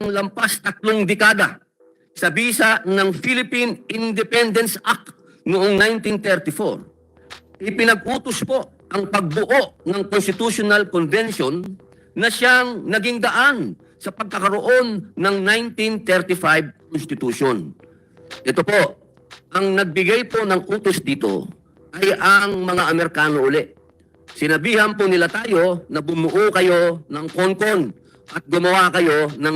lampas 3 dekada sa bisa ng Philippine Independence Act noong 1934, ipinag-utos po ang pagbuo ng Constitutional Convention na siyang naging daan sa pagkakaroon ng 1935 Constitution. Ito po, ang nagbigay po ng utos dito ay ang mga Amerikano uli. Sinabihan po nila tayo na bumuo kayo ng konkon at gumawa kayo ng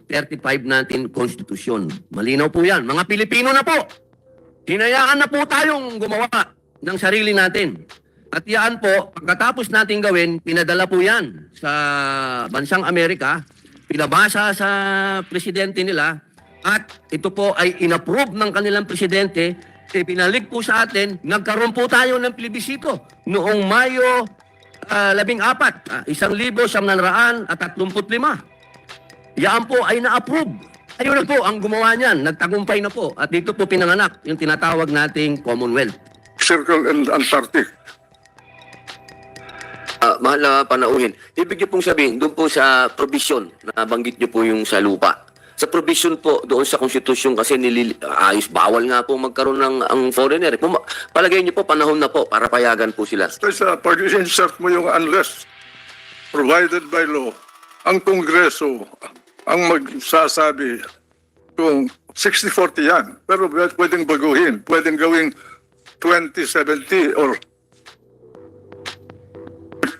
1935 natin Constitution. Malinaw po yan. Mga Pilipino na po. Hinayaan na po tayong gumawa ng sarili natin. At yan po, pagkatapos natin gawin, pinadala po yan sa bansang Amerika, pinabasa sa presidente nila, at ito po ay inapprove ng kanilang presidente, pinalik po sa atin, nagkaroon po tayo ng plebisito noong Mayo 14, 1935. Yan po ay na-approve. Ayun na po ang gumawa niyan, nagtagumpay na po. At dito po pinanganak yung tinatawag nating Commonwealth. Circle and Antarctic. Mahal na panauhin. Ibig niyo pong sabihin, doon po sa provision, nabanggit niyo po yung sa lupa. Sa provision po, doon sa konstitusyon kasi ayos, bawal nga po magkaroon ng ang foreigner. Palagay niyo po, panahon na po para payagan po sila. Kaya pag insert mo yung unless provided by law, ang Kongreso ang magsasabi kung 60-40 yan. Pero pwedeng baguhin. Pwedeng gawing 20-70 or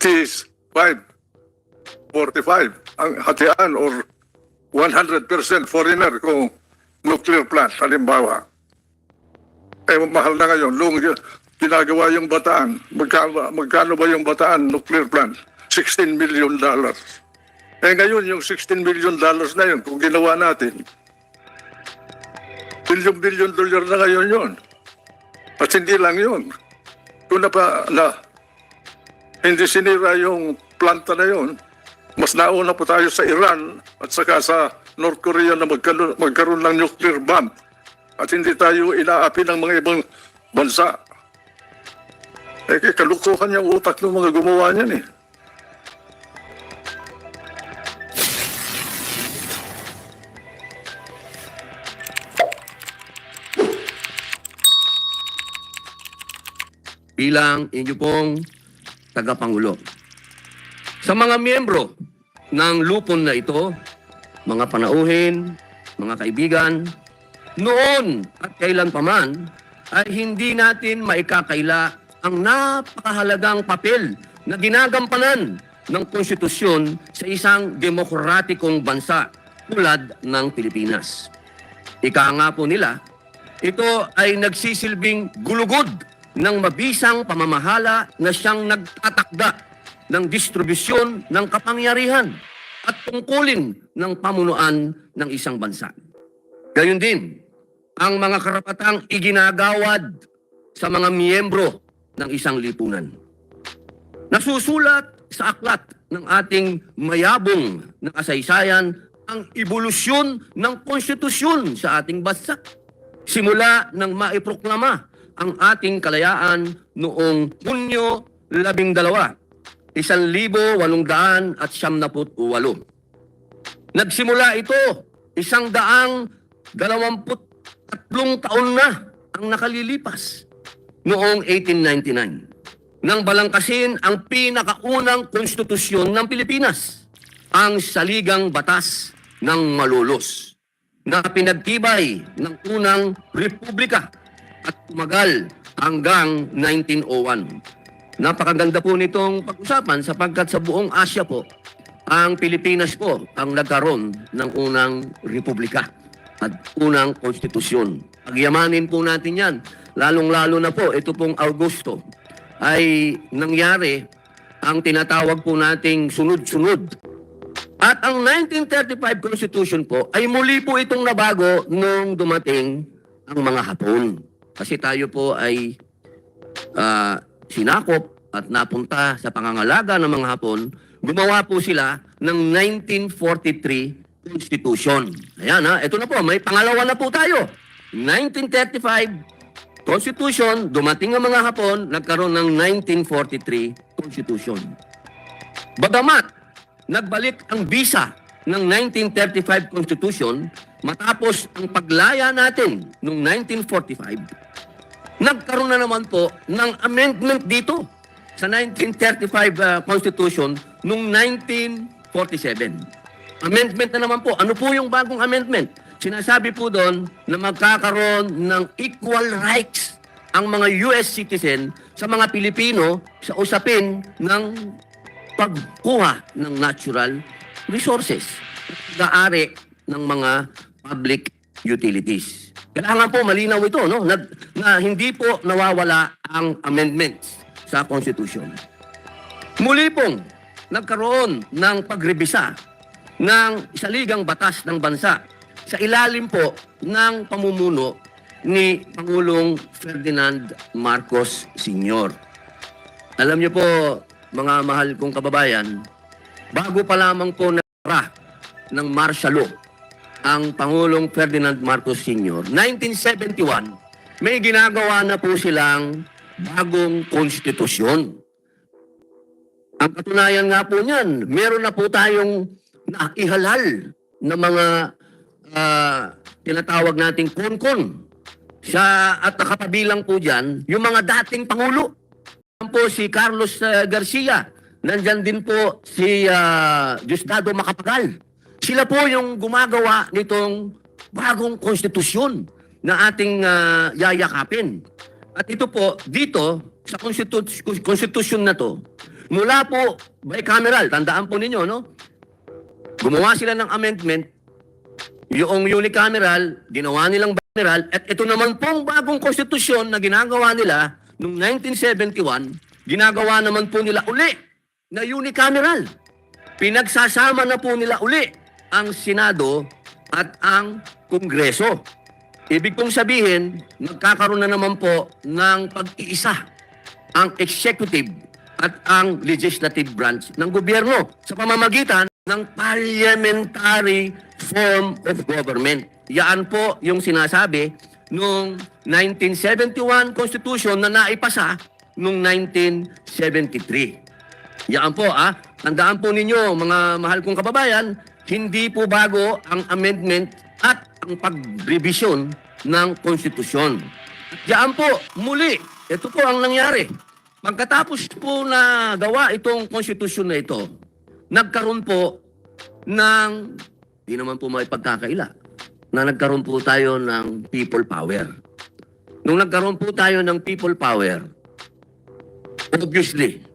55-45 ang hatian or 100% foreigner kung nuclear plant, halimbawa. Eh, mahal na ngayon. Nung ginagawa yung Bataan, magkano ba yung Bataan nuclear plant? $16 million. Eh ngayon, yung $16 million na yun, kung ginawa natin, billion dollar na ngayon yun. At hindi lang yun. Kung hindi sinira yung planta na yun, mas nauna po tayo sa Iran at saka sa North Korea na magkaroon ng nuclear bomb. At hindi tayo inaapi ng mga ibang bansa. Eh, kalukuhan yung utak ng mga gumawa niyan eh. Bilang inyo pong tagapangulo. Sa mga miyembro ng lupon na ito, mga panauhin, mga kaibigan, noon at kailan paman ay hindi natin maikakaila ang napakahalagang papel na ginagampanan ng konstitusyon sa isang demokratikong bansa tulad ng Pilipinas. Ika nga po nila, ito ay nagsisilbing gulugod ng mabisang pamamahala na siyang nagtatakda ng distribusyon ng kapangyarihan at tungkulin ng pamunuan ng isang bansa. Gayon din, ang mga karapatang iginagawad sa mga miyembro ng isang lipunan. Nasusulat sa aklat ng ating mayabong na kasaysayan ang ebolusyon ng konstitusyon sa ating bansa. Simula nang maiproklama ang ating kalayaan noong Hunyo 12, 1878. Nagsimula ito 123 taon na ang nakalilipas noong 1899 nang balangkasin ang pinakaunang konstitusyon ng Pilipinas, ang Saligang Batas ng Malolos, na pinagtibay ng unang republika at tumagal hanggang 1901. Napakaganda po nitong pag-usapan sapagkat sa buong Asya po, ang Pilipinas po ang nagkaroon ng unang republika at unang konstitusyon. Pagyamanin po natin yan. Lalong-lalo na po, ito pong Augusto ay nangyari ang tinatawag po nating sunod-sunod. At ang 1935 Constitution po ay muli po itong nabago nung dumating ang mga Hapon. Kasi tayo po ay sinakop at napunta sa pangangalaga ng mga Hapon, gumawa po sila ng 1943 Constitution. Ayan ito na po, may pangalawa na po tayo. 1935 Constitution, dumating ang mga Hapon, nagkaroon ng 1943 Constitution. Bagamat, nagbalik ang bisa ng 1935 Constitution, matapos ang paglaya natin noong 1945, nagkaroon na naman po ng amendment dito sa 1935 Constitution noong 1947. Amendment na naman po. Ano po yung bagong amendment? Sinasabi po doon na magkakaroon ng equal rights ang mga US citizen sa mga Pilipino sa usapin ng pagkuha ng natural resources, pag-aari ng mga public utilities. Kailangan po malinaw ito, no? Na hindi po nawawala ang amendments sa Constitution. Muli pong nagkaroon ng pagrebisa ng saligang batas ng bansa sa ilalim po ng pamumuno ni Pangulong Ferdinand Marcos Sr. Alam niyo po, mga mahal kong kababayan, bago pa lamang po nara ng martial law ang Pangulong Ferdinand Marcos Sr., 1971, may ginagawa na po silang bagong konstitusyon. Ang katunayan nga po niyan, meron na po tayong naihalal na mga tinatawag nating konkon. At nakapabilang po dyan, yung mga dating Pangulo. Nandyan po si Carlos Garcia. Nandyan din po si Diosdado Macapagal. Sila po yung gumagawa nitong bagong konstitusyon na ating yayakapin. At ito po, dito, sa konstitusyon na to, mula po bicameral, tandaan po ninyo, no? Gumawa sila ng amendment, yung unicameral, ginawa nilang bicameral, at ito naman pong bagong konstitusyon na ginagawa nila noong 1971, ginagawa naman po nila uli na unicameral. Pinagsasama na po nila uli ang Senado at ang Kongreso. Ibig pong sabihin, nagkakaroon na naman po ng pag-iisa ang executive at ang legislative branch ng gobyerno sa pamamagitan ng parliamentary form of government. Yan po yung sinasabi noong 1971 Constitution na naipasa noong 1973. Yan po, tandaan po ninyo, mga mahal kong kababayan, hindi po bago ang amendment at ang pagrevisyon ng konstitusyon. Diyan po, muli, ito po ang nangyari. Pagkatapos po na gawa itong konstitusyon na ito, nagkaroon po ng, di naman po maipagkakaila, na nagkaroon po tayo ng people power. Nung nagkaroon po tayo ng people power, obviously,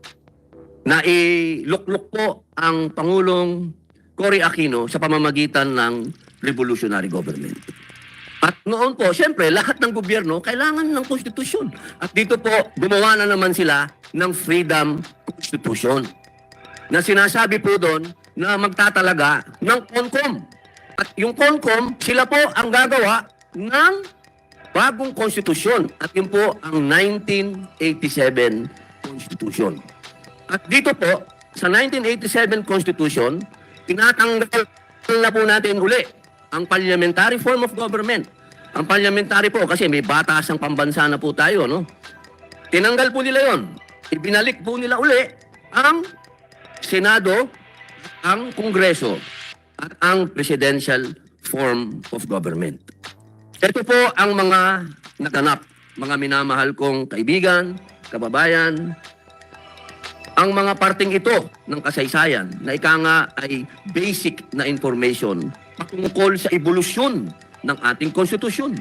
nailuklok po ang Pangulong Cory Aquino sa pamamagitan ng revolutionary government. At noon po, siyempre, lahat ng gobyerno kailangan ng konstitusyon. At dito po, gumawa na naman sila ng Freedom Constitution na sinasabi po doon na magtatalaga ng CONCOM. At yung CONCOM, sila po ang gagawa ng bagong konstitusyon. At yun po ang 1987 Constitution. At dito po, sa 1987 Constitution, tinatanggal na po natin uli ang parliamentary form of government. Ang parliamentary po, kasi may batas ang pambansa na po tayo, no? Tinanggal po nila yon. Ibinalik po nila uli ang Senado, ang Kongreso, at ang presidential form of government. Ito po ang mga naganap, mga minamahal kong kaibigan, kababayan, ang mga parting ito ng kasaysayan na ika nga ay basic na information patungkol sa ebolusyon ng ating konstitusyon.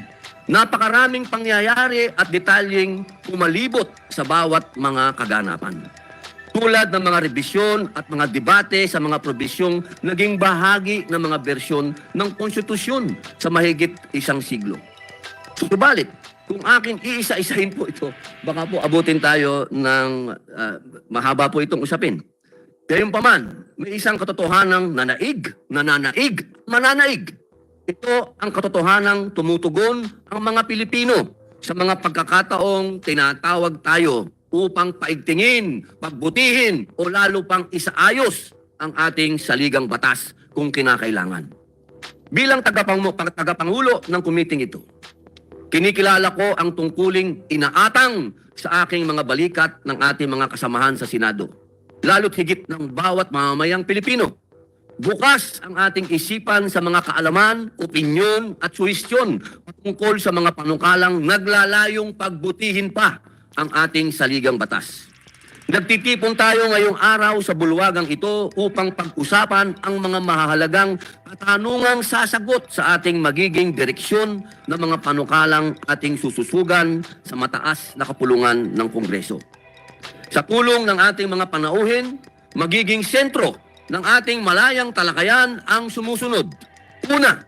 Napakaraming pangyayari at detalyeng pumalibot sa bawat mga kaganapan. Tulad ng mga revisyon at mga debate sa mga probisyong naging bahagi ng mga bersyon ng konstitusyon sa mahigit isang siglo. Subalit, kung aking iisa-isahin po ito, baka po abutin tayo ng mahaba po itong usapin. Gayunpaman, may isang katotohanang nananaig, mananaig. Ito ang katotohanang tumutugon ang mga Pilipino sa mga pagkakataong tinatawag tayo upang paigtingin, pagbutihin o lalo pang isaayos ang ating saligang batas kung kinakailangan. Bilang tagapangulo ng kumiting ito, kinikilala ko ang tungkuling inaatang sa aking mga balikat ng ating mga kasamahan sa Senado, lalo't higit ng bawat mamamayang Pilipino, Bukas ang ating isipan sa mga kaalaman, opinyon at suhestyon tungkol sa mga panukalang naglalayong pagbutihin pa ang ating saligang batas. Nagtitipon tayo ngayong araw sa bulwagang ito upang pag-usapan ang mga mahahalagang katanungang sasagot sa ating magiging direksyon ng mga panukalang ating sususugan sa mataas na kapulungan ng Kongreso. Sa tulong ng ating mga panauhin, magiging sentro ng ating malayang talakayan ang sumusunod. Una,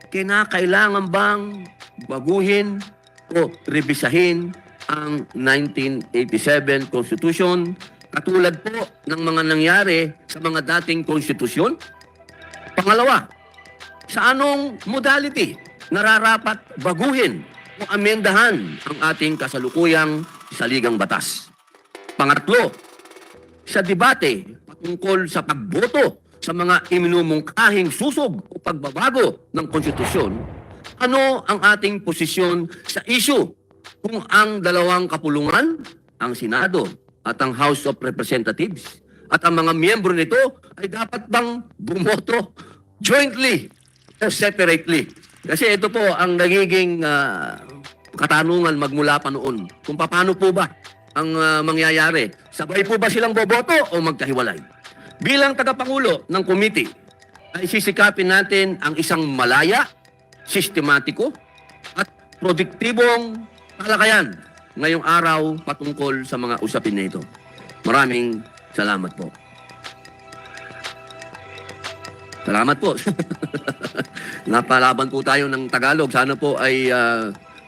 kinakailangan bang baguhin o rebisahin ang 1987 Constitution katulad po ng mga nangyari sa mga dating konstitusyon? Pangalawa, sa anong modality nararapat baguhin o amendahan ang ating kasalukuyang saligang batas? Pangatlo, sa debate patungkol sa pagboto sa mga iminumungkahing susog o pagbabago ng konstitusyon, ano ang ating posisyon sa issue kung ang dalawang kapulungan, ang Senado at ang House of Representatives at ang mga miyembro nito ay dapat bang bumoto jointly or separately? Kasi ito po ang nagiging katanungan magmula pa noon. Kung paano po ba ang mangyayari? Sabay po ba silang boboto o magkahiwalay? Bilang tagapangulo ng committee, ay sisikapin natin ang isang malaya, sistematiko, at produktibong talakayan ngayong araw patungkol sa mga usapin na ito. Maraming salamat po. Salamat po. Napalaban po tayo ng Tagalog. Sana po ay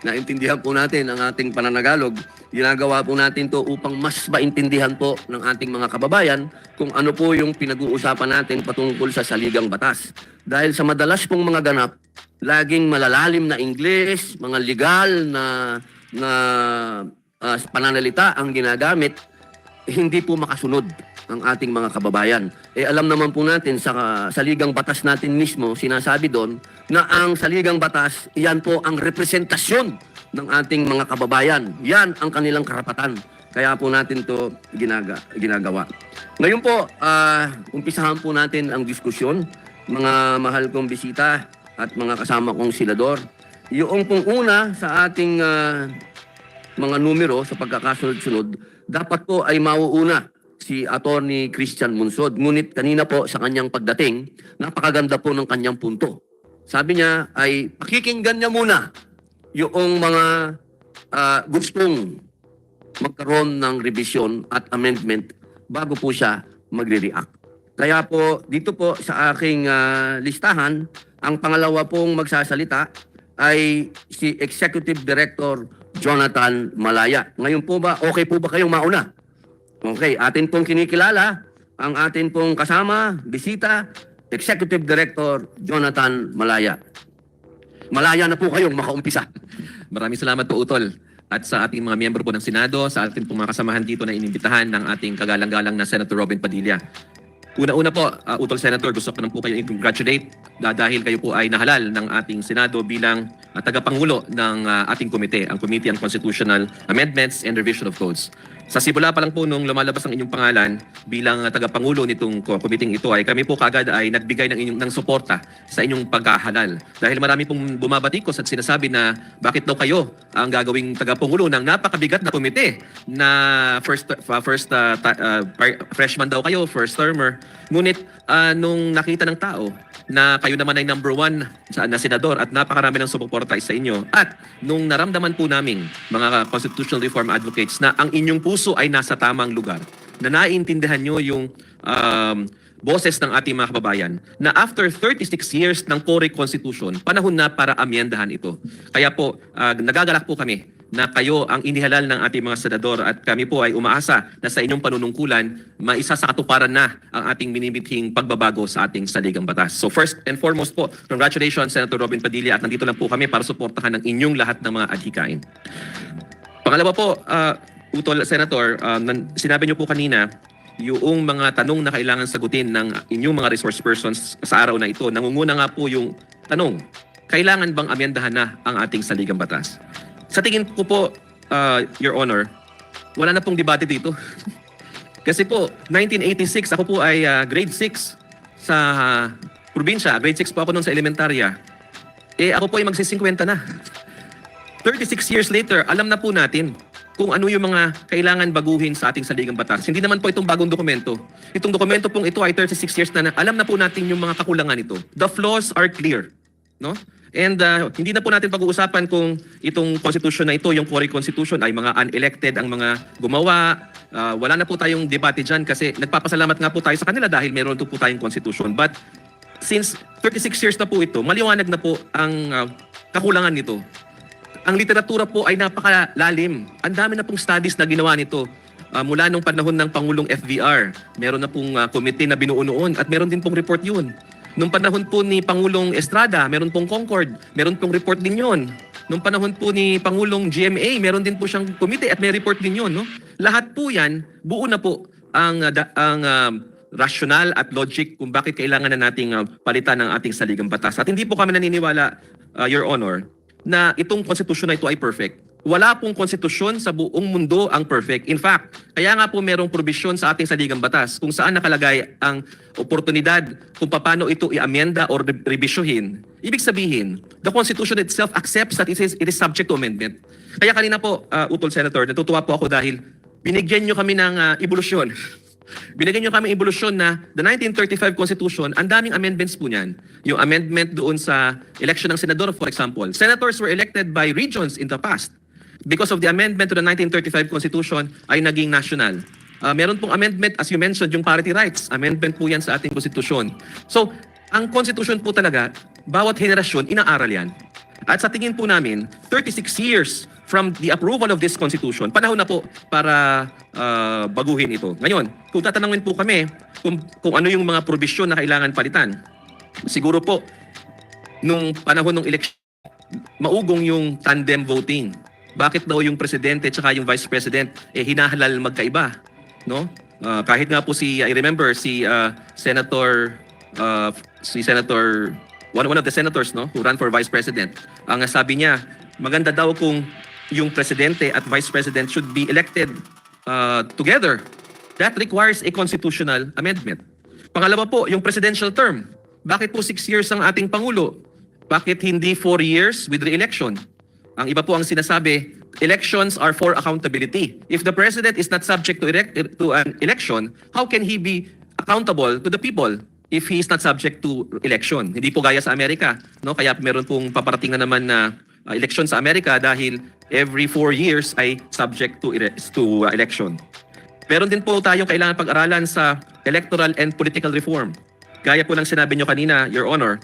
naintindihan po natin ang ating pananagalog. Ginagawa po natin to upang mas maintindihan po ng ating mga kababayan kung ano po yung pinag-uusapan natin patungkol sa saligang batas. Dahil sa madalas pong mga ganap, laging malalalim na Ingles, mga legal na pananalita ang ginagamit, hindi po makasunod ang ating mga kababayan. Alam naman po natin sa saligang batas natin mismo, sinasabi doon na ang saligang batas, iyan po ang representasyon ng ating mga kababayan. Yan ang kanilang karapatan. Kaya po natin to ginagawa. Ngayon po, umpisahan po natin ang diskusyon. Mga mahal kong bisita at mga kasama kong senador. Yung pong una sa ating mga numero sa pagkakasunod-sunod, dapat po ay mauuna si Attorney Christian Munsod. Ngunit kanina po sa kanyang pagdating, napakaganda po ng kanyang punto. Sabi niya ay pakikinggan niya muna yung mga gustong magkaroon ng revision at amendment bago po siya magre-react. Kaya po dito po sa aking listahan, ang pangalawa pong magsasalita ay si Executive Director Jonathan Malaya. Ngayon po ba, okay po ba kayong mauna? Okay, atin pong kinikilala ang atin pong kasama, bisita, Executive Director Jonathan Malaya. Malaya na po kayong makaumpisa. Maraming salamat po, Utol. At sa ating mga miyembro po ng Senado, sa ating pong mga kasamahan dito na inimbitahan ng ating kagalang-galang na Senator Robin Padilla. Una-una po, Utol Senator, gusto ko na po kayo i-congratulate dahil kayo po ay nahalal ng ating Senado bilang tagapangulo ng ating komite, ang Committee on Constitutional Amendments and Revision of Codes. Sa simula pa lang po nung lumalabas ang inyong pangalan bilang tagapangulo nitong committee ito ay kami po kaagad ay nagbigay ng suporta sa inyong pagkahalal. Dahil marami pong bumabatikos at sinasabi na bakit daw kayo ang gagawing tagapangulo ng napakabigat na komite na freshman daw kayo, first termer. Ngunit nung nakita ng tao na kayo naman ay number 1 na senador at napakarami ng sumuporta sa inyo. At nung naramdaman po namin, mga constitutional reform advocates, na ang inyong puso ay nasa tamang lugar, na naiintindihan nyo yung boses ng ating mga kababayan, na after 36 years ng Core Constitution, panahon na para amyendahan ito. Kaya po, nagagalak po kami na kayo ang inihalal ng ating mga senador at kami po ay umaasa na sa inyong panunungkulan, maisa sa katuparan na ang ating minimithing pagbabago sa ating saligang batas. So first and foremost po, congratulations Senator Robin Padilla at nandito lang po kami para suportahan ng inyong lahat ng mga adhikain. Pangalawa po, Utol Senator, sinabi niyo po kanina, yung mga tanong na kailangan sagutin ng inyong mga resource persons sa araw na ito, nangunguna nga po yung tanong, kailangan bang amyendahan na ang ating saligang batas? Sa tingin ko po, Your Honor, wala na pong debate dito. Kasi po, 1986, ako po ay grade 6 sa probinsya, grade 6 po ako noon sa elementarya, ako po ay magsi-50 na. 36 years later, alam na po natin kung ano yung mga kailangan baguhin sa ating saligang batas. Hindi naman po itong bagong dokumento. Itong dokumento pong ito ay 36 years na alam na po natin yung mga kakulangan ito. The flaws are clear. No? And hindi na po natin pag-uusapan kung itong constitution na ito, yung Cory Constitution, ay mga unelected ang mga gumawa. Wala na po tayong debate dyan kasi nagpapasalamat nga po tayo sa kanila dahil meron po tayong constitution. But since 36 years na po ito, maliwanag na po ang kakulangan nito. Ang literatura po ay napakalalim. Ang dami na pong studies na ginawa nito. Mula nung panahon ng Pangulong FVR, meron na pong committee na binuo noon at meron din pong report yun. Nung panahon po ni Pangulong Estrada, meron pong Concord, meron pong report din yun. Nung panahon po ni Pangulong GMA, meron din po siyang committee at may report din yun. No? Lahat po yan, buo na po ang rational at logic kung bakit kailangan na nating palitan ng ating saligang batas. At hindi po kami naniniwala, Your Honor, na itong konstitusyon na ito ay perfect. Wala pong konstitusyon sa buong mundo ang perfect. In fact, kaya nga po merong provision sa ating saligang batas kung saan nakalagay ang oportunidad kung paano ito i-amenda or revisiohin. Ibig sabihin, the Constitution itself accepts that it is subject to amendment. Kaya kanina po, Utol Senator, natutuwa po ako dahil binigyan nyo kami ng evolusyon. Binigyan nyo kami evolusyon na the 1935 Constitution, ang daming amendments po niyan. Yung amendment doon sa election ng senador, for example. Senators were elected by regions in the past. Because of the amendment to the 1935 Constitution ay naging national. Meron pong amendment, as you mentioned, yung parity rights. Amendment po yan sa ating konstitusyon. So, ang konstitusyon po talaga, bawat henerasyon, inaaral yan. At sa tingin po namin, 36 years from the approval of this constitution, panahon na po para baguhin ito. Ngayon, kung tatanungin po kami kung ano yung mga probisyon na kailangan palitan, siguro po, nung panahon ng election, maugong yung tandem voting. Bakit daw yung presidente at yung vice president hinahalal magkaiba? No? Kahit nga po I remember Senator one of the senators, no, who ran for vice president, ang sabi niya, maganda daw kung yung presidente at vice president should be elected together. That requires a constitutional amendment. Pangalawa po, yung presidential term. Bakit po 6 years ang ating Pangulo? Bakit hindi 4 years with re-election? Ang iba po ang sinasabi, elections are for accountability. If the president is not subject to an election, how can he be accountable to the people if he is not subject to election? Hindi po gaya sa Amerika, no? Kaya meron pong paparating na naman na election sa Amerika dahil every 4 years ay subject to election. Meron din po tayong kailangan pag-aralan sa electoral and political reform. Gaya po ng sinabi nyo kanina, Your Honor,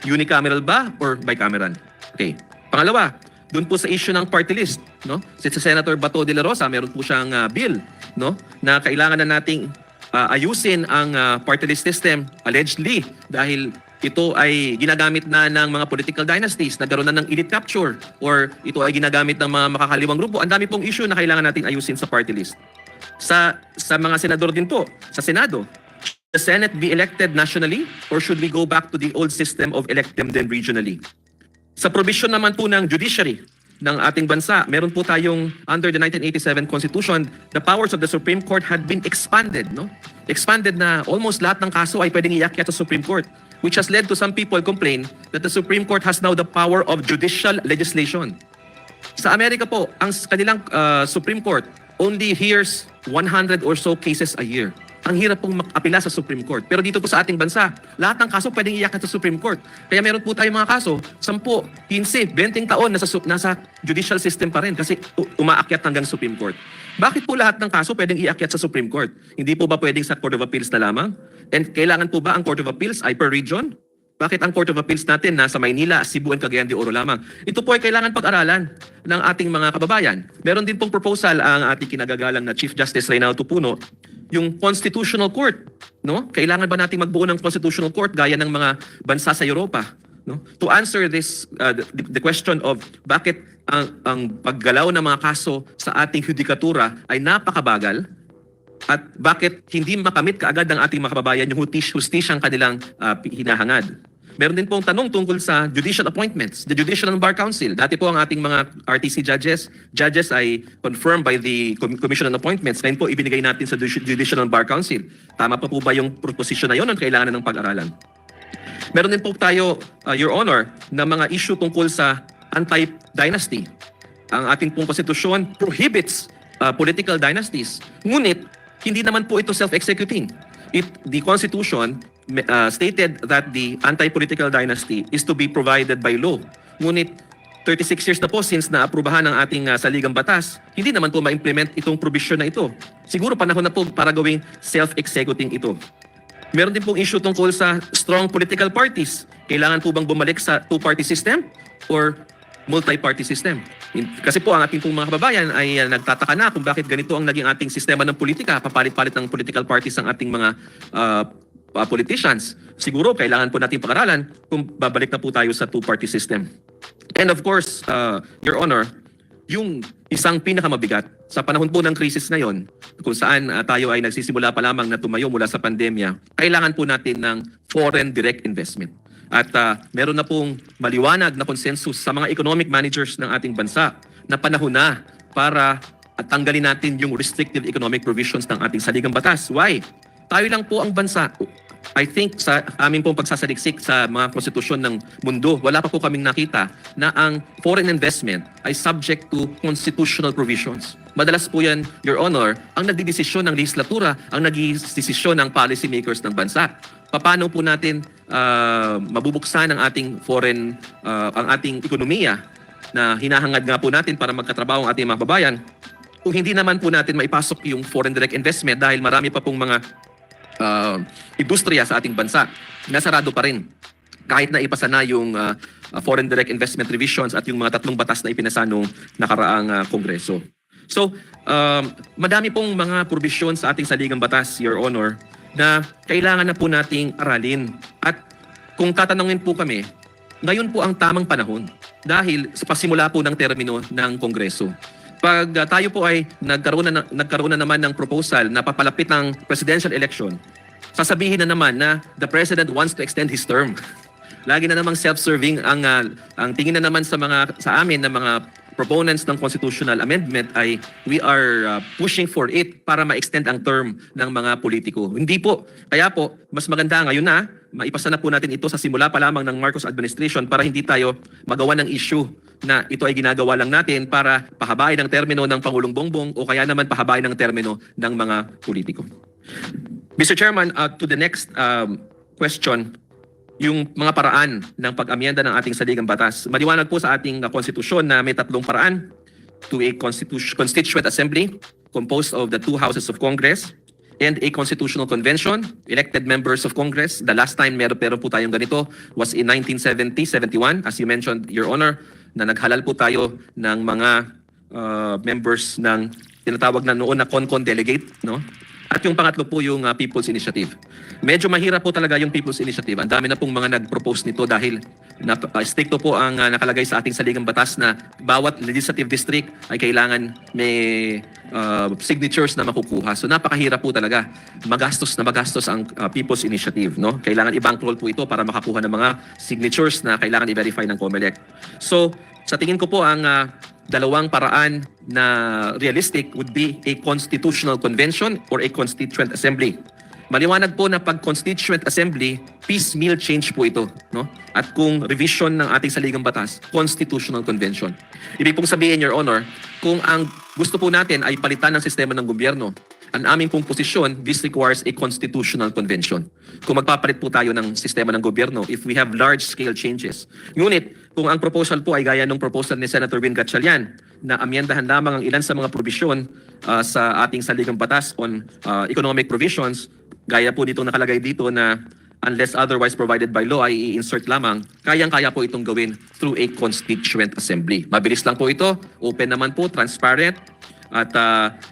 unicameral ba or bicameral? Okay. Pangalawa, doon po sa issue ng party list, no? Si Senator Bato de la Rosa, meron po siyang bill, no, na kailangan na nating ayusin ang party list system allegedly dahil ito ay ginagamit na ng mga political dynasties, nagkaroon na ng elite capture or ito ay ginagamit ng mga makakaliwang grupo. Ang dami pong issue na kailangan nating ayusin sa party list. Sa mga senador din po, sa Senado, should the Senate be elected nationally or should we go back to the old system of elect them then regionally? Sa provision naman po ng judiciary ng ating bansa, meron po tayong under the 1987 Constitution, the powers of the Supreme Court had been expanded, no? Expanded na almost lahat ng kaso ay pwedeng iakyat sa Supreme Court, which has led to some people complain that the Supreme Court has now the power of judicial legislation. Sa Amerika po, ang kanilang Supreme Court only hears 100 or so cases a year. Ang hirap pong apela sa Supreme Court. Pero dito po sa ating bansa, lahat ng kaso pwedeng iyakan sa Supreme Court. Kaya meron po tayong mga kaso, 10, 15, 20 taon nasa judicial system pa rin kasi umaakyat hanggang Supreme Court. Bakit po lahat ng kaso pwedeng iakyat sa Supreme Court? Hindi po ba pwedeng sa Court of Appeals na lamang? And kailangan po ba ang Court of Appeals ay per region? Bakit ang Court of Appeals natin nasa Maynila, Cebu, and Cagayan de Oro lamang? Ito po ay kailangan pag-aralan ng ating mga kababayan. Meron din pong proposal ang ating kinagagalang na Chief Justice Reynaldo Puno, yung Constitutional Court, no? Kailangan ba nating magbuo ng Constitutional Court gaya ng mga bansa sa Europa, no? To answer this the question of bakit ang paggalaw ng mga kaso sa ating judikatura ay napakabagal at bakit hindi makamit kaagad ng ating mga kababayan yung hustisyang kanilang hinahangad. Meron din pong tanong tungkol sa judicial appointments, the Judicial and Bar Council. Dati po ang ating mga RTC judges ay confirmed by the Commission on Appointments. Ngayon po ibinigay natin sa Judicial and Bar Council. Tama pa po ba yung proposition na yun o kailangan na ng pag-aralan? Meron din po tayo, Your Honor, na mga issue tungkol sa anti-dynasty. Ang ating pong konstitusyon prohibits political dynasties. Ngunit, hindi naman po ito self-executing. The Constitution stated that the anti-political dynasty is to be provided by law. Ngunit 36 years na po since naaprubahan ng ating saligang batas, hindi naman po ma-implement itong provision na ito. Siguro panahon na po para gawing self-executing ito. Meron din pong issue tungkol sa strong political parties. Kailangan po bang bumalik sa two-party system or multi-party system? Kasi po ang ating pong mga kababayan ay nagtataka na kung bakit ganito ang naging ating sistema ng politika, papalit-palit ng political parties ang ating mga politicians. Siguro kailangan po natin pag-aralan kung babalik na po tayo sa two-party system. And of course, Your Honor, yung isang pinakamabigat sa panahon po ng krisis ngayon, kung saan tayo ay nagsisimula pa lamang na tumayo mula sa pandemya, kailangan po natin ng foreign direct investment. At meron na pong maliwanag na consensus sa mga economic managers ng ating bansa na panahon na para tanggalin natin yung restrictive economic provisions ng ating saligang batas. Why? Tayo lang po ang bansa. I think sa aming pong pagsasaliksik sa mga konstitusyon ng mundo, wala pa po kaming nakita na ang foreign investment ay subject to constitutional provisions. Madalas po yan, Your Honor, ang nagdidesisyon ng legislatura, ang nagdidesisyon ng policy makers ng bansa. Paano po natin mabubuksan ang ating foreign, ang ating ekonomiya na hinahangad nga po natin para magkatrabaho ang ating mga babayan kung hindi naman po natin maipasok yung foreign direct investment dahil marami pa pong mga industriya sa ating bansa nasarado pa rin kahit na ipasa na yung foreign direct investment revisions at yung mga 3 batas na ipinasa nung nakaraang Kongreso. So, madami pong mga provisions sa ating saligang batas, Your Honor, na kailangan na po nating aralin. At kung tatanungin po kami, ngayon po ang tamang panahon dahil sa pasimula po ng termino ng Kongreso. Pag tayo po ay nagkaroon na naman ng proposal na papalapit ng presidential election, sasabihin na naman na the president wants to extend his term. Lagi na namang self-serving ang tingin na naman sa amin na mga proponents ng constitutional amendment ay we are pushing for it para ma-extend ang term ng mga politiko. Hindi po. Kaya po, mas maganda ngayon na maipasa na po natin ito sa simula pa lamang ng Marcos administration para hindi tayo magawa ng issue na ito ay ginagawa lang natin para pahabain ang termino ng Pangulong Bongbong o kaya naman pahabain ang termino ng mga politiko. Mr. Chairman, to the next question, yung mga paraan ng pag-amyenda ng ating saligang batas. Maliwanag po sa ating konstitusyon na may 3 paraan to a constituent assembly composed of the 2 houses of Congress and a constitutional convention, elected members of Congress. The last time meron po tayong ganito was in 1970-71, as you mentioned, Your Honor, na naghalal po tayo ng mga members ng tinatawag na noon na CONCON delegate, no? At yung pangatlo po yung People's Initiative. Medyo mahirap po talaga yung People's Initiative. Ang dami na pong mga nag-propose nito dahil stricto po ang nakalagay sa ating saligang batas na bawat legislative district ay kailangan may signatures na makukuha. So napakahirap po talaga. Magastos ang People's Initiative. No? Kailangan i-bankroll po ito para makakuha ng mga signatures na kailangan i-verify ng COMELEC. So sa tingin ko po ang dalawang paraan na realistic would be a constitutional convention or a constituent assembly. Maliwanag po na pag constituent assembly, piecemeal change po ito, no? At kung revision ng ating saligang batas, constitutional convention. Ibig pong sabihin, Your Honor, kung ang gusto po natin ay palitan ng sistema ng gobyerno, ang aming pong posisyon, this requires a constitutional convention. Kung magpapalit po tayo ng sistema ng gobyerno, if we have large-scale changes. Ngunit, kung ang proposal po ay gaya ng proposal ni Senator Vin Gatchalian na amyendahan lamang ang ilan sa mga probisyon sa ating saligang batas on economic provisions, gaya po dito nakalagay dito na unless otherwise provided by law ay i-insert lamang, kayang-kaya po itong gawin through a constituent assembly. Mabilis lang po ito, open naman po, transparent, at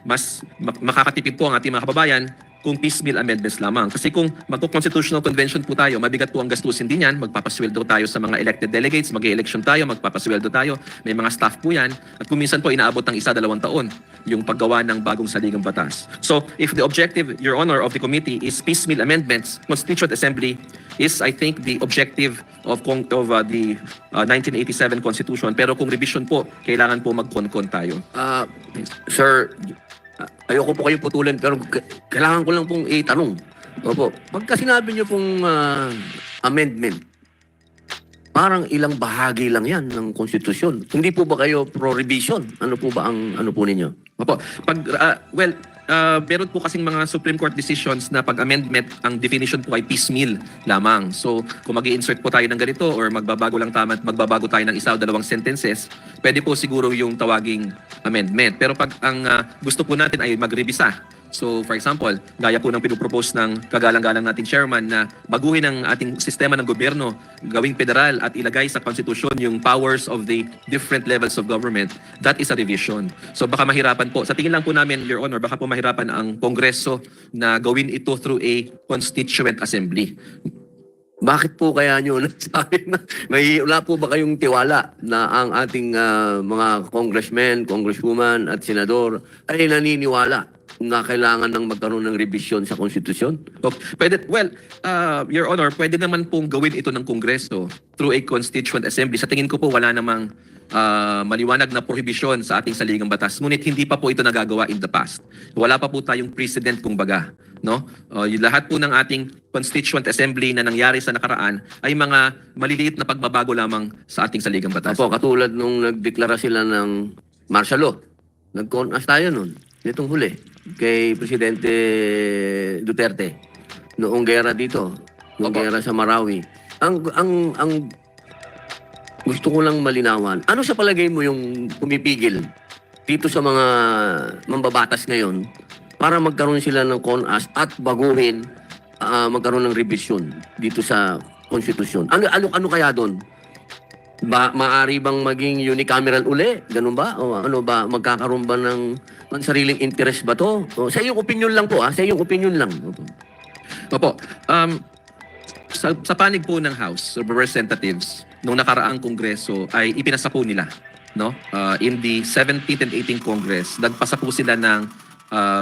mas makakatipid po ang ating mga kababayan kung piecemeal amendments lamang. Kasi kung magko-constitutional convention po tayo, mabigat po ang gastusin din yan, magpapasweldo tayo sa mga elected delegates, mag-election tayo, magpapasweldo tayo, may mga staff po yan, at kung minsan po inaabot ng 1-2 taon yung paggawa ng bagong saligang batas. So, if the objective, Your Honor, of the committee is piecemeal amendments, Constituent Assembly, is, I think, the objective of the 1987 Constitution. Pero kung revision po, kailangan po mag-con-con tayo. Sir, ayoko po kayong putulin pero kailangan ko lang pong itanong. Opo, pagka sinabi niyo pong amendment, parang ilang bahagi lang yan ng konstitusyon. Hindi po ba kayo pro-revision? Ano po ba ang ano po ninyo? Opo. Meron po kasing mga Supreme Court decisions na pag amendment, ang definition po ay piecemeal lamang. So, kung mag-i-insert po tayo ng ganito or magbabago tayo ng isa o dalawang sentences, pwede po siguro yung tawaging amendment. Pero pag ang gusto po natin ay magrevisa, so, for example, gaya po ng pinupropose ng kagalang-galang nating chairman na baguhin ang ating sistema ng gobyerno, gawing federal at ilagay sa konstitusyon yung powers of the different levels of government, that is a revision. So baka mahirapan po. Sa tingin lang po namin, Your Honor, baka po mahirapan ang Kongreso na gawin ito through a constituent assembly. Bakit po kaya nyo nasabi na wala po ba kayong tiwala na ang ating mga congressmen, congresswoman at senador ay naniniwala na kailangan ng magkaroon ng revision sa konstitusyon? Your Honor, pwede naman pong gawin ito ng Kongreso through a constituent assembly. Sa tingin ko po wala namang maliwanag na prohibition sa ating saligang batas. Ngunit hindi pa po ito nagagawa in the past. Wala pa po tayong precedent kumbaga. No? Yung lahat po ng ating constituent assembly na nangyari sa nakaraan ay mga maliliit na pagbabago lamang sa ating saligang batas. Opo, katulad nung nagdeklara sila ng martial law. Nag-con-as tayo nun. Itong huli kay Presidente Duterte noong gera dito, noong gera sa Marawi. Ang gusto ko lang malinawan, ano sa palagay mo yung pumipigil dito sa mga mambabatas ngayon para magkaroon sila ng con-as at baguhin, magkaroon ng revision dito sa konstitusyon? Ano kaya doon? Maari bang maging unicameral uli? Ganun ba? O ano ba? Magkakaroon ba ng sariling interest ba to? O, sa iyong opinion lang po, sa iyong opinion lang. Opo. Sa panig po ng House of Representatives, nung nakaraang Kongreso ay ipinasa po nila. No? In the 17th and 18th Congress, nagpasa po sila ng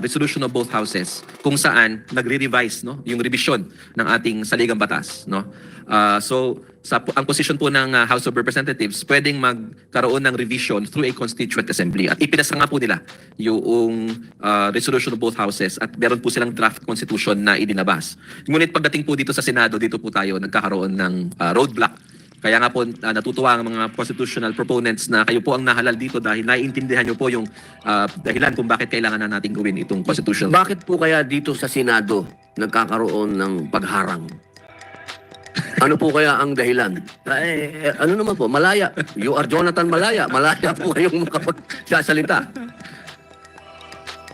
resolution of both houses kung saan nagre-revise yung revision ng ating saligang batas. No? Ang position po ng House of Representatives, pwedeng magkaroon ng revision through a constituent assembly. At ipinasa nga po nila yung resolution of both houses at meron po silang draft constitution na idinabas. Ngunit pagdating po dito sa Senado, dito po tayo nagkakaroon ng roadblock. Kaya nga po natutuwa ang mga constitutional proponents na kayo po ang nahalal dito dahil naiintindihan nyo po yung dahilan kung bakit kailangan na natin gawin itong constitution. Bakit po kaya dito sa Senado nagkakaroon ng pagharang? Ano po kaya ang dahilan? Ano naman po, malaya. You are Jonathan Malaya. Malaya po kayong makapagsasalita.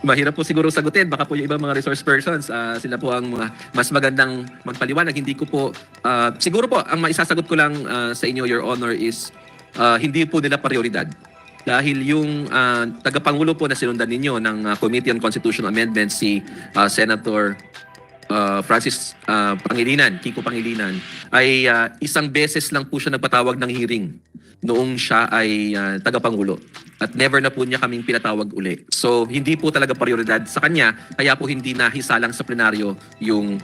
Mahirap po siguro sagutin. Baka po yung ibang mga resource persons, sila po ang mga mas magandang magpaliwanag. Hindi ko po, siguro po, ang maisasagot ko lang sa inyo, Your Honor, is hindi po nila prioridad. Dahil yung tagapangulo po na sinundan ninyo ng Committee on Constitutional Amendments, si Senator Francis Kiko Pangilinan, ay isang beses lang po siya nagpatawag ng hearing noong siya ay tagapangulo. At never na po niya kaming pinatawag uli. So, hindi po talaga prioridad sa kanya, kaya po hindi nahisalang sa plenaryo yung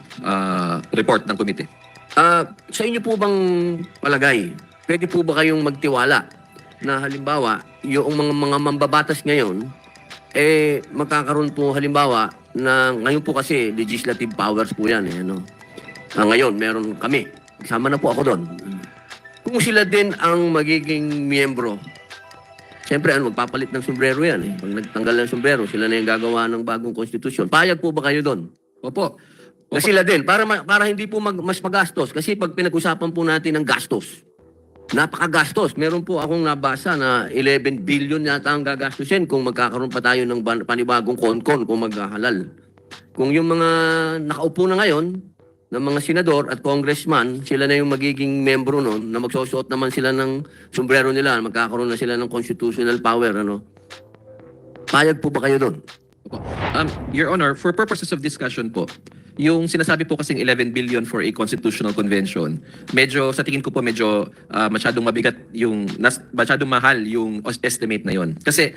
report ng komite. Sa inyo po bang palagay, pwede po ba kayong magtiwala na halimbawa, yung mga mambabatas ngayon, magkakaroon po halimbawa na ngayon po kasi legislative powers po yan. Ngayon, meron kami. Kasama na po ako doon. Kung sila din ang magiging miyembro, siyempre, magpapalit ng sombrero yan. Pag nagtanggal ng sombrero, sila na yung gagawa ng bagong konstitusyon. Payag po ba kayo doon? Opo. Na sila din, para hindi po mas magastos. Kasi pag pinag-usapan po natin ng gastos, napakagastos. Meron po akong nabasa na 11 billion yata ang gagastusin kung magkakaroon pa tayo ng panibagong konkon kung maghahalal. Kung yung mga nakaupo na ngayon, ng mga senador at congressman, sila na yung magiging membro noon na magsusuot naman sila ng sombrero nila, magkakaroon na sila ng constitutional power. Payag po ba kayo doon? Your Honor, for purposes of discussion po, yung sinasabi po kasing 11 billion for a constitutional convention, medyo, sa tingin ko po, medyo masyadong mabigat yung, masyadong mahal yung estimate na yon. Kasi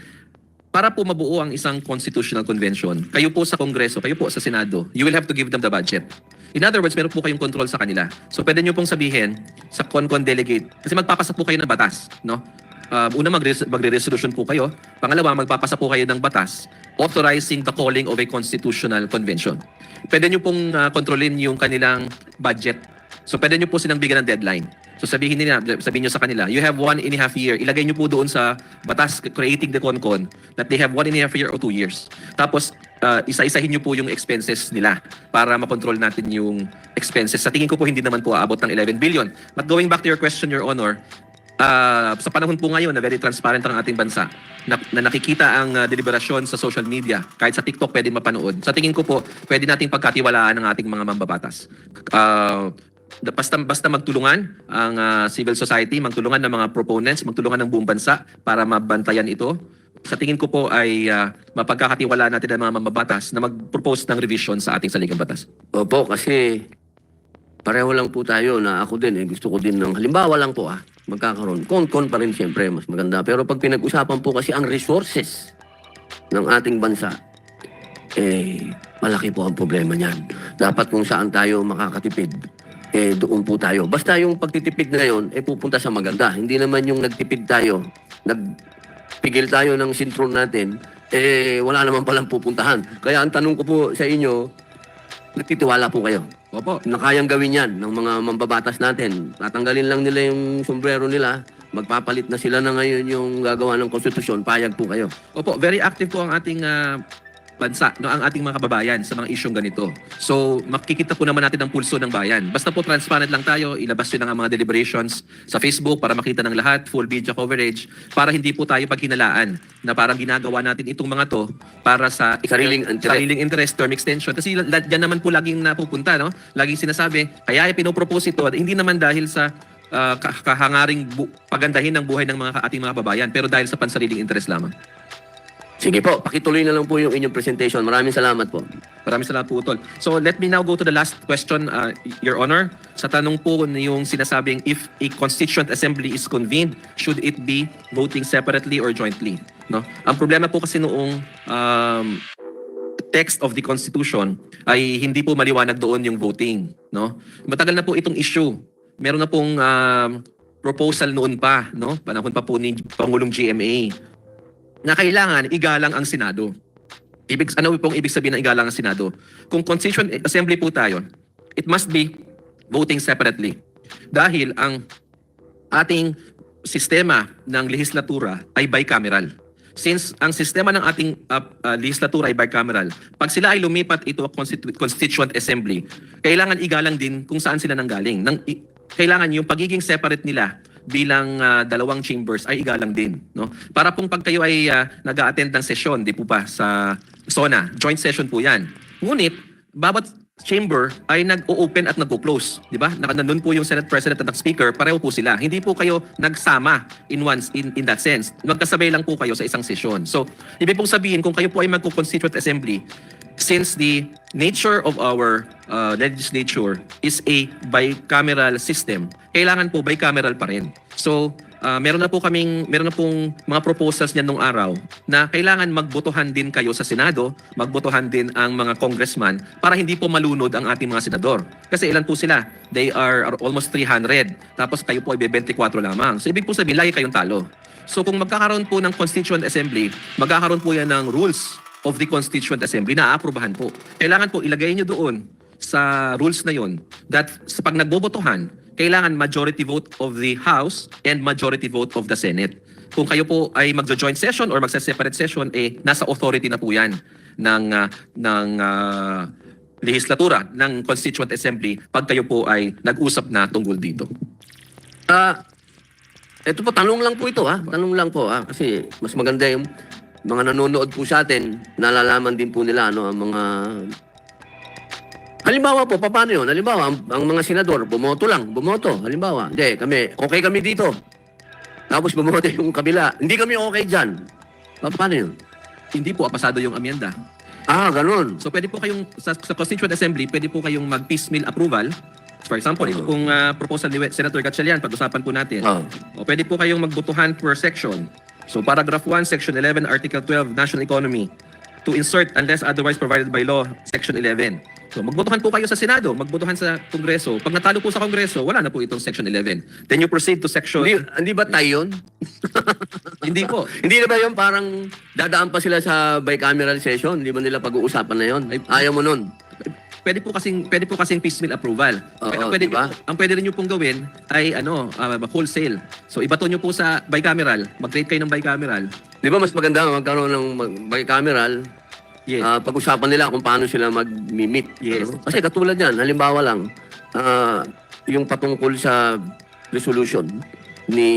para po mabuo ang isang constitutional convention, kayo po sa Kongreso, kayo po sa Senado, you will have to give them the budget. In other words, meron po kayong control sa kanila. So pwede nyo pong sabihin sa CONCON delegate, kasi magpapasa po kayo ng batas, no? Una, magre-resolution po kayo. Pangalawa, magpapasa po kayo ng batas authorizing the calling of a constitutional convention. Pwede nyo pong kontrolin yung kanilang budget. So pwede nyo po silang bigyan ng deadline. So sabihin nyo sa kanila, you have 1.5 year. Ilagay nyo po doon sa batas creating the CONCON that they have 1.5 year or 2 years. Tapos isa-isahin nyo po yung expenses nila para makontrol natin yung expenses. Sa tingin ko po hindi naman po aabot ng 11 billion. But going back to your question, Your Honor, sa panahon po ngayon na very transparent ang ating bansa, na nakikita ang deliberasyon sa social media, kahit sa TikTok pwede mapanood. Sa tingin ko po, pwede nating pagkatiwalaan ng ating mga mambabatas. Basta magtulungan ang civil society, magtulungan ng mga proponents, magtulungan ng buong bansa para mabantayan ito. Sa tingin ko po ay mapagkakatiwalaan natin ang mga mambabatas na mag-propose ng revision sa ating saligang batas. Opo, kasi pareho lang po tayo na ako din gusto ko din ng halimbawa lang po magkakaroon. Con pa rin siyempre mas maganda. Pero pag pinag-usapan po kasi ang resources ng ating bansa, malaki po ang problema niyan. Dapat kung saan tayo makakatipid, doon po tayo. Basta yung pagtitipid na yun, pupunta sa maganda. Hindi naman yung nagtipid tayo, nagpigil tayo ng sintron natin, wala naman palang pupuntahan. Kaya ang tanong ko po sa inyo, nagtitiwala po kayo. Opo. Na kayang gawin yan ng mga mambabatas natin. Tatanggalin lang nila yung sombrero nila, magpapalit na sila na ngayon yung gagawa ng konstitusyon, payag po kayo. Opo, very active po ang ating bansa, no, ang ating mga kababayan sa mga isyong ganito. So, makikita po naman natin ang pulso ng bayan. Basta po transparent lang tayo, ilabas yun ang mga deliberations sa Facebook para makita ng lahat, full video coverage, para hindi po tayo paghinalaan na parang ginagawa natin itong mga to para sa sariling interest, term extension. Kasi yan naman po laging napupunta, no? Laging sinasabi, kaya pinopropose ito, hindi naman dahil sa kahangaring pagandahin ng buhay ng ating mga kababayan, pero dahil sa pansariling interest lamang. Sige po, pakituloy na lang po yung inyong presentation. Maraming salamat po. Maraming salamat po, Utol. So let me now go to the last question, Your Honor. Sa tanong po yung sinasabing if a constituent assembly is convened, should it be voting separately or jointly? No? Ang problema po kasi noong text of the Constitution ay hindi po maliwanag doon yung voting. No? Matagal na po itong issue. Meron na pong proposal noon pa, no? Panahon pa po ni Pangulong GMA, na kailangan igalang ang Senado. Ano pong ibig sabihin ng igalang ang Senado? Kung constituent assembly po tayo, it must be voting separately. Dahil ang ating sistema ng lehislatura ay bicameral. Since ang sistema ng ating lehislatura ay bicameral, pag sila ay lumipat ito ang constituent assembly, kailangan igalang din kung saan sila nanggaling. Kailangan yung pagiging separate nila bilang dalawang chambers ay igalang din, no? Para pong pag kayo ay nag-a-attend ng sesyon, di po pa sa SONA, joint session po 'yan. Ngunit bawat chamber ay nag-o-open at nag-o-close, di ba? Nandun po yung Senate President at Speaker, pareho po sila. Hindi po kayo nagsama in that sense. Magkasabay lang po kayo sa isang sesyon. So, ibig pong sabihin kung kayo po ay magko-constituent assembly, since the nature of our legislature is a bicameral system, kailangan po bicameral pa rin. So, meron na pong mga proposals niyan nung araw na kailangan magbotohan din kayo sa Senado, magbotohan din ang mga congressman para hindi po malunod ang ating mga senador. Kasi ilan po sila? They are almost 300. Tapos kayo po ay 24 lamang. So, ibig po sabihin, lagi kayong talo. So, kung magkakaroon po ng Constituent Assembly, magkakaroon po yan ng rules of the Constituent Assembly na aaprubahan po. Kailangan po ilagay nyo doon sa rules na yon that sa pag nagbobotohan, kailangan majority vote of the House and majority vote of the Senate. Kung kayo po ay magjo-joint session or magsa-separate session, nasa authority na po yan ng lehislatura, ng Constituent Assembly pag kayo po ay nag-usap na tungkol dito. Ito po, tanong lang po ito Tanong lang po kasi mas maganda yung mga nanonood po sa atin, nalalaman din po nila ang mga... Halimbawa po, paano yun? Halimbawa, ang mga senador, bumoto. Halimbawa, hindi, okay kami dito. Tapos bumoto yung kabila. Hindi kami okay dyan. Paano yun? Hindi po apasado yung amyenda. Ganun. So pwede po kayong, sa Constituent Assembly, pwede po kayong mag-piecemeal approval. For example, ito pong proposal ni Senator Gatchalian, pag-usapan po natin. O pwede po kayong magbotohan per section. So paragraph 1, section 11, article 12, national economy, to insert unless otherwise provided by law, section 11. So magbotohan po kayo sa Senado, magbotohan sa Kongreso. Pag natalo po sa Kongreso, wala na po itong section 11. Then you proceed to section... Hindi ba tayo yun? Hindi po. Hindi na ba yun parang dadaan pa sila sa bicameral session? Hindi ba nila pag-uusapan na yun? Ayaw mo nun. Pwede po kasing piecemeal approval. Oo, Pwede, diba? ang pwede rin nyo pong gawin ay wholesale. So ibato nyo po sa bicameral, mag-create kayo ng bicameral. Di ba mas maganda magkaroon ng bicameral? Yes. Pag-usapan nila kung paano sila mag-meet. Yes. Kasi katulad yan, halimbawa lang, yung patungkol sa resolution ni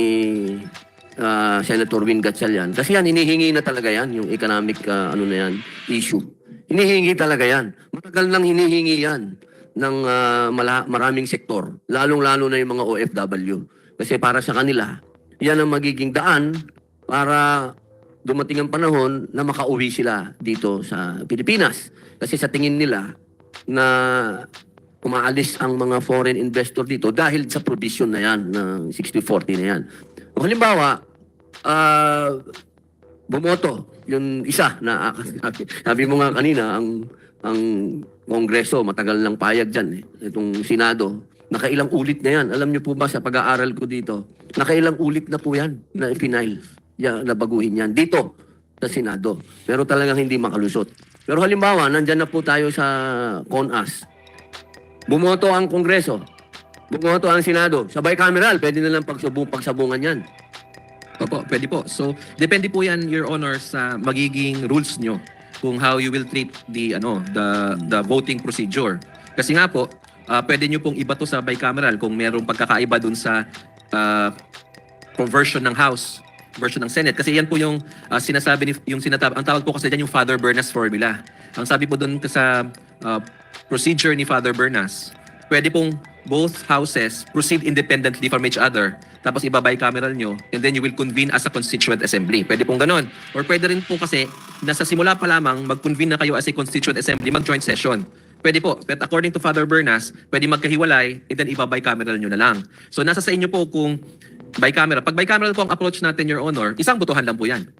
Senator Win Gatchalian. Kasi yan, hinihingi na talaga yan, yung economic issue. Hinihingi talaga yan. Matagal nang hinihingi yan ng maraming sektor, lalong-lalo na yung mga OFW. Kasi para sa kanila, yan ang magiging daan para dumating ang panahon na makauwi sila dito sa Pilipinas. Kasi sa tingin nila na umaalis ang mga foreign investor dito dahil sa provision na yan, ng 60-40 na yan. O halimbawa, bumoto yung isa na sabi mo nga kanina, ang Kongreso, matagal lang payag dyan. Itong Senado, nakailang ulit na yan. Alam niyo po ba sa pag-aaral ko dito, nakailang ulit na po yan na final. Nabaguhin yan dito sa Senado. Pero talagang hindi makalusot. Pero halimbawa, nandyan na po tayo sa CONAS. Bumoto ang Kongreso. Bumoto ang Senado. Sa bicameral, pwede na lang pagsabungan yan. Opo, pwede po. So, depende po yan, Your Honor, sa magiging rules nyo kung how you will treat the voting procedure. Kasi nga po, pwede nyo pong ibato sa bicameral kung merong pagkakaiba dun sa conversion ng House, version ng Senate. Kasi yan po yung sinasabi ang tawag po kasi dyan yung Father Bernas formula. Ang sabi po dun sa procedure ni Father Bernas, pwede pong both houses proceed independently from each other. Tapos iba-bicameral nyo, and then you will convene as a constituent assembly. Pwede pong ganon. Or pwede rin po kasi, nasa simula pa lamang, mag-convene na kayo as a constituent assembly, mag-joint session. Pwede po. But according to Father Bernas, pwede magkahiwalay, and then iba-bicameral nyo na lang. So nasa sa inyo po kung bicameral. Pag bicameral po ang approach natin, Your Honor, isang botohan lang po yan.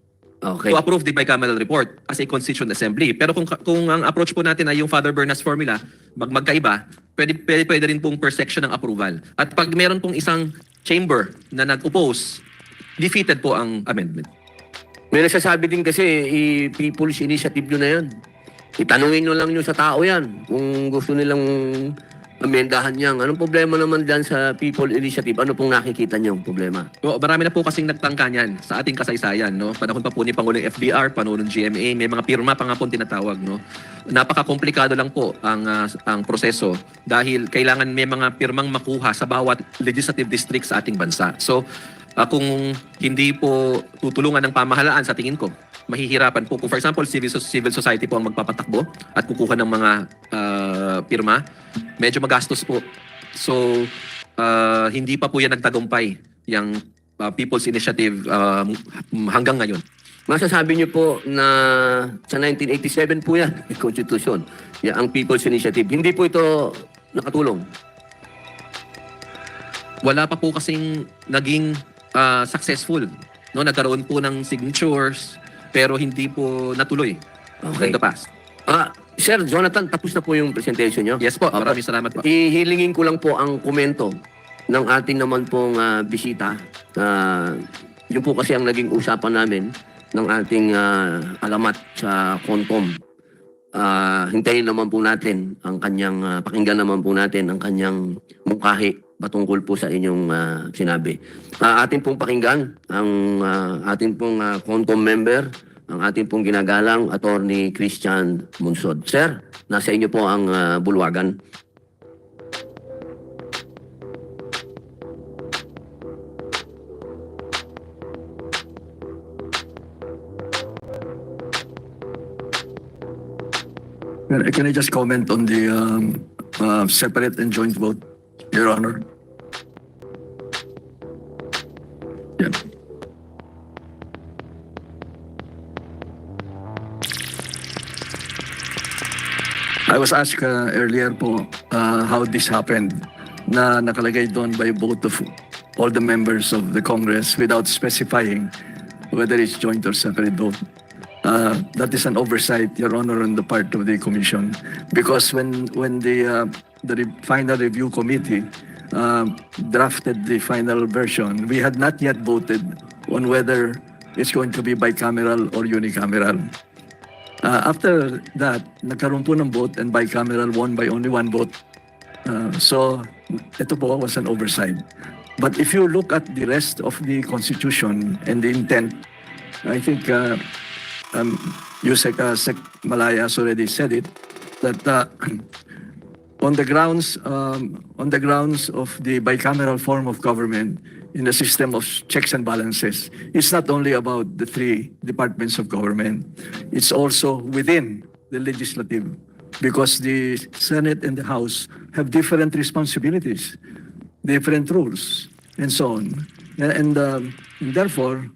Okay. To approve the bicameral report as a constituent assembly. Pero kung ang approach po natin ay yung Father Bernas formula, magkaiba, pwede rin pong per section ng approval. At pag meron pong isang chamber na nag-oppose, defeated po ang amendment. May nagsasabi din kasi, people's initiative nyo na yan. Itanungin nyo lang nyo sa tao yan kung gusto nilang amendahan yan. Anong problema naman dyan sa people initiative? Ano pong nakikita nyo problema? O, marami na po kasing nagtangka niyan sa ating kasaysayan, no? Panahon pa po ni Pangulong FBR, panahon ng GMA, may mga pirma pa nga po tinatawag, no? Napaka-komplikado lang po ang proseso dahil kailangan may mga pirmang makuha sa bawat legislative district sa ating bansa. So, kung hindi po tutulungan ng pamahalaan sa tingin ko, mahihirapan po. Kung for example, civil society po ang magpapatakbo at kukuha ng mga pirma, medyo magastos po. So, hindi pa po yan nagtagumpay yung People's Initiative hanggang ngayon. Masasabi niyo po na sa 1987 po yan, Constitution, yan, ang People's Initiative. Hindi po ito nakatulong. Wala pa po kasing naging successful. No, nagkaroon po ng signatures pero hindi po natuloy in the past. Sir Jonathan, tapos na po yung presentation nyo? Yes po, maraming salamat po. Ihilingin ko lang po ang komento ng ating naman pong bisita. Yun po kasi ang naging usapan namin ng ating alamat sa CONCOM. Hintayin naman po natin ang kanyang, pakinggan naman po natin ang kanyang mungkahi patungkol po sa inyong sinabi. Atin pong pakinggan ang ating pong CONCOM member, ang ating pong ginagalang Attorney Christian Munsod. Sir, nasa inyo po ang bulwagan. Can I just comment on the separate and joint vote, Your Honor? Yeah. I was asked earlier po how this happened na nakalagay doon by vote of all the members of the Congress without specifying whether it's joint or separate vote. That is an oversight, Your Honor, on the part of the Commission, because when the final review committee drafted the final version, we had not yet voted on whether it's going to be bicameral or unicameral. After that, nagkaroon po ng vote and bicameral won by only one vote. So ito po was an oversight. But if you look at the rest of the Constitution and the intent, I think Yusek Malaya has already said it, that on the grounds of the bicameral form of government in the system of checks and balances, it's not only about the three departments of government, it's also within the legislative, because the Senate and the House have different responsibilities, different rules, and so on. And therefore,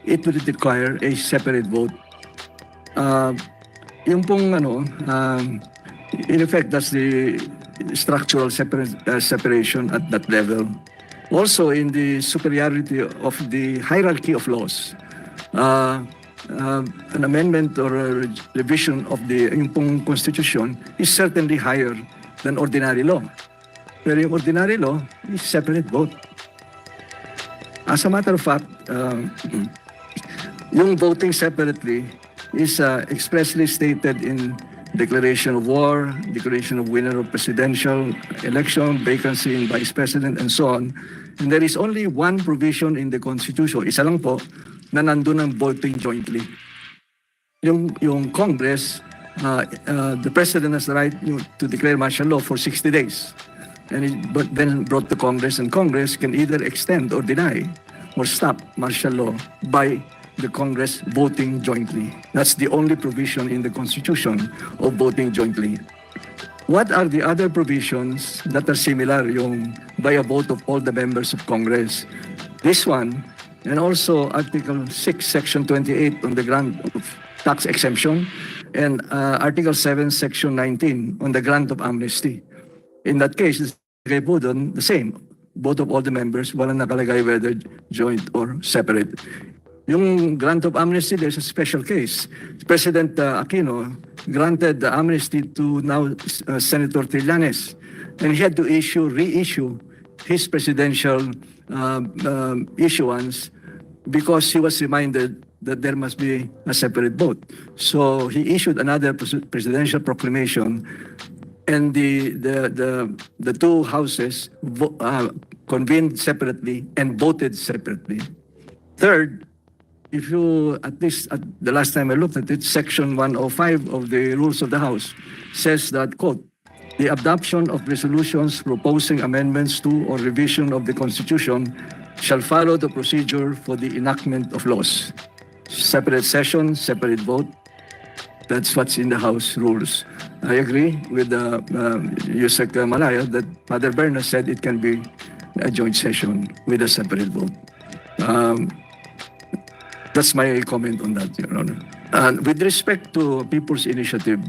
it would require a separate vote. Yung pong in effect, that's the structural separation at that level. Also, in the superiority of the hierarchy of laws, an amendment or a revision of the yung pong Constitution is certainly higher than ordinary law. Pero yung ordinary law is separate vote. As a matter of fact, yung voting separately is expressly stated in declaration of war, declaration of winner of presidential election, vacancy in vice president, and so on. And there is only one provision in the Constitution, isa lang po, na nandun ang voting jointly. Yung Congress, the president has the right to declare martial law for 60 days. But then brought to Congress, and Congress can either extend or deny or stop martial law by the Congress voting jointly. That's the only provision in the Constitution of voting jointly. What are the other provisions that are similar, yung by a vote of all the members of Congress? This one, and also Article 6, Section 28 on the grant of tax exemption, and Article 7, Section 19 on the grant of amnesty. In that case, it's the same. Vote of all the members, walang nakalagay whether joint or separate. Yung grant of amnesty, there's a special case. President Aquino granted the amnesty to now Senator Trillanes, and he had to reissue his presidential issuance because he was reminded that there must be a separate vote. So he issued another presidential proclamation, and the two houses convened separately and voted separately. Third, if you, at least at the last time I looked at it, Section 105 of the Rules of the House says that, quote, the adoption of resolutions proposing amendments to or revision of the Constitution shall follow the procedure for the enactment of laws. Separate session, separate vote. That's what's in the House rules. I agree with Yusek Malaya that Father Berna said it can be a joint session with a separate vote. That's my comment on that, Your Honor. And with respect to People's Initiative,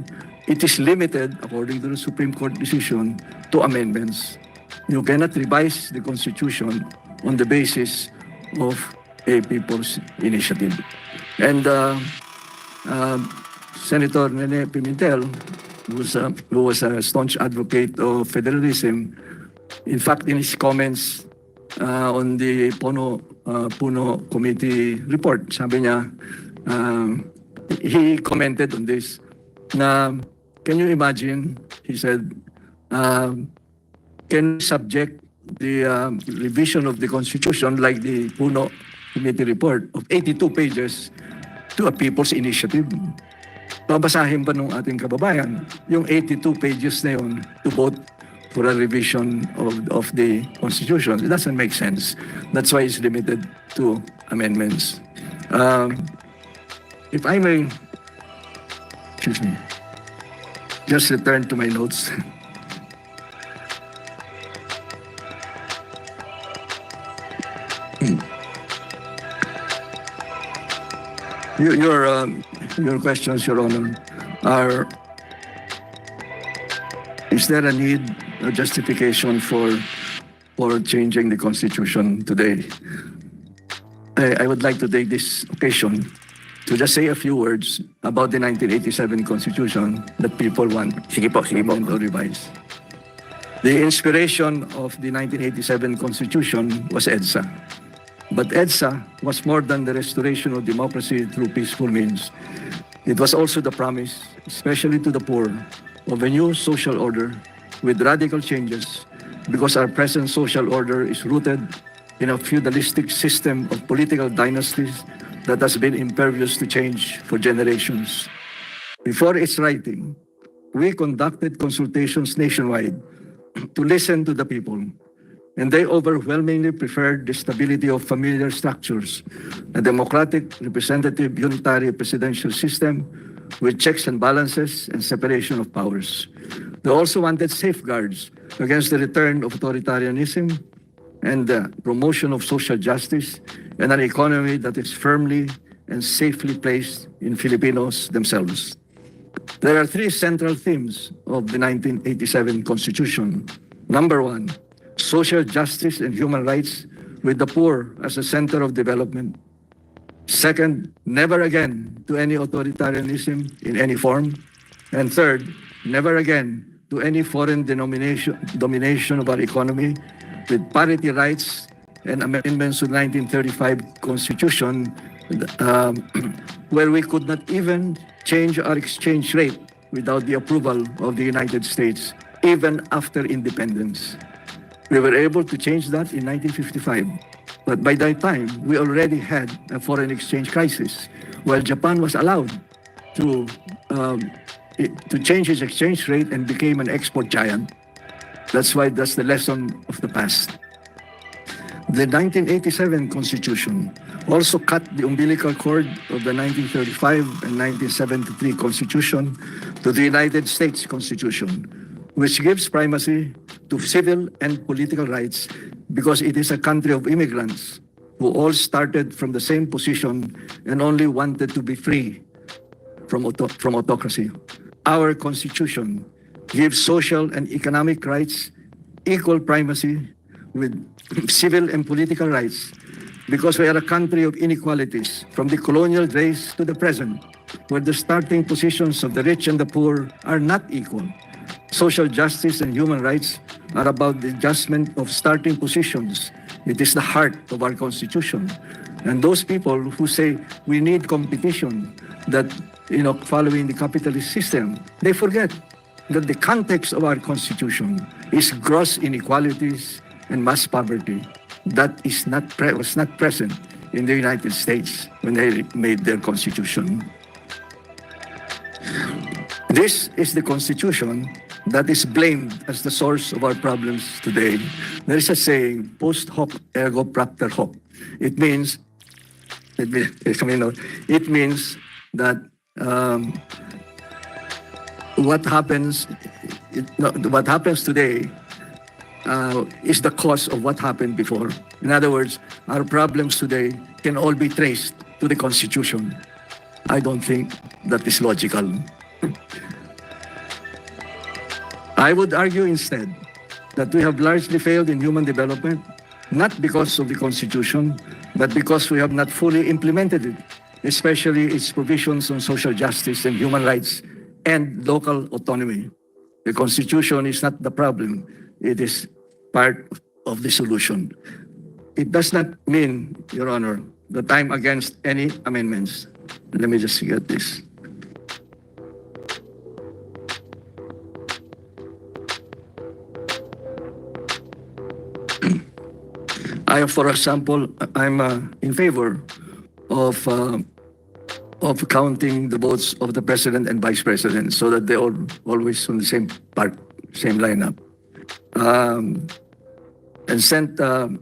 it is limited, according to the Supreme Court decision, to amendments. You cannot revise the Constitution on the basis of a People's Initiative. And Senator Nene Pimentel, who was a staunch advocate of federalism, in fact, in his comments on the Puno Committee report, sabi niya, he commented on this, na, can you imagine, he said, can subject the revision of the Constitution like the Puno Committee report of 82 pages to a People's Initiative? Babasahin ba nung ating kababayan yung 82 pages na yun to vote for a revision of the Constitution? It doesn't make sense. That's why it's limited to amendments. If I may, excuse me, just return to my notes. Your questions, Your Honor, are: is there a need, a justification for changing the Constitution today? I would like to take this occasion to just say a few words about the 1987 Constitution that people want Sige po, sige po. to revise. The inspiration of the 1987 Constitution was EDSA. But EDSA was more than the restoration of democracy through peaceful means. It was also the promise, especially to the poor, of a new social order with radical changes, because our present social order is rooted in a feudalistic system of political dynasties that has been impervious to change for generations. Before its writing, we conducted consultations nationwide to listen to the people, and they overwhelmingly preferred the stability of familiar structures, a democratic, representative, unitary presidential system with checks and balances and separation of powers. They also wanted safeguards against the return of authoritarianism and the promotion of social justice and an economy that is firmly and safely placed in Filipinos themselves. There are three central themes of the 1987 Constitution. Number one, social justice and human rights with the poor as a center of development. Second, never again to any authoritarianism in any form. And third, never again to any foreign domination of our economy, with parity rights and amendments to the 1935 Constitution, where we could not even change our exchange rate without the approval of the United States, even after independence. We were able to change that in 1955, but by that time, we already had a foreign exchange crisis, while Japan was allowed to change its exchange rate and became an export giant. That's the lesson of the past. The 1987 Constitution also cut the umbilical cord of the 1935 and 1973 Constitution to the United States Constitution, which gives primacy to civil and political rights because it is a country of immigrants who all started from the same position and only wanted to be free from autocracy. Our Constitution gives social and economic rights equal primacy with civil and political rights because we are a country of inequalities from the colonial days to the present, where the starting positions of the rich and the poor are not equal. Social justice and human rights are about the adjustment of starting positions. It is the heart of our Constitution. And those people who say we need competition, that, following the capitalist system, they forget that the context of our Constitution is gross inequalities and mass poverty. That was not present in the United States when they made their Constitution. This is the Constitution that is blamed as the source of our problems today. There is a saying, post hoc ergo propter hoc. It means that what happens today is the cause of what happened before. In other words, our problems today can all be traced to the Constitution. I don't think that is logical. I would argue instead that we have largely failed in human development, not because of the Constitution, but because we have not fully implemented it, especially its provisions on social justice and human rights and local autonomy. The Constitution is not the problem. It is part of the solution. It does not mean, Your Honor, that I'm against any amendments. Let me just get this. For example, I'm in favor of counting the votes of the president and vice president so that they all always on the same lineup. And sent, in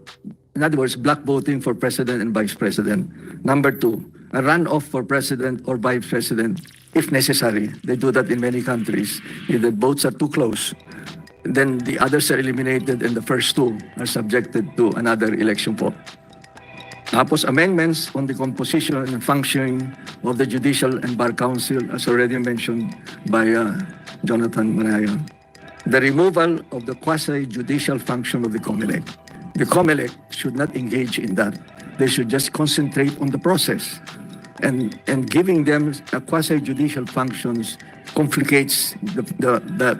other words, block voting for president and vice president. Number two, a runoff for president or vice president if necessary. They do that in many countries. If the votes are too close, then the others are eliminated and the first two are subjected to another election vote. Tapos amendments on the composition and functioning of the Judicial and Bar Council, as already mentioned by Jonathan Manaya. The removal of the quasi-judicial function of the COMELEC. The COMELEC should not engage in that. They should just concentrate on the process. And giving them a quasi-judicial functions complicates the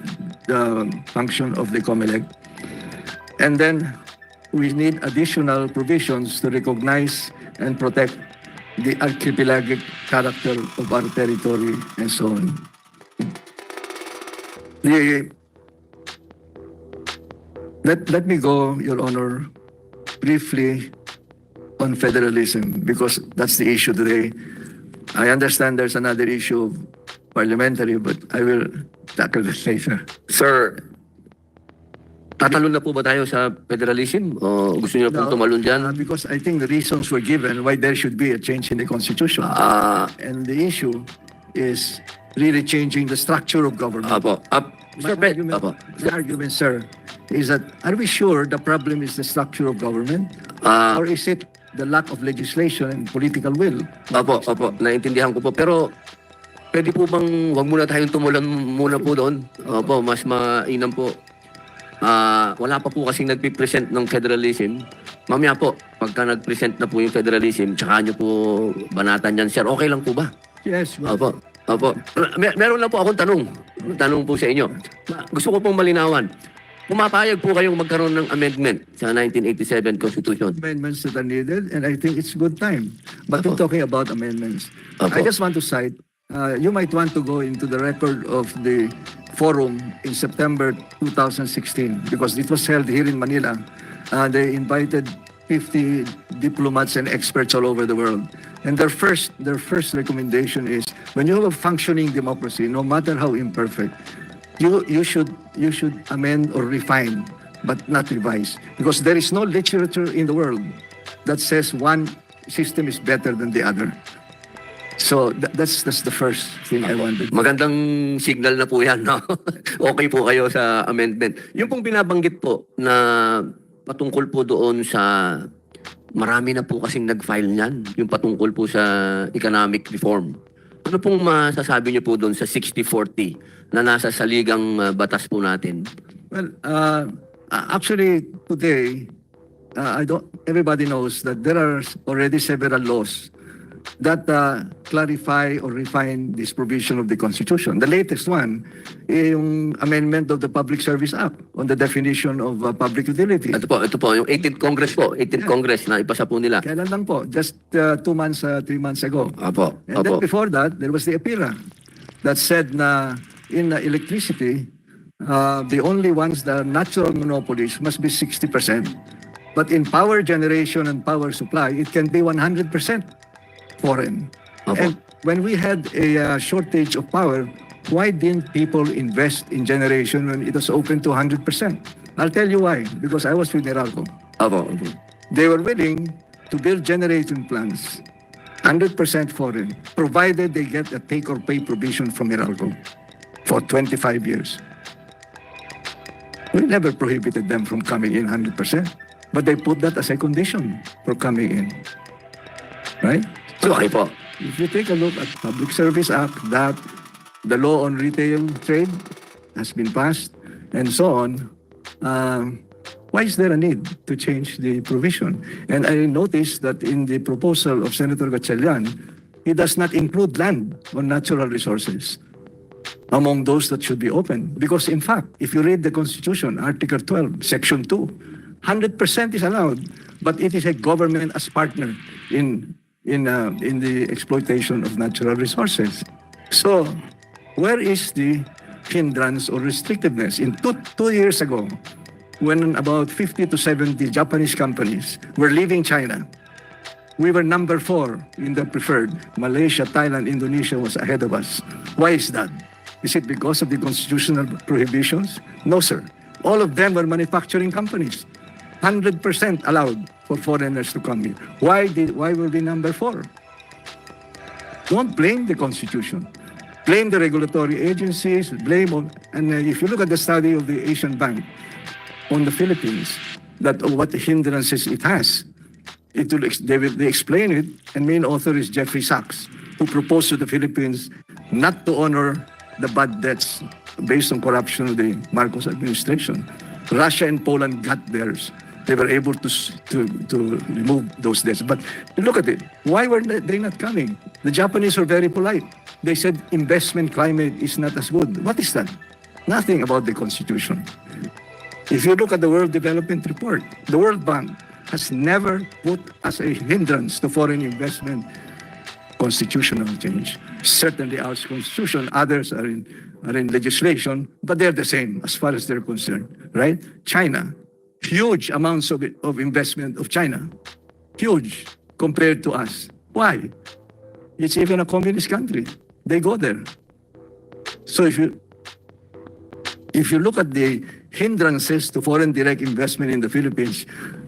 function of the COMELEC. And then we need additional provisions to recognize and protect the archipelagic character of our territory and so on. Let me go, Your Honor, briefly on federalism, because that's the issue today. I understand there's another issue of parliamentary, but I will tackle this later. Sir, tatalon na po ba tayo sa federalism? O gusto niyo pong tumalon dyan? Because I think the reasons were given why there should be a change in the Constitution. And the issue is really changing the structure of government. Apo. Sir, The argument, sir, is that are we sure the problem is the structure of government? Or is it the lack of legislation and political will? Opo, naintindihan ko po. Pero pwede po bang wag muna tayong tumulan muna po doon? Opo, mas mainam po. Wala pa po kasing nagpipresent ng federalism. Mamaya po, pagka nag-present na po yung federalism, tsaka nyo po banatan yan, sir. Okay lang po ba? Yes. Opo. Meron lang po akong tanong po sa inyo. Gusto ko pong malinawan. Pumapayag po kayong magkaroon ng amendment sa 1987 Constitution. Amendments that are needed, and I think it's good time. But we're talking about amendments. Apo. I just want to cite, you might want to go into the record of the forum in September 2016, because it was held here in Manila. They invited 50 diplomats and experts all over the world. And their first recommendation is, when you have a functioning democracy, no matter how imperfect, you should amend or refine, but not revise, because there is no literature in the world that says one system is better than the other. So that's the first thing I wanted. Magandang signal na po yan, no? Okay po kayo sa amendment. Yung pong binabanggit po na patungkol po doon sa marami na po kasing nag-file niyan, yung patungkol po sa economic reform. Ano pong masasabi niyo po doon sa 60-40 na nasa saligang batas po natin? Well, actually today, everybody knows that there are already several laws that clarify or refine this provision of the Constitution. The latest one, yung amendment of the Public Service Act on the definition of public utility. Ito po, yung 18th Congress po, 18th Congress na ipasa po nila. Kailan lang po? Just 2 months, 3 months ago. Apo. And then before that, there was the EPIRA that said na in electricity, the only ones that are natural monopolies must be 60%. But in power generation and power supply, it can be 100% foreign. And when we had a shortage of power, why didn't people invest in generation when it was open to 100%? I'll tell you why. Because I was with Meralco. They were willing to build generation plants 100% foreign, provided they get a take-or-pay provision from Meralco for 25 years. We never prohibited them from coming in 100%, but they put that as a condition for coming in. Right? So, Okay po. if you take a look at Public Service Act, that the law on retail trade has been passed, and so on, why is there a need to change the provision? And I noticed that in the proposal of Senator Gatchalian, he does not include land or natural resources among those that should be open. Because in fact, if you read the Constitution, Article 12, Section 2, 100% is allowed, but it is a government as partner in the exploitation of natural resources. So, where is the hindrance or restrictiveness? In two years ago, when about 50 to 70 Japanese companies were leaving China, we were number 4 in the preferred. Malaysia, Thailand, Indonesia was ahead of us. Why is that? Is it because of the constitutional prohibitions? No, sir. All of them were manufacturing companies. 100% allowed for foreigners to come here. Why were we number 4? Don't blame the Constitution. Blame the regulatory agencies, and if you look at the study of the Asian Bank on the Philippines, that what hindrances it has, they explain it, and main author is Jeffrey Sachs, who proposed to the Philippines not to honor the bad debts based on corruption of the Marcos administration. Russia and Poland got theirs. they were able to remove those debts. But look at it. Why were they not coming? The Japanese were very polite. They said investment climate is not as good. What is that? Nothing about the Constitution. If you look at the World Development Report, the World Bank has never put as a hindrance to foreign investment constitutional change. Certainly our Constitution, others are in legislation, but they're the same as far as they're concerned, right? China, huge amounts of investment of China, huge compared to us. Why? It's even a communist country. They go there. So if you look at the hindrances to foreign direct investment in the Philippines,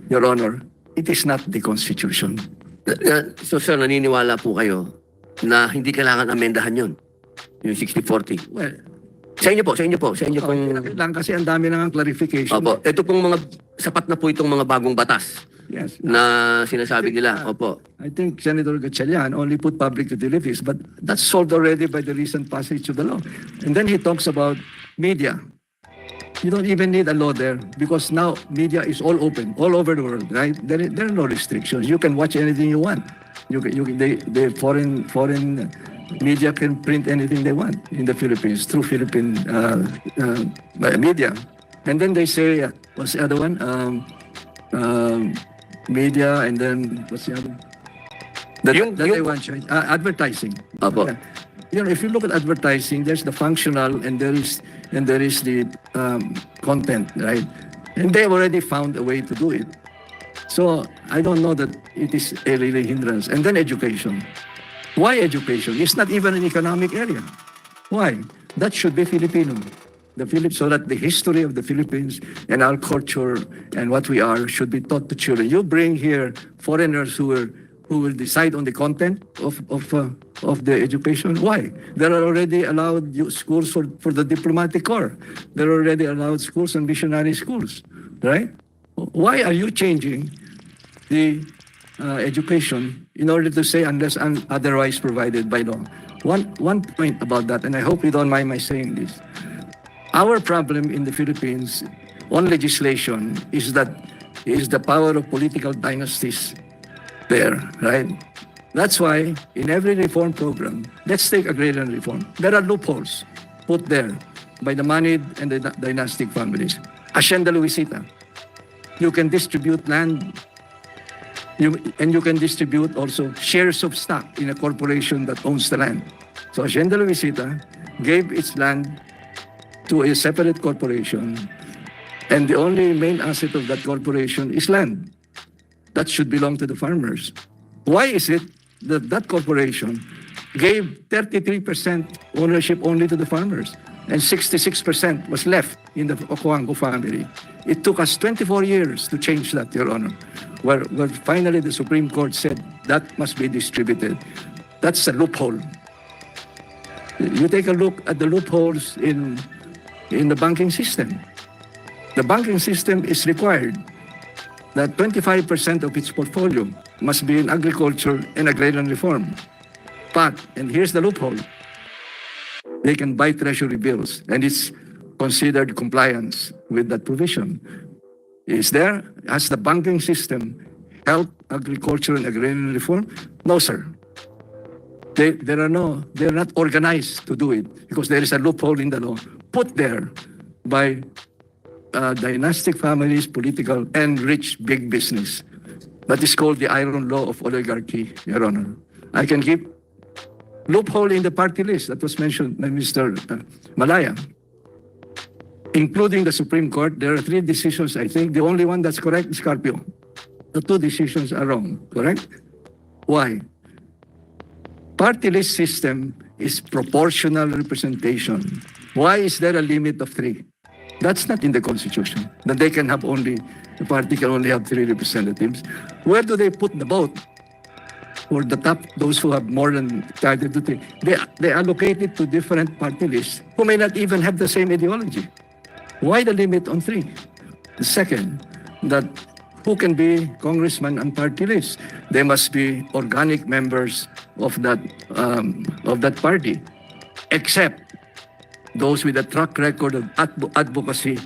Your Honor, it is not the Constitution. So sir, naniniwala po kayo na hindi kailangan amendahan yun? Yung 60-40? Well, Sa inyo po. lang kasi ang dami nang clarification. Opo, ito pong mga, sapat na po itong mga bagong batas Yes. na sinasabi nila. Opo. I think Senator Gatchalian only put public utilities, but that's solved already by the recent passage of the law. And then he talks about media. You don't even need a law there because now media is all open, all over the world, right? There are no restrictions. You can watch anything you want. The foreign media can print anything they want in the Philippines through Philippine media. And then they say, what's the other one? Media, and then what's the other? They want advertising. Opo. Yeah. You know, if you look at advertising, there's the functional and there is the content, right? And they've already found a way to do it. So I don't know that it is a really hindrance. And then education. Why education? It's not even an economic area. Why? That should be Filipino. So that the history of the Philippines and our culture and what we are should be taught to children. You bring here foreigners who will decide on the content of the education. Why? There are already allowed schools for the diplomatic corps. There are already allowed schools and missionary schools, right? Why are you changing the education in order to say unless otherwise provided by law? One point about that, and I hope you don't mind my saying this. Our problem in the Philippines on legislation is the power of political dynasties there, right? That's why in every reform program, let's take agrarian reform, there are loopholes put there by the moneyed and the dynastic families. Hacienda Luisita, you can distribute land, and you can distribute also shares of stock in a corporation that owns the land. So Hacienda Luisita gave its land to a separate corporation, and the only main asset of that corporation is land. That should belong to the farmers. Why is it that that corporation gave 33% ownership only to the farmers and 66% was left in the Ocoanco family? It took us 24 years to change that, Your Honor, where finally the Supreme Court said that must be distributed. That's a loophole. You take a look at the loopholes in the banking system. The banking system is required that 25% of its portfolio must be in agriculture and agrarian reform. But, and here's the loophole, they can buy treasury bills, and it's considered compliance with that provision. Has the banking system helped agriculture and agrarian reform? No, sir. They're not organized to do it because there is a loophole in the law put there by dynastic families, political, and rich big business. That is called the iron law of oligarchy, Your Honor. I can give loophole in the party list that was mentioned by Mr. Malaya, including the Supreme Court. There are 3 decisions, I think. The only one that's correct is Carpio. The 2 decisions are wrong, correct? Why? Party list system is proportional representation. Why is there a limit of 3? That's not in the Constitution. That they can have the party can only have 3 representatives. Where do they put the vote? For the top, those who have more than 3. They allocate it to different party lists who may not even have the same ideology. Why the limit on 3? The second, that who can be congressman and party list? They must be organic members of that party, except those with a track record of advocacy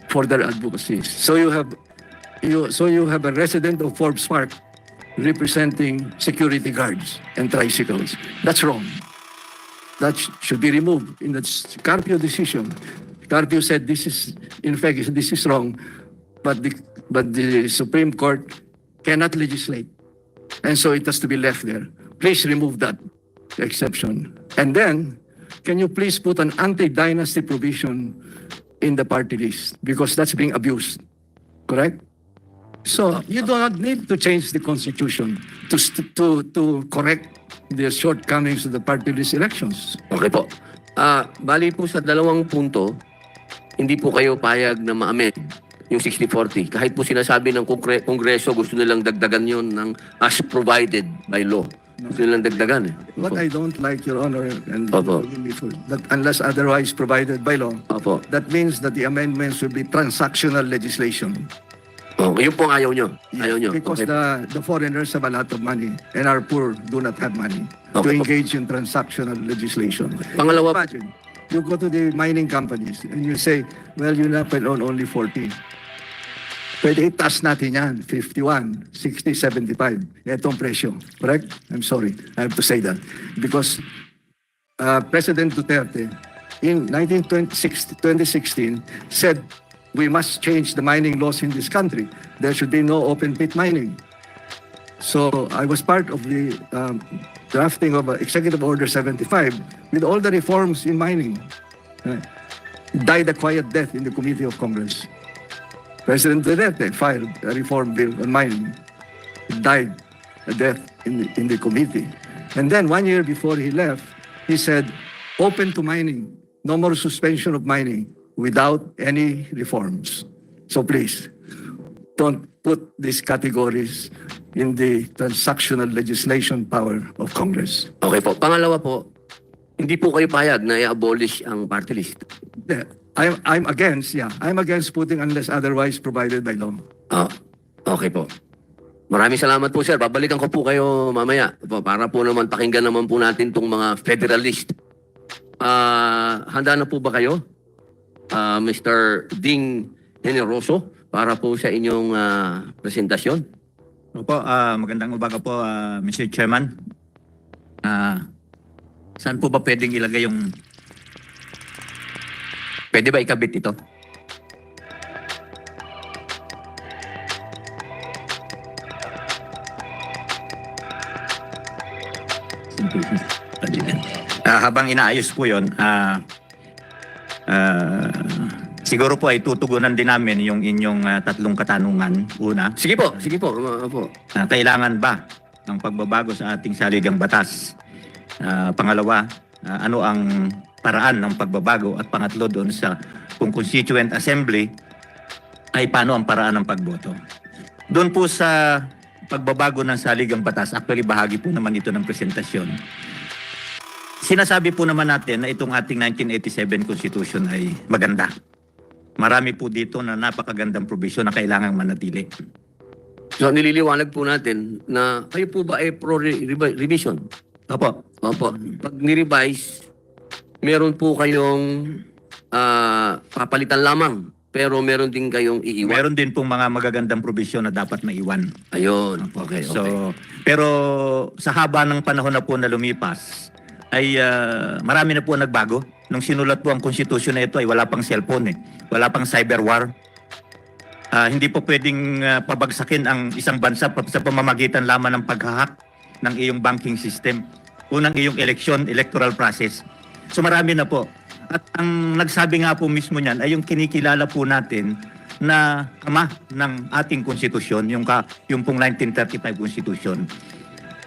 for their advocacy. So you have So you have a resident of Forbes Park representing security guards and tricycles. That's wrong. That should be removed in the Carpio decision. Carpio said this is, in fact, this is wrong, but the Supreme Court cannot legislate. And so it has to be left there. Please remove that exception. And then, can you please put an anti-dynasty provision in the party list? Because that's being abused. Correct? So you do not need to change the constitution to correct the shortcomings of the party list elections. Okay po. Bali po sa dalawang punto, hindi po kayo payag na ma-amend yung 60-40. Kahit po sinasabi ng Kongreso, gusto nilang dagdagan yon ng as provided by law. Gusto nilang dagdagan. What I don't like, Your Honor, and Opo. that unless otherwise provided by law, Opo. that means that the amendments will be transactional legislation. Oh, yun po ang ayaw nyo. Ayaw nyo. Because Okay. the foreigners have a lot of money and our poor do not have money to Okay. engage in transactional legislation. Pangalawa, Imagine, you go to the mining companies and you say, well, you na own only 40. Pwede itaas natin yan, 51, 60, 75. Itong presyo. Correct? I'm sorry. I have to say that. Because President Duterte, in 2016, said we must change the mining laws in this country. There should be no open pit mining. So I was part of the drafting of Executive Order 75 with all the reforms in mining. Died a quiet death in the Committee of Congress. President Duterte filed a reform bill on mining. Died a death in the committee. And then 1 year before he left, he said, open to mining, no more suspension of mining without any reforms. So please, don't put these categories in the transactional legislation power of Congress. okay po. Pangalawa po, hindi po kayo payag na i-abolish ang party list. Yeah, I'm against putting unless otherwise provided by law. Okay po. Maraming salamat po, sir. Babalikan ko po kayo mamaya para po naman pakinggan naman po natin itong mga federalist. Handa na po ba kayo? Mr. Ding Generoso para po sa inyong presentasyon. Opo, magandang umaga po, Mr. Chairman. Saan po ba pwedeng ilagay yung... Pwede ba ikabit ito? habang inaayos po yun, siguro po ay tutugunan din namin yung inyong tatlong katanungan. Una, Sige po, sige po. Opo. kailangan ba ng pagbabago sa ating saligang batas? Pangalawa, ano ang paraan ng pagbabago? At pangatlo doon sa kung Constituent Assembly, ay paano ang paraan ng pagboto? Doon po sa pagbabago ng saligang batas, actually bahagi po naman ito ng presentasyon. Sinasabi po naman natin na itong ating 1987 Constitution ay maganda. Marami po dito na napakagandang provision na kailangang manatili. So nililiwanag po natin na kayo po ba ay pro-revision? Opo. Opo. Pag ni-revise, meron po kayong papalitan lamang. Pero meron din kayong iiwan. Meron din pong mga magagandang provision na dapat maiwan. Ayun. Okay, okay. So, pero sa haba ng panahon na po na lumipas, ay marami na po nagbago. Nung sinulat po ang konstitusyon na ito ay wala pang cellphone eh. Wala pang cyber war. Hindi po pwedeng pabagsakin ang isang bansa sa pamamagitan lamang ng paghahack ng iyong banking system. Unang iyong electoral process. So marami na po. At ang nagsabi nga po mismo niyan ay yung kinikilala po natin na ama ng ating konstitusyon, yung pong 1935 Constitution.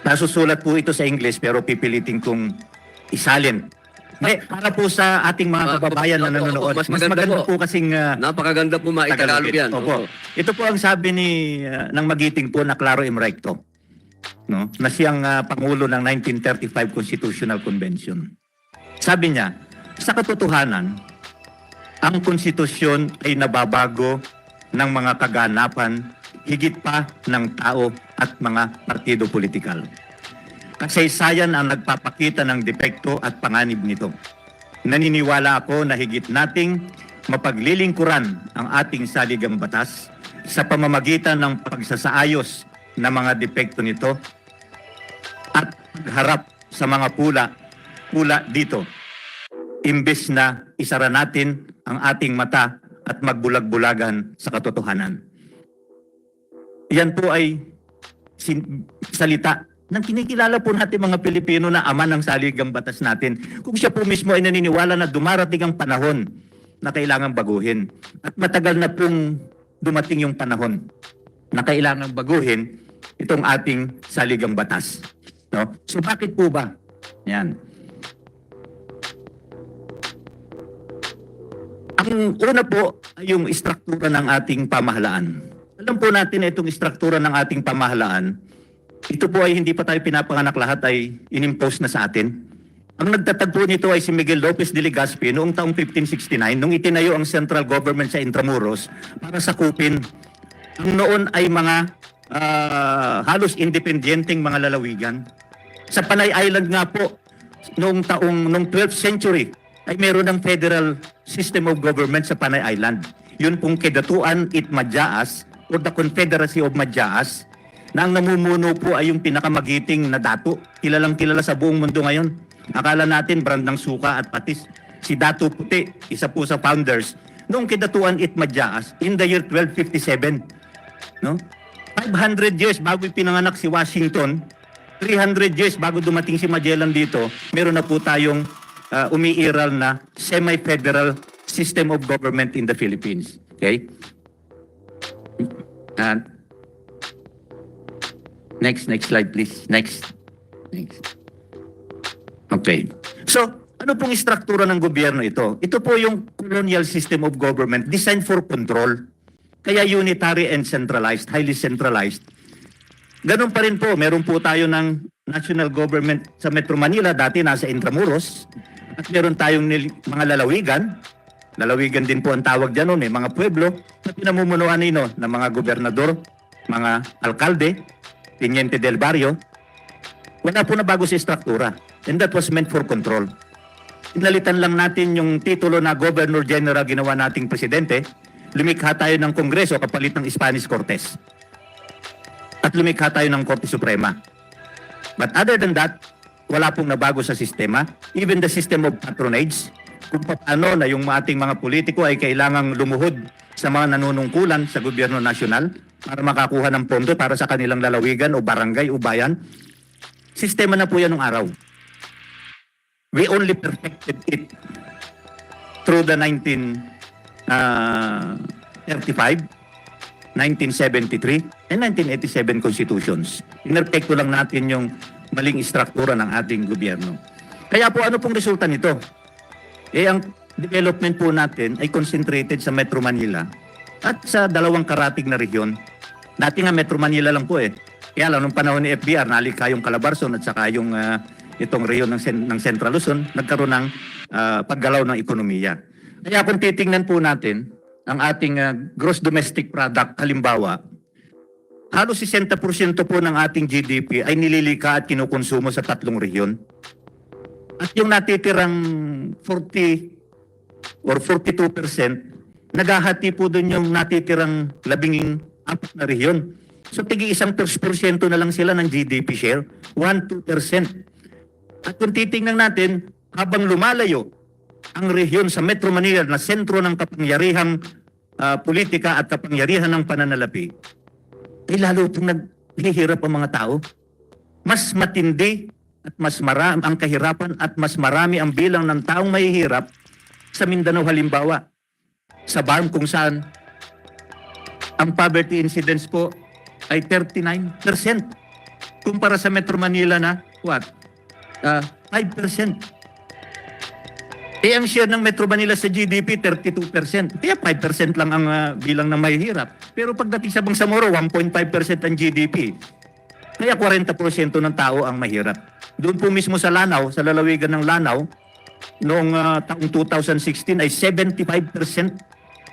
Nasusulat po ito sa English pero pipilitin kong isalin. Para po sa ating mga kababayan na nanonood. Mas maganda po kasing napakaganda po maitagalog yan. Opo. Ito po ang sabi ng magiting po na Claro M. Recto, no? Na siyang Pangulo ng 1935 Constitutional Convention. Sabi niya, sa katotohanan, ang konstitusyon ay nababago ng mga kaganapan higit pa ng tao at mga partido politikal. Kasaysayan ang nagpapakita ng depekto at panganib nito. Naniniwala ako na higit nating mapaglilingkuran ang ating saligang batas, sa pamamagitan ng pagsasaayos ng mga depekto nito at harap sa mga pula dito. Imbes na isara natin ang ating mata at magbulag-bulagan sa katotohanan. Yan po ay salita ng kinikilala po natin mga Pilipino na ama ng saligang batas natin. Kung siya po mismo ay naniniwala na dumarating ang panahon na kailangang baguhin. At matagal na pong dumating yung panahon na kailangang baguhin itong ating saligang batas. No? So bakit po ba? Yan. Ang una po ay yung istruktura ng ating pamahalaan. Alam po natin na itong istruktura ng ating pamahalaan, ito po ay hindi pa tayo pinapanganak lahat ay inimpose na sa atin. Ang nagtatagpo nito ay si Miguel Lopez de Legazpi noong taong 1569 nung itinayo ang central government sa Intramuros para sakupin ang noon ay mga halos independenteng mga lalawigan. Sa Panay Island nga po noong 12th century ay meron ng federal system of government sa Panay Island. Yun pong Kedatuan Itmadyaas o the Confederacy of Madyaas na ang namumuno po ay yung pinakamagiting na dato. Kilalang kilala sa buong mundo ngayon. Akala natin brand ng suka at patis. Si Dato Puti, isa po sa founders. Noong Kedatuan Itmadyaas in the year 1257. No? 500 years bago pinanganak si Washington, 300 years bago dumating si Magellan dito, meron na po tayong umiiral na semi-federal system of government in the Philippines. Okay? Next slide please. Next. Okay. So, ano pong istruktura ng gobyerno ito? Ito po yung colonial system of government designed for control. Kaya unitary and centralized, highly centralized. Ganun pa rin po, meron po tayo ng national government sa Metro Manila, dati nasa Intramuros. At meron tayong mga lalawigan. Lalawigan din po ang tawag dyan noon, mga pueblo na pinamumunuan nino ng mga gobernador, mga alkalde, teniente del barrio. Wala po na bago sa istruktura. And that was meant for control. Inalitan lang natin yung titulo na Governor General ginawa nating presidente. Lumikha tayo ng Kongreso kapalit ng Spanish Cortes. At lumikha tayo ng Korte Suprema. But other than that, wala pong nabago sa sistema. Even the system of patronage, kung paano na yung ating mga politiko ay kailangang lumuhod sa mga nanunungkulan sa gobyerno nasyonal para makakuha ng pondo para sa kanilang lalawigan o barangay o bayan. Sistema na po yan ng araw. We only perfected it through the 1935, 1973, and 1987 constitutions. Inerpekto lang natin yung maling istruktura ng ating gobyerno. Kaya po ano pong resulta nito? Ang development po natin ay concentrated sa Metro Manila at sa dalawang karatig na rehiyon. Dati nga Metro Manila lang po Kaya lang nung panahon ni FBR, nalikha yung Calabarzon at saka yung itong rehiyon ng Central Luzon, nagkaroon ng paggalaw ng ekonomiya. Kaya kung titingnan po natin ang ating gross domestic product, halimbawa, halos 60% po ng ating GDP ay nililika at kinukonsumo sa tatlong rehiyon. At yung natitirang 40 or 42%, naghahati po doon yung natitirang 14 na rehiyon. So tigi 1% na lang sila ng GDP share, 1-2%. At kung titingnan natin, habang lumalayo ang rehiyon sa Metro Manila na sentro ng kapangyarihang politika at kapangyarihan ng pananalapi, ay lalo itong naghihirap ang mga tao. Mas matindi at mas marami ang kahirapan at mas marami ang bilang ng taong mahihirap sa Mindanao halimbawa. Sa BARM kung saan ang poverty incidence po ay 39% kumpara sa Metro Manila na 5%. Ang share ng Metro Manila sa GDP 32%. Kaya 5% lang ang bilang na mahihirap. Pero pagdating sa Bangsamoro, 1.5% ang GDP. Kaya 40% ng tao ang mahirap. Doon po mismo sa Lanao, sa lalawigan ng Lanao, noong taong 2016 ay 75%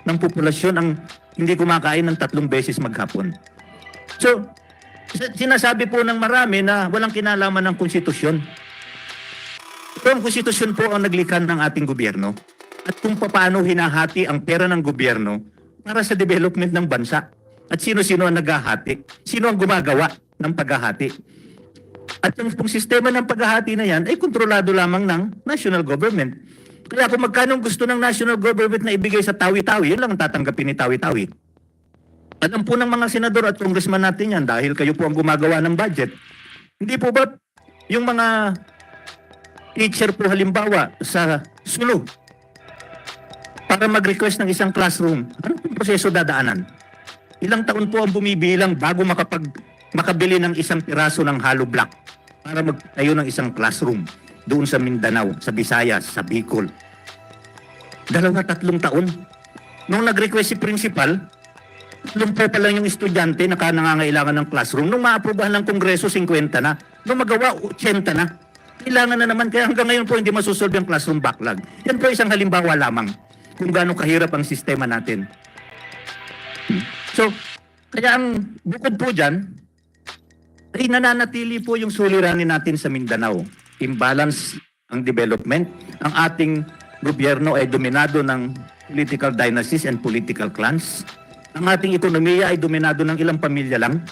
ng populasyon ang hindi kumakain ng 3 beses maghapon. So, sinasabi po ng marami na walang kinalaman ng konstitusyon. Pero ang konstitusyon po ang naglikha ng ating gobyerno at kung paano hinahati ang pera ng gobyerno para sa development ng bansa. At sino-sino ang naghahati? Sino ang gumagawa ng paghahati? At yung pong sistema ng paghahati na yan ay kontrolado lamang ng national government. Kaya kung magkano gusto ng national government na ibigay sa tawi-tawi, yun lang ang tatanggapin ni tawi-tawi. Alam po ng mga senador at congressman natin yan dahil kayo po ang gumagawa ng budget. Hindi po ba yung mga teacher po halimbawa sa Sulu para mag-request ng isang classroom, ano pong proseso dadaanan? Ilang taon po ang bumibilang bago makabili ng isang piraso ng hollow block para magtayo ng isang classroom doon sa Mindanao, sa Visayas, sa Bicol. 2-3 taon. Nung nag-request si principal, 10 pa lang yung estudyante na nangangailangan ng classroom. Nung maaprubahan ng Kongreso, 50 na. Nung magawa, 80 na. Kailangan na naman. Kaya hanggang ngayon po hindi masosolve yung classroom backlog. Yan po isang halimbawa lamang kung gaano kahirap ang sistema natin. So, kaya ang bukod po dyan, ay nananatili po yung suliranin natin sa Mindanao. Imbalance ang development. Ang ating gobyerno ay dominado ng political dynasties and political clans. Ang ating ekonomiya ay dominado ng ilang pamilya lang.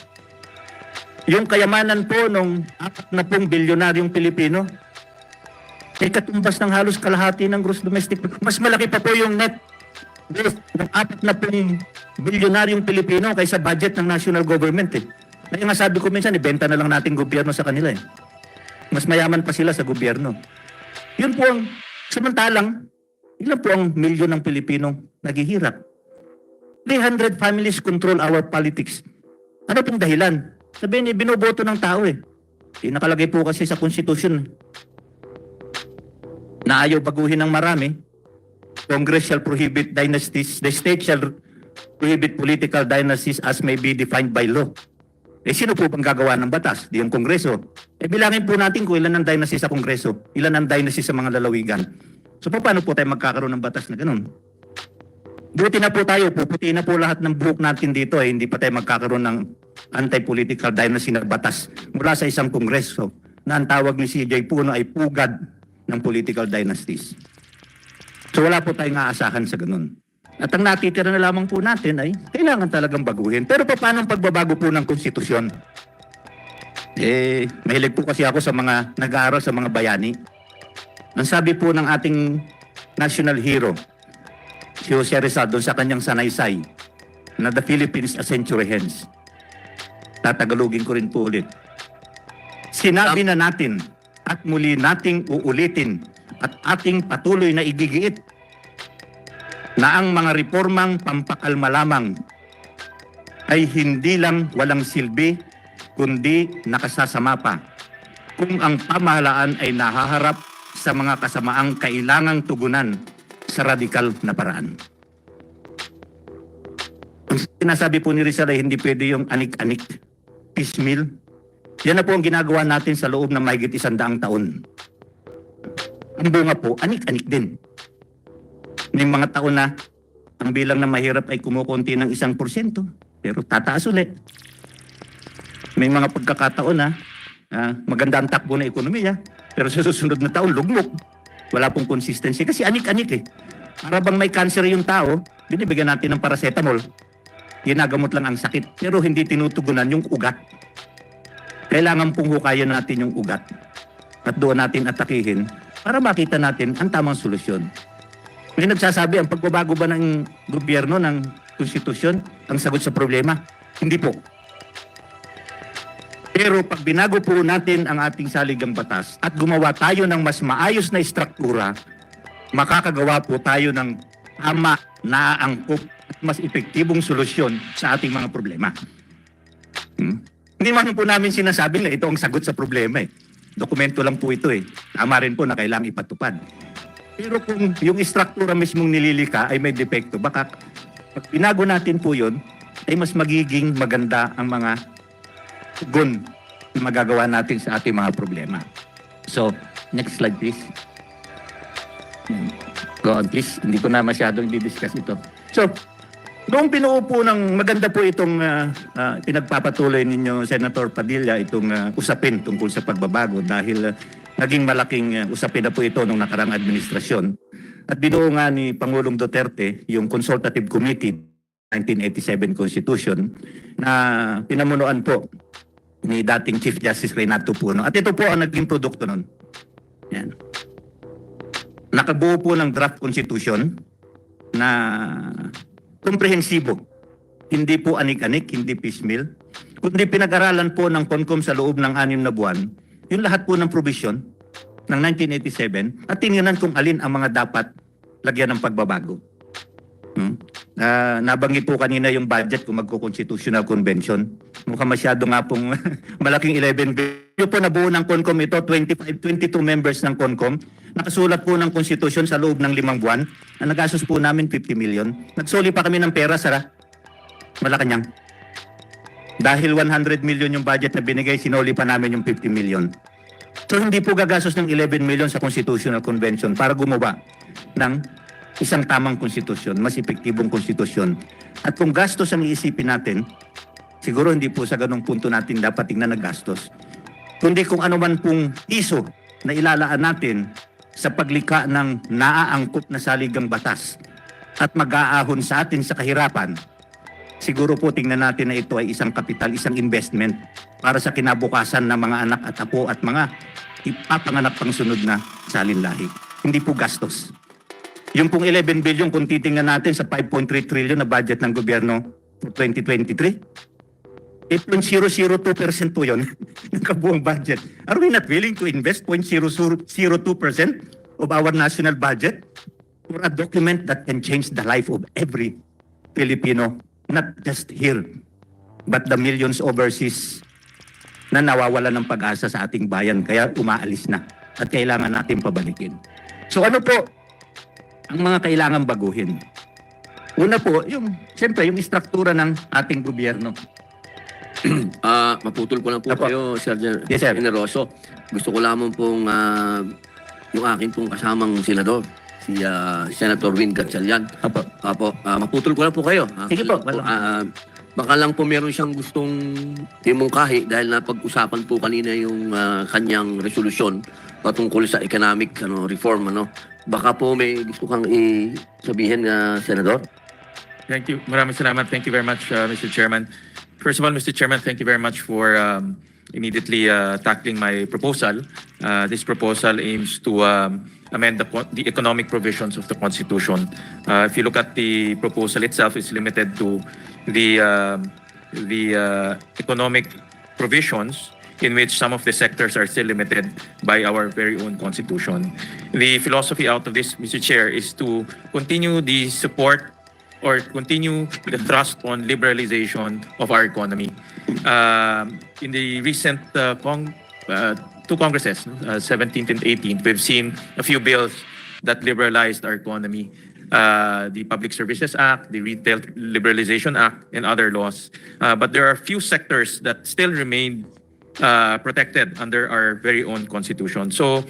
Yung kayamanan po ng 40 bilyonaryong Pilipino ay katumbas ng halos kalahati ng gross domestic. Mas malaki pa po yung net worth ng 40 bilyonaryong Pilipino kaysa budget ng national government eh. Kaya nga sabi ko minsan, ibenta na lang natin gobyerno sa kanila eh. Mas mayaman pa sila sa gobyerno. Yun po ang, samantalang, ilan po ang milyon ng Pilipinong naghihirap? 300 families control our politics. Ano pong dahilan? Sabihin, binoboto ng tao eh. Nakalagay po kasi sa konstitusyon na ayaw baguhin ng marami. Congress shall prohibit dynasties. The state shall prohibit political dynasties as may be defined by law. Sino po bang gagawa ng batas? Di yung Kongreso. Bilangin po natin kung ilan ang dynasty sa Kongreso, ilan ang dynasty sa mga lalawigan. So paano po tayo magkakaroon ng batas na ganun? Buti na po tayo, puputiin na po lahat ng buhok natin dito hindi pa tayo magkakaroon ng anti-political dynasty na batas mula sa isang Kongreso na ang tawag ni CJ Puno ay pugad ng political dynasties. So wala po tayong aasahan sa ganun. At ang natitira na lamang po natin ay kailangan talagang baguhin. Pero paano ang pagbabago po ng konstitusyon? Mahilig po kasi ako sa mga nag-aaral sa mga bayani. Ang sabi po ng ating national hero, si Jose Rizal, doon sa kanyang sanaysay, na the Philippines a century hence. Tatagalogin ko rin po ulit. Sinabi na natin at muli nating uulitin at ating patuloy na igigiit na ang mga reformang pampakalma lamang ay hindi lang walang silbi, kundi nakasasama pa kung ang pamahalaan ay nahaharap sa mga kasamaang kailangang tugunan sa radikal na paraan. Ang sinasabi po ni Rizal ay hindi pwede yung anik-anik, piecemeal. Yan na po ang ginagawa natin sa loob ng mahigit 100 taon. Ang bunga po, anik-anik din. May mga taon na ang bilang na mahirap ay kumukunti ng 1%, pero tataas ulit. May mga pagkakataon na maganda ang takbo ng ekonomiya, pero sa susunod na taon, lugmok. Wala pong consistency kasi anik-anik eh. Para bang may cancer yung tao, binibigyan natin ng paracetamol. Ginagamot lang ang sakit, pero hindi tinutugunan yung ugat. Kailangan pong hukayan natin yung ugat at doon natin atakihin para makita natin ang tamang solusyon. May nagsasabi, ang pagbabago ba ng gobyerno, ng konstitusyon, ang sagot sa problema? Hindi po. Pero pag binago po natin ang ating saligang batas at gumawa tayo ng mas maayos na istruktura, makakagawa po tayo ng tama, naaangkop at mas epektibong solusyon sa ating mga problema. Hindi man po namin sinasabi na ito ang sagot sa problema eh. Dokumento lang po ito eh. Tama rin po na kailangang ipatupad. Pero kung yung istruktura mismong nililika ay may depekto, baka pag binago natin po yun, ay mas magiging maganda ang mga tugon na magagawa natin sa ating mga problema. So, next slide please. Go on please. Hindi ko na masyadong i-discuss ito. So, noong binuo po ng maganda po itong pinagpapatuloy ninyo, Senator Padilla, itong usapin tungkol sa pagbabago dahil naging malaking usapin na po ito nung nakarang administrasyon. At binuo nga ni Pangulong Duterte yung consultative committee 1987 Constitution na pinamunuan po ni dating Chief Justice Renato Puno. At ito po ang naging produkto nun. Yan. Nakabuo po ng draft constitution na komprehensibo. Hindi po anik-anik, hindi piecemeal. Kundi pinag-aralan po ng CONCOM sa loob ng 6 na buwan, yung lahat po ng provision ng 1987 at tinignan kung alin ang mga dapat lagyan ng pagbabago. Nabanggit po kanina yung budget kung magko-constitutional convention. Mukhang masyado nga pong malaking 11 billion. Yung po nabuo ng CONCOM ito, 22 members ng CONCOM. Nakasulat po ng konstitusyon sa loob ng 5 buwan. Ang nagastos po namin 50 million. Nagsoli pa kami ng pera sa Malacanang. Dahil 100 million yung budget na binigay, sinoli pa namin yung 50 million. So hindi po gagastos ng 11 million sa constitutional convention para gumawa ng isang tamang konstitusyon, mas epektibong konstitusyon. At kung gastos ang iisipin natin, siguro hindi po sa ganung punto natin dapat tingnan na gastos. Kundi kung ano man pong piso na ilalaan natin sa paglikha ng naaangkop na saligang batas at mag-aahon sa atin sa kahirapan, siguro po tingnan natin na ito ay isang kapital, isang investment para sa kinabukasan ng mga anak at apo at mga ipapanganak pang sunod na salinlahi. Hindi po gastos. Yung pong 11 billion kung titingnan natin sa 5.3 trillion na budget ng gobyerno for 2023, 8.002% po yun ng kabuong budget. Are we not willing to invest 0.002% of our national budget for a document that can change the life of every Filipino, not just here, but the millions overseas na nawawalan ng pag-asa sa ating bayan kaya umaalis na at kailangan natin pabalikin. So ano po ang mga kailangan baguhin? Una po, siyempre yung istruktura ng ating gobyerno. Maputol ko lang po Apo. kayo, Sir Yes, sir. Generoso. Gusto ko lamang pong yung akin pong kasamang senador, si Senator Win Gatchalian. Apo. Maputol ko lang po kayo. Sige po. Baka lang po meron siyang gustong imungkahi dahil napag-usapan po kanina yung kanyang resolusyon patungkol sa economic reform. Baka po may gusto kang sabihin, Senador? Thank you. Maraming salamat. Thank you very much, Mr. Chairman. First of all, Mr. Chairman, thank you very much for immediately tackling my proposal. This proposal aims to amend the economic provisions of the Constitution. If you look at the proposal itself, it's limited to the economic provisions in which some of the sectors are still limited by our very own Constitution. The philosophy out of this, Mr. Chair, is to continue the support or continue the thrust on liberalization of our economy. In the recent two Congresses, 17th and 18th, we've seen a few bills that liberalized our economy. The Public Services Act, the Retail Liberalization Act, and other laws. But there are a few sectors that still remain protected under our very own Constitution. So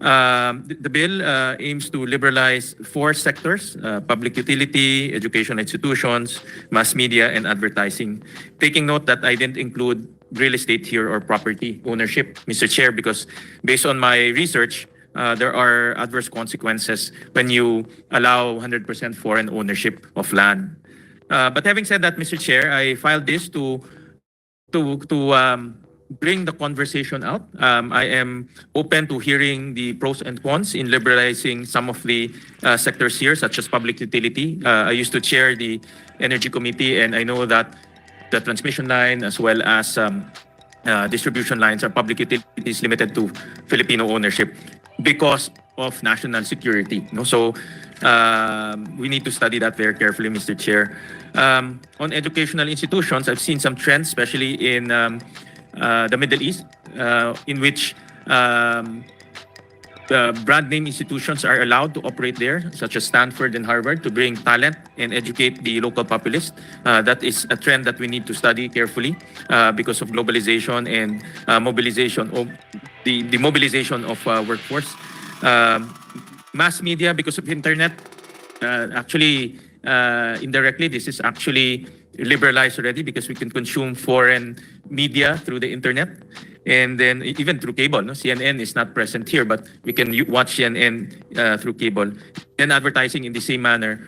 the bill aims to liberalize 4 sectors: public utility, education institutions, mass media, and advertising. Taking note that I didn't include real estate here or property ownership, Mr. Chair, because based on my research, there are adverse consequences when you allow 100% foreign ownership of land. But having said that, Mr. Chair, I filed this to bring the conversation out. I am open to hearing the pros and cons in liberalizing some of the sectors here, such as public utility. I used to chair the Energy Committee, and I know that the transmission line as well as distribution lines are public utilities limited to Filipino ownership because of national security. So we need to study that very carefully, Mr. Chair. On educational institutions, I've seen some trends, especially in the Middle East, in which brand name institutions are allowed to operate there, such as Stanford and Harvard, to bring talent and educate the local populace. That is a trend that we need to study carefully because of globalization and mobilization of the mobilization of workforce. Mass media, because of internet, actually indirectly this is actually liberalized already because we can consume foreign media through the internet and then even through cable. CNN is not present here, but we can watch CNN through cable. And advertising in the same manner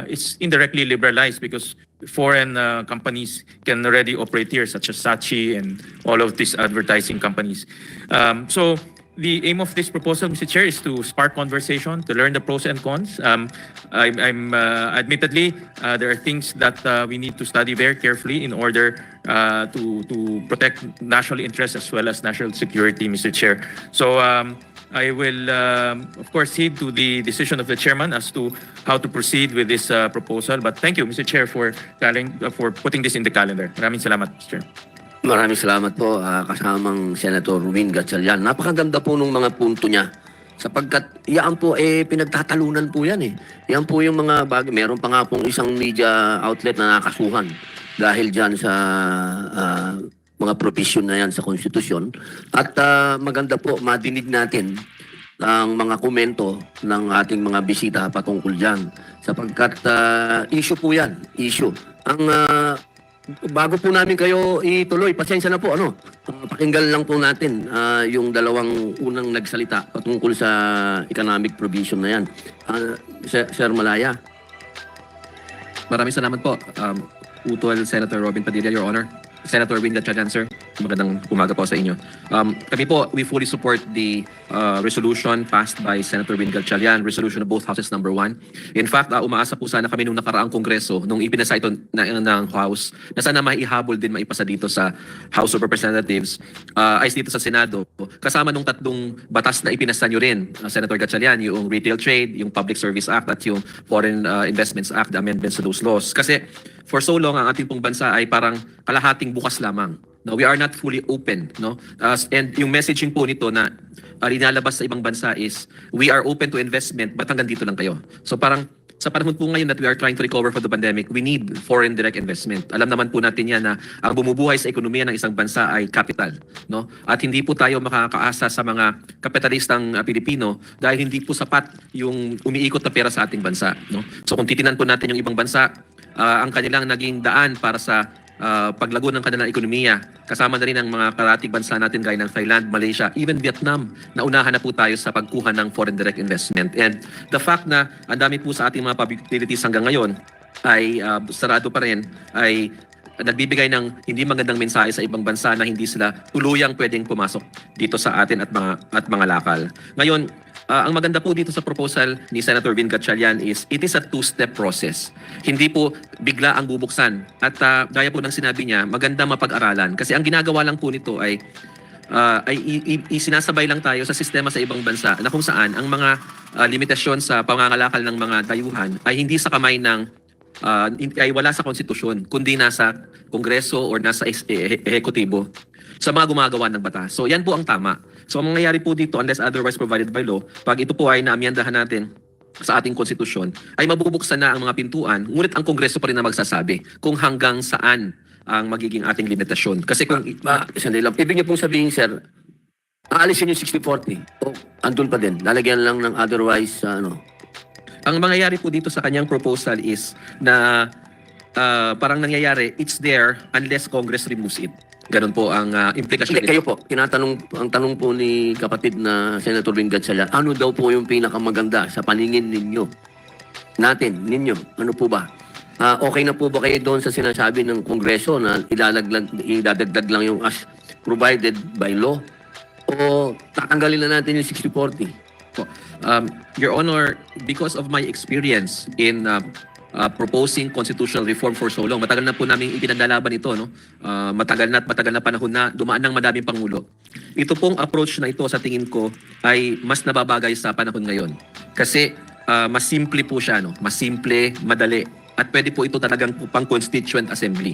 is indirectly liberalized because foreign companies can already operate here, such as Saatchi and all of these advertising companies. So the aim of this proposal, Mr. Chair, is to spark conversation, to learn the pros and cons. Admittedly, there are things that we need to study very carefully in order to protect national interests as well as national security, Mr. Chair. So I will, of course, heed to the decision of the chairman as to how to proceed with this proposal. But thank you, Mr. Chair, for putting this in the calendar. Maraming salamat, Mr. Chair. Maraming salamat po, kasamang Senator Ruin Gatchalian. Napakaganda po nung mga punto niya. Sapagkat yan po, pinagtatalunan po yan eh. Yan po yung mga bagay. Meron pa nga pong isang media outlet na nakasuhan dahil dyan sa mga provision na yan sa konstitusyon. At maganda po, madinig natin ang mga komento ng ating mga bisita patungkol dyan. Sapagkat issue po yan, issue. Bago po namin kayo ituloy, pasensya na po, pakinggan lang po natin yung dalawang unang nagsalita patungkol sa economic provision na yan. Sir Malaya. Maraming salamat po. Utol Senator Robin Padilla, Your Honor. Senator Win Gatchalian, sir. Magandang umaga po sa inyo. Kami po, we fully support the resolution passed by Senator Win Gatchalian, resolution of both houses number 1. In fact, umaasa po sana kami nung nakaraang kongreso, nung ipinasa ito ng House, na sana maihabol din maipasa dito sa House of Representatives, ay dito sa Senado. Kasama nung tatlong batas na ipinasa nyo rin, Senator Gatchalian, yung Retail Trade, yung Public Service Act, at yung Foreign Investments Act, the amendments to those laws. Kasi for so long, ang ating pong bansa ay parang kalahating bukas lamang. No, we are not fully open, no? And yung messaging po nito na linalabas sa ibang bansa is we are open to investment but hanggang dito lang kayo. So parang sa panahon po ngayon that we are trying to recover from the pandemic, we need foreign direct investment. Alam naman po natin yan na ang bumubuhay sa ekonomiya ng isang bansa ay capital, no? At hindi po tayo makakaasa sa mga kapitalistang Pilipino dahil hindi po sapat yung umiikot na pera sa ating bansa, no? So kung titinan po natin yung ibang bansa, ang kanilang naging daan para sa paglago ng kanilang ekonomiya. Kasama na rin ang mga karatig bansa natin gaya ng Thailand, Malaysia, even Vietnam, na unahan na po tayo sa pagkuha ng foreign direct investment. And the fact na ang dami po sa ating mga public utilities hanggang ngayon ay sarado pa rin, ay nagbibigay ng hindi magandang mensahe sa ibang bansa na hindi sila tuluyang pwedeng pumasok dito sa atin at mga lakal. Ngayon, ang maganda po dito sa proposal ni Senator Win Gatchalian is it is a two-step process. Hindi po bigla ang bubuksan. At gaya po ng sinabi niya, maganda mapag-aralan. Kasi ang ginagawa lang po nito ay isinasabay lang tayo sa sistema sa ibang bansa na kung saan ang mga limitasyon sa pangangalakal ng mga dayuhan ay hindi sa kamay ng ay wala sa konstitusyon kundi nasa kongreso or nasa ehekutibo sa mga gumagawa ng batas. So yan po ang tama. So ang mangyayari po dito unless otherwise provided by law, pag ito po ay naamyandahan natin sa ating konstitusyon, ay mabubuksan na ang mga pintuan, ngunit ang kongreso pa rin na magsasabi kung hanggang saan ang magiging ating limitasyon. Kasi kung Sandali lang. Ibig niyo pong sabihin, sir, aalisin yung 60-40 o andun pa din, lalagyan lang ng otherwise ang mangyayari po dito sa kanyang proposal is na parang nangyayari, it's there unless Congress removes it. Ganun po ang implikasyon. Hindi, kayo po, ang tanong po ni kapatid na Senator Win Gatchalian, ano daw po yung pinakamaganda sa paningin ninyo? Ninyo, ano po ba? Okay na po ba kayo doon sa sinasabi ng Kongreso na idadagdag lang yung as provided by law? O tatanggalin na natin yung 60-40? Your Honor, because of my experience in proposing constitutional reform for so long, matagal na po namin ipinaglalaban ito, no? Matagal na panahon na dumaan ng madaming pangulo. Ito pong approach na ito sa tingin ko ay mas nababagay sa panahon ngayon. Kasi mas simple po siya, no? Mas simple, madali. At pwede po ito talagang pang constituent assembly.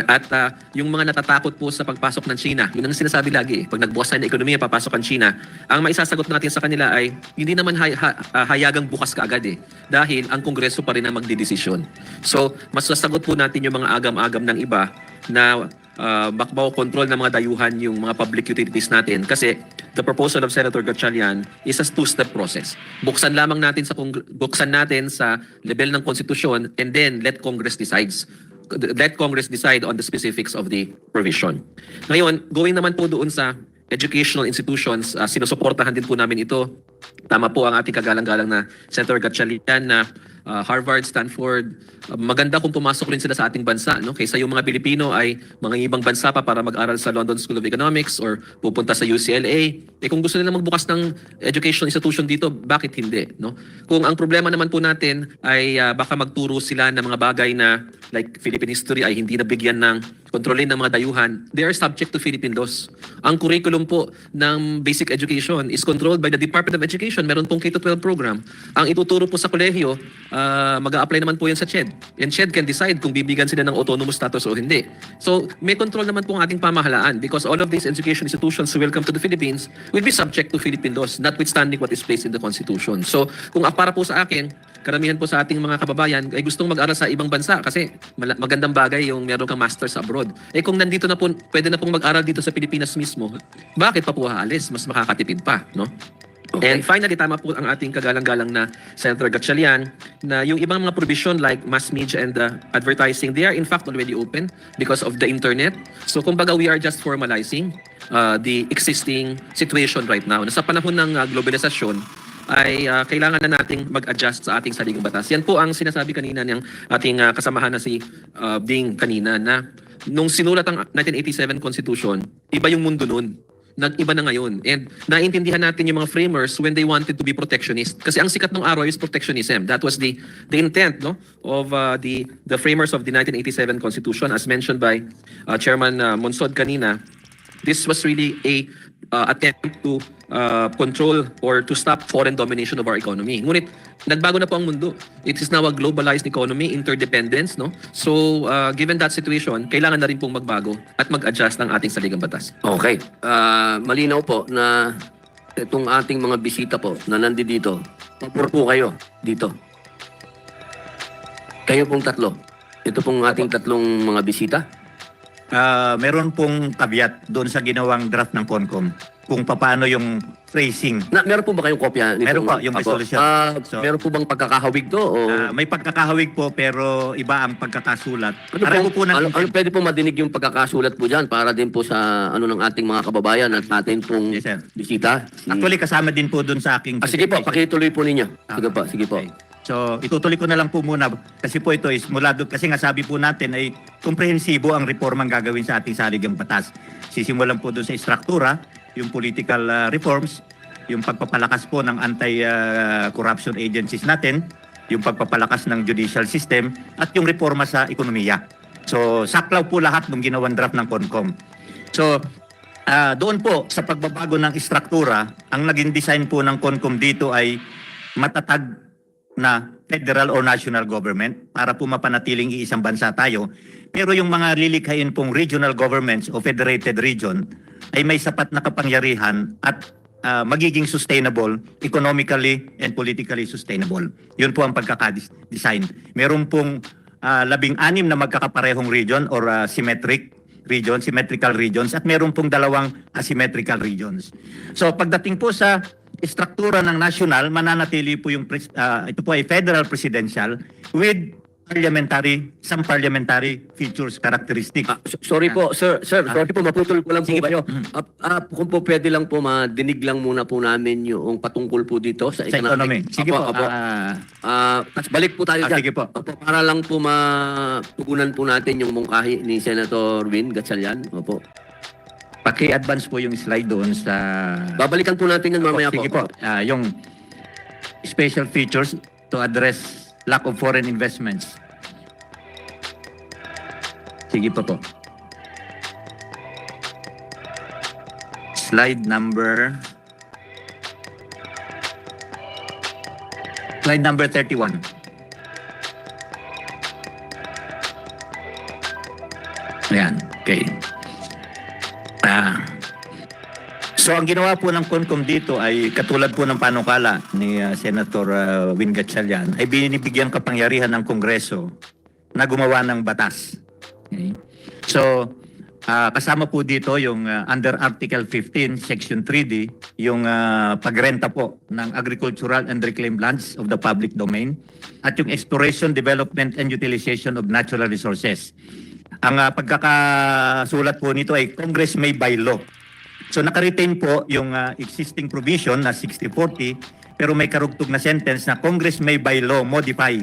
At yung mga natatakot po sa pagpasok ng China, yun ang sinasabi lagi, pag nagbukas tayo ng ekonomiya, papasok ang China, ang maisasagot natin sa kanila ay hindi naman hayagang bukas kaagad dahil ang Kongreso pa rin ang magdidesisyon. So, mas sasagot po natin yung mga agam-agam ng iba na bakbaw control ng mga dayuhan yung mga public utilities natin kasi the proposal of Senator Gatchalian is a two-step process. Buksan natin sa level ng konstitusyon and then let Congress decide on the specifics of the provision. Ngayon, going naman po doon sa educational institutions, sinusuportahan din po namin ito. Tama po ang ating kagalang-galang na Senator Gatchalian na Harvard, Stanford, maganda kung pumasok rin sila sa ating bansa, no? Kaysa yung mga Pilipino ay mga ibang bansa pa para mag-aral sa London School of Economics or pupunta sa UCLA. Kung gusto nila magbukas ng education institution dito, bakit hindi, no? Kung ang problema naman po natin ay baka magturo sila ng mga bagay na like Philippine history ay hindi nabigyan ng kontrolin ng mga dayuhan, they are subject to Philippine laws. Ang curriculum po ng basic education is controlled by the Department of Education. Meron pong K-12 program. Ang ituturo po sa kolehiyo, mag-a-apply naman po yan sa CHED. And CHED can decide kung bibigyan sila ng autonomous status o hindi. So, may control naman po ang ating pamahalaan because all of these education institutions who will come to the Philippines will be subject to Philippine laws, notwithstanding what is placed in the Constitution. So, kung para po sa akin, karamihan po sa ating mga kababayan ay gustong mag-aral sa ibang bansa kasi magandang bagay yung meron kang master sa abroad. Kung nandito na po, pwede na pong mag-aral dito sa Pilipinas mismo, bakit pa po haalis? Mas makakatipid pa, no? Okay. And finally, tama po ang ating kagalang-galang na Senator Gatchalian na yung ibang mga provision like mass media and advertising, they are in fact already open because of the internet. So kumbaga, we are just formalizing the existing situation right now. Na sa panahon ng globalisasyon, ay kailangan na nating mag-adjust sa ating saligang batas. Yan po ang sinasabi kanina ng ating kasamahan na si Ding kanina na nung sinulat ang 1987 Constitution, iba yung mundo nun. Nag-iba na ngayon. And naintindihan natin yung mga framers when they wanted to be protectionist. Kasi ang sikat ng araw is protectionism. That was the intent, no, of the framers of the 1987 Constitution. As mentioned by Chairman Monsod kanina, this was really a attempt to control or to stop foreign domination of our economy. Ngunit nagbago na po ang mundo. It is now a globalized economy, interdependence, no? So given that situation, kailangan na rin pong magbago at mag-adjust ng ating saligang batas. Okay. Malinaw po na itong ating mga bisita po na nandito, pabor po kayo dito. Kayo pong tatlo. Ito pong ating tatlong mga bisita. Meron pong caveat doon sa ginawang draft ng CONCOM kung paano yung phrasing. Meron po ba kayong kopya? Meron po, yung resolution. Meron po bang pagkakahawig to? O? May pagkakahawig po pero iba ang pagkakasulat. Ano pwede po madinig yung pagkakasulat po dyan para din po sa ng ating mga kababayan at ating pong Yes, sir. bisita? Actually, kasama din po doon sa aking... Sige po, pakituloy po ninyo. Sige po. Okay. So, itutuloy ko na lang po muna kasi po ito is mula doon, kasi nga sabi po natin ay komprehensibo ang reformang gagawin sa ating saligang batas. Sisimulan po doon sa struktura, yung political reforms, yung pagpapalakas po ng anti-corruption agencies natin, yung pagpapalakas ng judicial system, at yung reforma sa ekonomiya. So, saklaw po lahat ng ginawang draft ng CONCOM. So, doon po sa pagbabago ng struktura, ang naging design po ng CONCOM dito ay matatag na federal or national government para po mapanatiling iisang bansa tayo. Pero yung mga lilikhain pong regional governments o federated region ay may sapat na kapangyarihan at magiging sustainable, economically and politically sustainable. Yun po ang pagkakadesign. Meron pong 16 na magkakaparehong region or symmetrical regions at meron pong 2 asymmetrical regions. So pagdating po sa struktura ng national, mananatili po yung ito po ay federal presidential with some parliamentary features, characteristics. Sorry po, sir, sorry po, maputol ko lang po kayo. Kung po pwede lang po, madinig lang muna po namin yung patungkol po dito sa economy. Sige po. Balik po tayo dyan. Sige po. Para lang po matugunan po natin yung mungkahi ni Senator Win Gatchalian. Opo. Paki-advance po yung slide doon sa... Babalikan po natin yan mamaya po. Sige po. Yung special features to address lack of foreign investments. Sige po. Slide number 31. Ayan. Okay. So ang ginawa po ng CONCOM dito ay katulad po ng panukala ni Senator Win Gatchalian ay binibigyan kapangyarihan ng Kongreso na gumawa ng batas. Okay. So kasama po dito yung under Article 15, Section 3D, yung pagrenta po ng agricultural and reclaimed lands of the public domain at yung exploration, development and utilization of natural resources. Ang pagkakasulat po nito ay Congress may by law. So naka-retain po yung existing provision na 60-40 pero may karugtog na sentence na Congress may by law modify,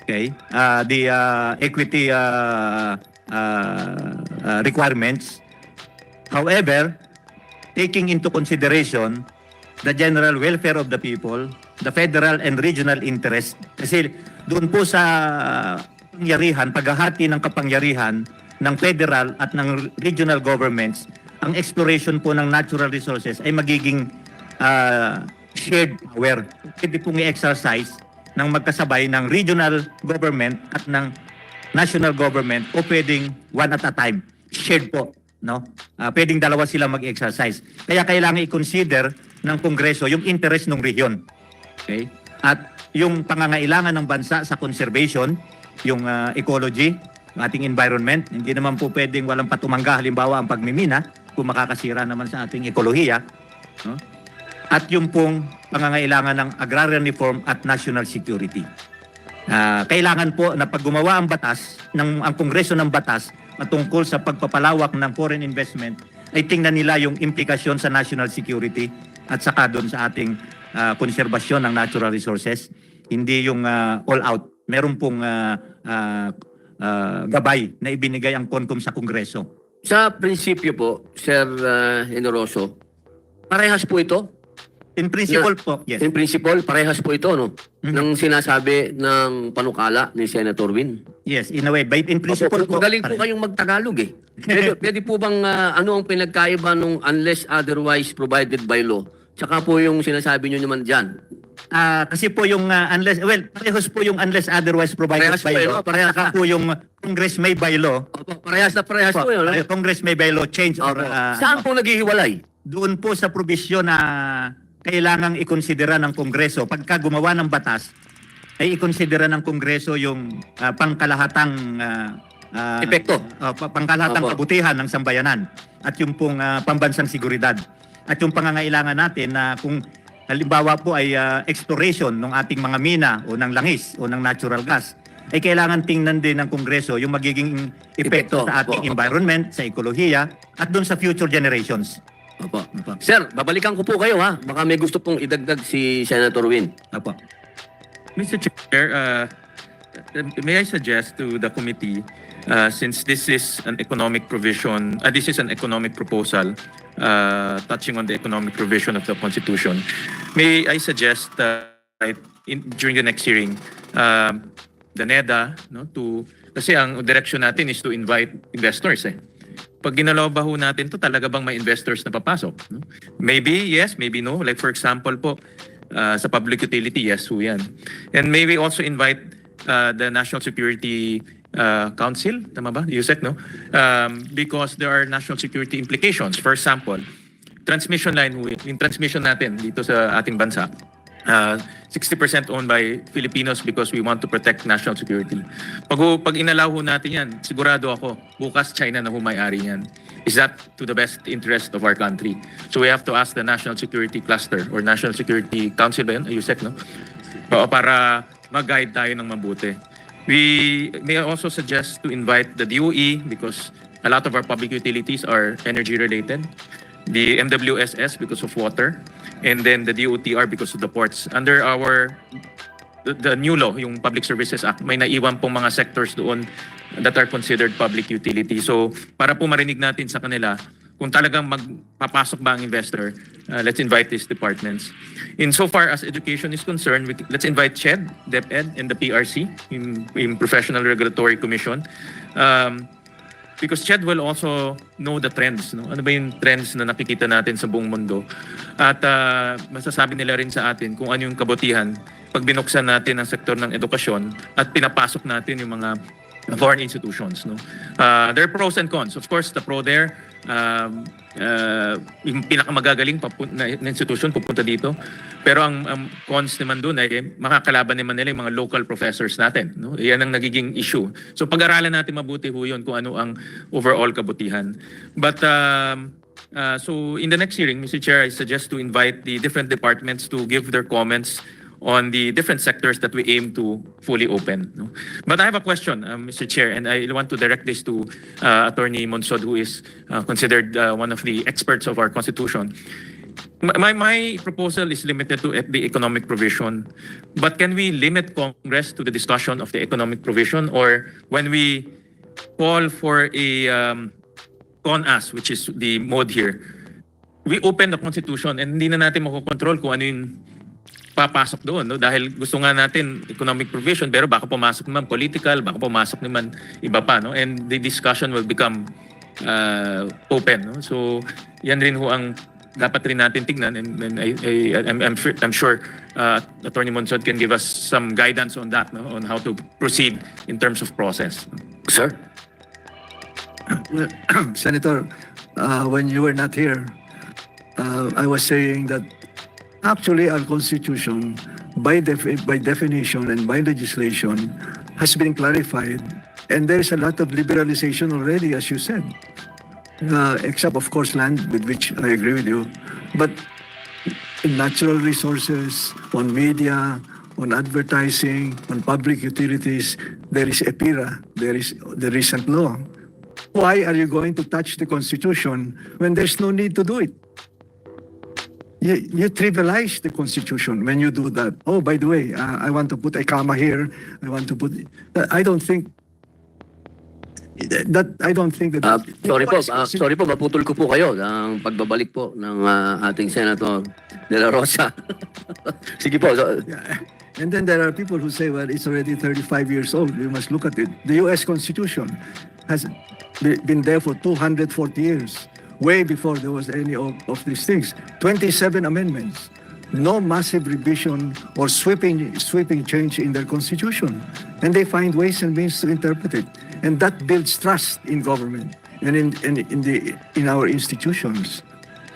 okay, the equity requirements. However, taking into consideration the general welfare of the people, the federal and regional interest, kasi doon po sa pangyarihan, paghahati ng kapangyarihan ng federal at ng regional governments, ang exploration po ng natural resources ay magiging shared power. Pwede pong i-exercise ng magkasabay ng regional government at ng national government o pwedeng one at a time. Shared po. No? Pwedeng dalawa sila mag-exercise. Kaya kailangan i-consider ng Kongreso yung interest ng region. Okay? At yung pangangailangan ng bansa sa conservation, yung ecology, ating environment, hindi naman po pwedeng walang patumangga, halimbawa ang pagmimina, kung makakasira naman sa ating ekolohiya. No? At yung pong pangangailangan ng agrarian reform at national security. Kailangan po na pag gumawa ang batas, ang Kongreso ng batas, matungkol sa pagpapalawak ng foreign investment, ay tingnan nila yung implikasyon sa national security at saka doon sa ating konserbasyon ng natural resources. Hindi yung all out. Meron pong gabay na ibinigay ang CONCOM sa Kongreso. Sa prinsipyo po, Sir Generoso, parehas po ito? In principle po, yes. In principle, parehas po ito, no? Nang sinasabi ng panukala ni Senator Win. Yes, in a way. But in principle po. Magaling po kayong magtagalog eh. Pwede po bang ano ang pinagkaiba nung unless otherwise provided by law? Tsaka po yung sinasabi nyo naman dyan. Kasi po yung unless, well, parehas po yung unless otherwise provided Parehas by po, law. no? Parehas Saka po yung Congress may by law. Opo, parehas na parehas po yun. Congress may by law change or Saan po naghihiwalay? doon po sa probisyon na kailangang ikonsidera ng Kongreso pagka gumawa ng batas ay ikonsidera ng Kongreso yung pangkalahatang Epekto. pangkalahatang Opo. kabutihan ng sambayanan at yung pong pambansang seguridad at yung pangangailangan natin na kung halimbawa po ay exploration ng ating mga mina o ng langis o ng natural gas ay kailangan tingnan din ng Kongreso yung magiging epekto Epekto. sa ating Opo. environment, sa ekolohiya at doon sa future generations. Opo. Sir, babalikan ko po kayo ha. Baka may gusto pong idagdag si Senator Win. Apo. Mr. Chair, may I suggest to the committee, since this is an economic provision, this is an economic proposal touching on the economic provision of the Constitution, may I suggest during the next hearing, the NEDA, no, kasi ang direction natin is to invite investors eh. Pag ginalaw ho natin to, talaga bang may investors na papasok? No? Maybe yes, maybe no. Like for example po, sa public utility, yes ho yan. And maybe also invite the National Security Council, tama ba? USEC, no? Because there are national security implications. For example, transmission line, yung transmission natin dito sa ating bansa, 60% owned by Filipinos because we want to protect national security. Pag inalaw ho natin yan, sigurado ako, bukas China na humay-ari yan. Is that to the best interest of our country? So we have to ask the National Security Cluster or National Security Council ba yun? USEC, no? Para mag-guide tayo ng mabuti. We may also suggest to invite the DOE because a lot of our public utilities are energy related. The MWSS because of water, and then the DOTR because of the ports. Under the new law, yung Public Services Act, may naiwan pong mga sectors doon that are considered public utility. So para po marinig natin sa kanila, kung talagang magpapasok ba ang investor, let's invite these departments. In so far as education is concerned, let's invite CHED, DepEd, and the PRC, in Professional Regulatory Commission. Because CHED will also know the trends. No? Ano ba yung trends na nakikita natin sa buong mundo? At masasabi nila rin sa atin kung ano yung kabutihan pag binuksan natin ang sektor ng edukasyon at pinapasok natin yung mga foreign institutions. No? There are pros and cons. Of course, the pro there, yung pinakamagagaling na institution pupunta dito. Pero ang cons naman doon ay makakalaban naman nila yung mga local professors natin. No? Yan ang nagiging issue. So pag-aralan natin mabuti ho yun kung ano ang overall kabutihan. But so in the next hearing, Mr. Chair, I suggest to invite the different departments to give their comments on the different sectors that we aim to fully open. No? But I have a question, Mr. Chair, and I want to direct this to Attorney Monsod, who is considered one of the experts of our Constitution. My proposal is limited to the economic provision, but can we limit Congress to the discussion of the economic provision, or when we call for a CONAS, which is the mode here, we open the Constitution and hindi na natin makokontrol kung ano yung papasok doon, no? Dahil gusto nga natin economic provision, pero baka pumasok naman political, baka pumasok naman iba pa, no? And the discussion will become open, no? So yan rin ho ang dapat rin natin tignan, and I'm sure Attorney Monsod can give us some guidance on that, no? On how to proceed in terms of process. Sir? Senator, when you were not here, I was saying that actually our Constitution, by definition and by legislation, has been clarified, and there is a lot of liberalization already, as you said. Except, of course, land, with which I agree with you. But in natural resources, on media, on advertising, on public utilities, there is EPIRA, there is the recent law. Why are you going to touch the Constitution when there's no need to do it? You trivialize the Constitution when you do that. Oh, by the way, I want to put a comma here. I want to put... I don't think that Sorry po, maputol ko po kayo ang pagbabalik po ng ating Senator De La Rosa. Sige po. Yeah. And then there are people who say, well, it's already 35 years old. We must look at it. The U.S. Constitution has been there for 240 years, way before there was any of these things. 27 amendments. No massive revision or sweeping change in their constitution. And they find ways and means to interpret it. And that builds trust in government and in our institutions.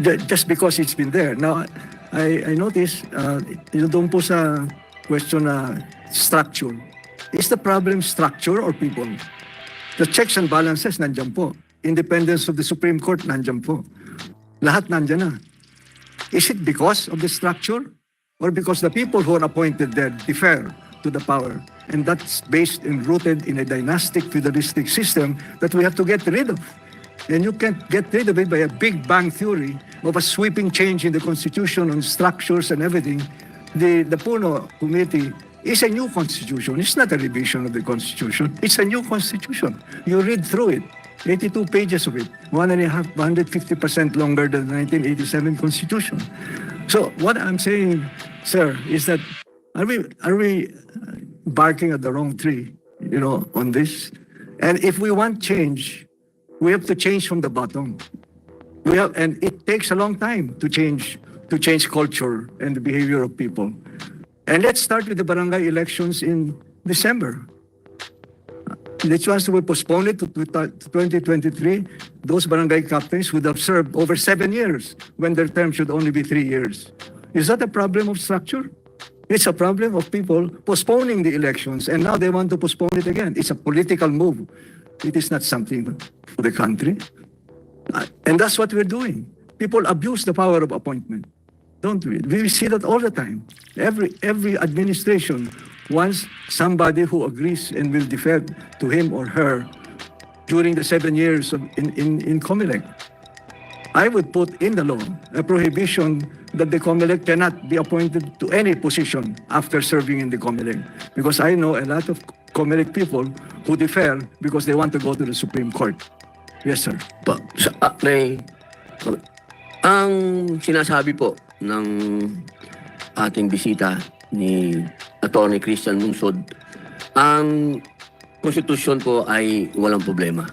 Just because it's been there. Now, I notice, doon po sa question na structure. Is the problem structure or people? The checks and balances, nandyan po. Independence of the Supreme Court, nandyan po. Lahat nandyan na. Is it because of the structure or because the people who are appointed there defer to the power? And that's based and rooted in a dynastic feudalistic system that we have to get rid of. And you can't get rid of it by a big bang theory of a sweeping change in the Constitution on structures and everything. The Puno Committee is a new Constitution. It's not a revision of the Constitution. It's a new Constitution. You read through it. 82 pages of it, 150% longer than the 1987 Constitution. So what I'm saying, sir, is that are we barking at the wrong tree, on this? And if we want change, we have to change from the bottom. And it takes a long time to change culture and the behavior of people. And let's start with the barangay elections in December. The chance we postpone it to 2023, those barangay captains would have served over 7 years when their term should only be 3 years. Is that a problem of structure? It's a problem of people postponing the elections, and now they want to postpone it again. It's a political move. It is not something for the country. And that's what we're doing. People abuse the power of appointment, don't we? We see that all the time. Every administration wants somebody who agrees and will defer to him or her during the 7 years in COMELEC. I would put in the law a prohibition that the COMELEC cannot be appointed to any position after serving in the COMELEC. Because I know a lot of COMELEC people who defer because they want to go to the Supreme Court. Yes, sir. Ang sinasabi po ng ating bisita ni Attorney Christian Monsod, ang konstitusyon po ay walang problema.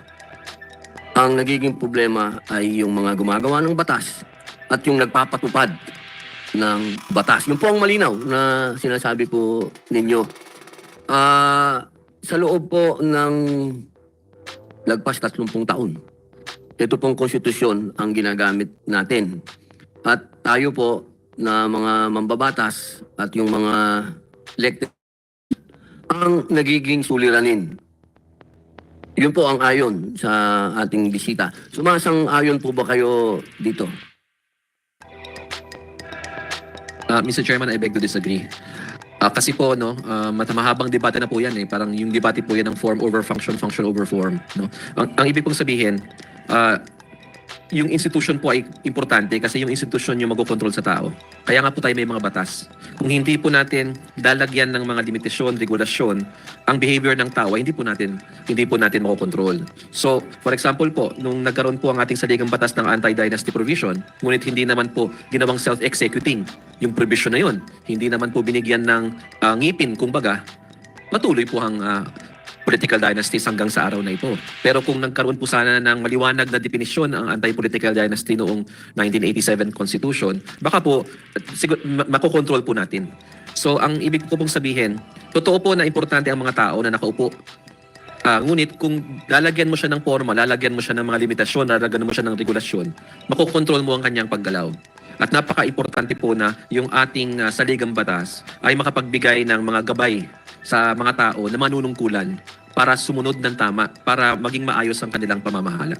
Ang nagiging problema ay yung mga gumagawa ng batas at yung nagpapatupad ng batas. Yung po ang malinaw na sinasabi po ninyo. Sa loob po ng lagpas 30 taon, ito pong konstitusyon ang ginagamit natin. At tayo po na mga mambabatas at yung mga elected ang nagiging suliranin. Yun po ang ayon sa ating bisita. Sumasang-ayon po ba kayo dito? Mr. Chairman, I beg to disagree. Kasi po, mahabang debate na po yan. Parang yung debate po yan ng form over function, function over form. No? Ang ibig pong sabihin, yung institution po ay importante kasi yung institution yung magkocontrol sa tao. Kaya nga po tayo may mga batas. Kung hindi po natin lalagyan ng mga limitasyon, regulasyon, ang behavior ng tao ay hindi po natin makokontrol. So, for example po, nung nagkaroon po ang ating saligang batas ng anti-dynasty provision, ngunit hindi naman po ginawang self-executing yung provision na yun. Hindi naman po binigyan ng ngipin, kumbaga, patuloy po ang political dynasties hanggang sa araw na ito. Pero kung nagkaroon po sana ng maliwanag na definisyon ang anti-political dynasty noong 1987 Constitution, baka po makokontrol po natin. So ang ibig ko pong sabihin, totoo po na importante ang mga tao na nakaupo. Ngunit kung lalagyan mo siya ng forma, lalagyan mo siya ng mga limitasyon, lalagyan mo siya ng regulasyon, makokontrol mo ang kanyang paggalaw. At napaka-importante po na yung ating saligang batas ay makapagbigay ng mga gabay sa mga tao na manunungkulan para sumunod ng tama, para maging maayos ang kanilang pamamahala.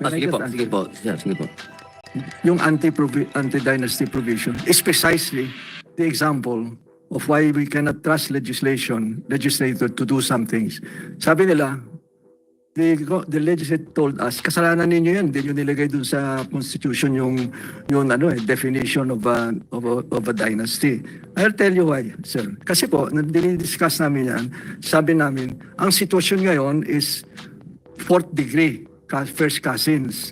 Sige po. Sige po. Yung anti-dynasty provision is precisely the example of why we cannot trust legislator to do some things. Sabi nila, the legislature told us, kasalanan ninyo yan, hindi nyo nilagay dun sa constitution yung definition of a dynasty. I'll tell you why, sir. Kasi po, dinidiscuss namin yan, sabi namin, ang sitwasyon ngayon is 4th degree, first cousins.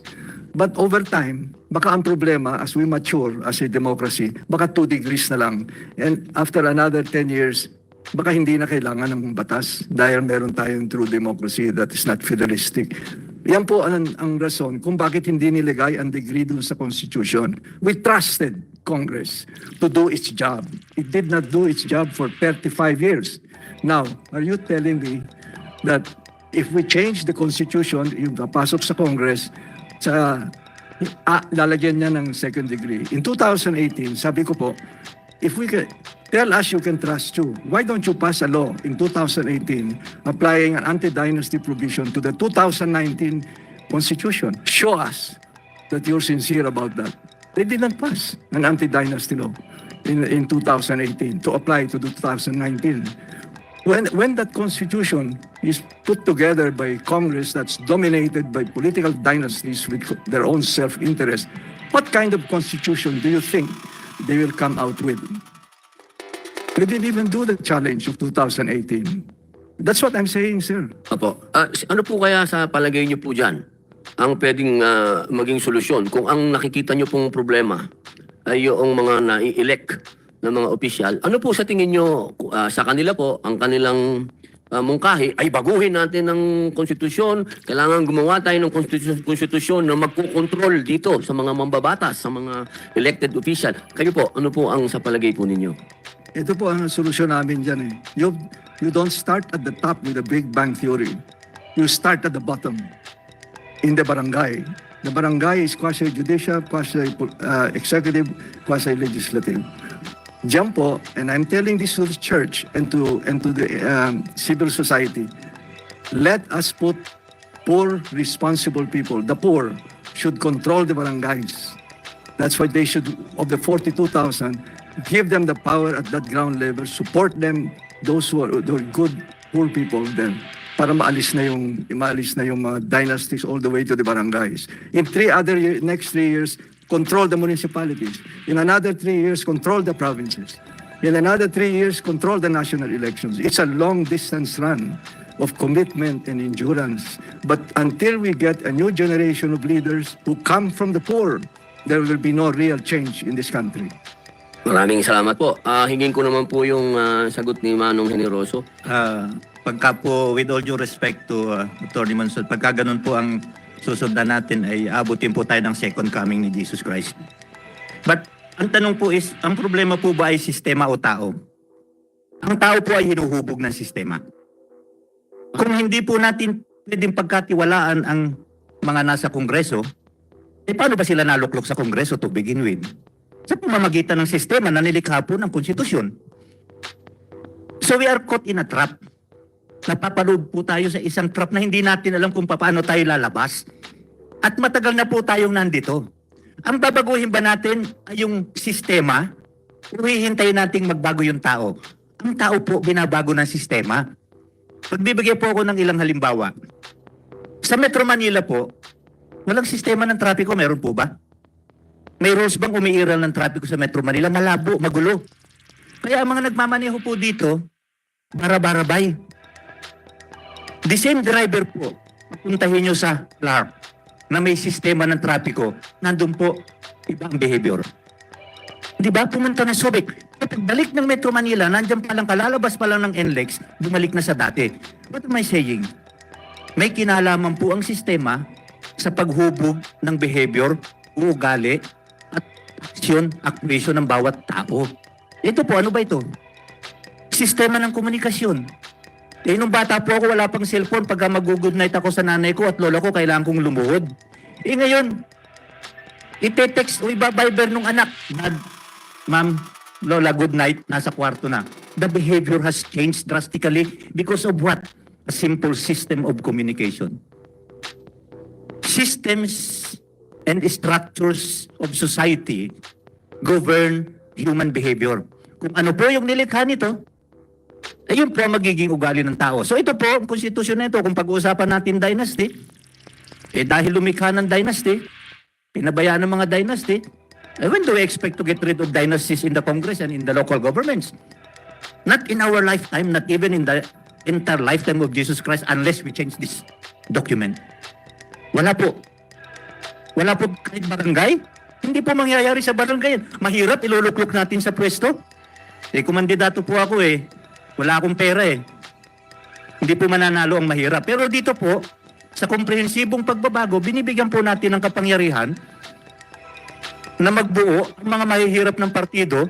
But over time, baka ang problema as we mature as a democracy, baka 2 degrees na lang. And after another 10 years, baka hindi na kailangan ng batas dahil meron tayong true democracy that is not federalistic. Yan po ang rason kung bakit hindi nilagay ang degree dun sa Constitution. We trusted Congress to do its job. It did not do its job for 35 years. Now, are you telling me that if we change the Constitution, yung papasok sa Congress, lalagyan niya ng second degree? In 2018, sabi ko po, if we can tell us you can trust too, why don't you pass a law in 2018 applying an anti-dynasty provision to the 2019 Constitution? Show us that you're sincere about that. They did not pass an anti-dynasty law in 2018 to apply to the 2019. When that Constitution is put together by Congress that's dominated by political dynasties with their own self-interest, what kind of Constitution do you think they will come out with? They didn't even do the challenge of 2018. That's what I'm saying, sir. Apo. Ano po kaya sa palagay niyo po dyan ang pwedeng maging solusyon kung ang nakikita niyo pong problema ay yung mga nai-elect na mga opisyal? Ano po sa tingin niyo sa kanila po, ang kanilang mungkahi ay baguhin natin ng konstitusyon, kailangan gumawa tayo ng konstitusyon na magkukontrol dito sa mga mambabatas, sa mga elected official. Kayo po, ano po ang sa palagay po ninyo? Ito po ang solusyon namin dyan eh. You don't start at the top with a big bang theory. You start at the bottom, in the barangay. The barangay is quasi-judicial, quasi-executive, quasi-legislative. Diyan po, and I'm telling this to the church and to the civil society, let us put poor, responsible people. The poor should control the barangays. That's why they should, of the 42,000, give them the power at that ground level, support them, those who are good, poor people then, para maalis na yung mga dynasties all the way to the barangays. In next 3 years, control the municipalities. In another 3 years, control the provinces. In another 3 years, control the national elections. It's a long-distance run of commitment and endurance. But until we get a new generation of leaders who come from the poor, there will be no real change in this country. Maraming salamat po. Hingin ko naman po yung sagot ni Manong Generoso. Pagka po, with all due respect to Atty. Mansur, pagka ganun po ang susundan natin ay abutin po tayo ng second coming ni Jesus Christ. But ang tanong po is, ang problema po ba ay sistema o tao? Ang tao po ay hinuhubog ng sistema. Kung hindi po natin pwedeng pagkatiwalaan ang mga nasa Kongreso, paano ba sila naluklok sa Kongreso to begin with? Sa pamamagitan ng sistema na nilikha po ng konstitusyon. So we are caught in a trap. Napapaloob po tayo sa isang trap na hindi natin alam kung paano tayo lalabas. At matagal na po tayong nandito. Ang babaguhin ba natin ay yung sistema? O hihintayin nating magbago yung tao? Ang tao po binabago ng sistema. Pagbibigay po ako ng ilang halimbawa. Sa Metro Manila po, Walang sistema ng trapiko, meron po ba? May rules bang umiiral ng trapiko sa Metro Manila? Malabo, magulo. Kaya ang mga nagmamaneho po dito, barabarabay. The same driver po, papuntahin nyo sa Clark na may sistema ng trapiko, nandun po ibang behavior. Di ba? Pumunta na Subic. Pagbalik ng Metro Manila, nandyan pa lang, kalalabas pa lang ng NLEX, bumalik na sa dati. What am I saying? May kinalaman po ang sistema sa paghubog ng behavior, ugali, at aksyon, actuation ng bawat tao. Ito po, ano ba ito? Sistema ng komunikasyon. Nung bata po ako, wala pang cellphone. Pagka mag-good night ako sa nanay ko at lola ko, kailangan kong lumuhod. Ngayon, ite-text o iba-viber nung anak, Ma'am, Lola, good night, nasa kwarto na. The behavior has changed drastically because of what? A simple system of communication. Systems and structures of society govern human behavior. Kung ano po yung nilikha nito, ayun po ang magiging ugali ng tao. So ito po, ang konstitusyon na ito, kung pag-uusapan natin dynasty, dahil lumikha ng dynasty, pinabayaan ng mga dynasty, when do we expect to get rid of dynasties in the Congress and in the local governments? Not in our lifetime, not even in the entire lifetime of Jesus Christ, unless we change this document. Wala po. Wala po kahit barangay. Hindi po mangyayari sa barangay. Mahirap, iluluklok natin sa pwesto. Kumandidato po ako wala akong pera Hindi po mananalo ang mahirap. Pero dito po, sa komprehensibong pagbabago, binibigyan po natin ng kapangyarihan na magbuo ang mga mahihirap ng partido,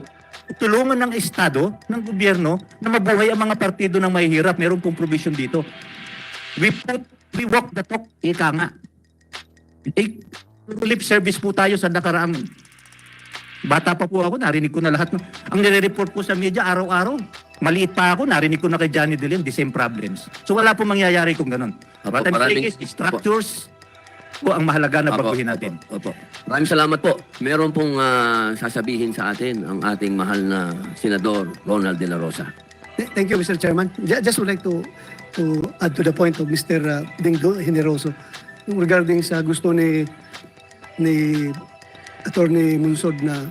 tulungan ng Estado, ng gobyerno, na mabuhay ang mga partido ng mahihirap. Meron pong provision dito. We walk the talk, ika nga. Lip service po tayo sa nakaraang. Bata pa po ako, narinig ko na lahat. Ang nire-report po sa media araw-araw. Maliit pa ako, narinig ko na kay Johnny De Leon, the same problems. So wala po mangyayari kung ganun. What I'm saying is, structures po ang mahalaga na baguhin natin. Opo. Maraming salamat po. Meron pong sasabihin sa atin ang ating mahal na Senador Ronald De La Rosa. Thank you, Mr. Chairman. Just would like to add to the point of Mr. Dingdo Generoso regarding sa gusto ni Attorney Munsod na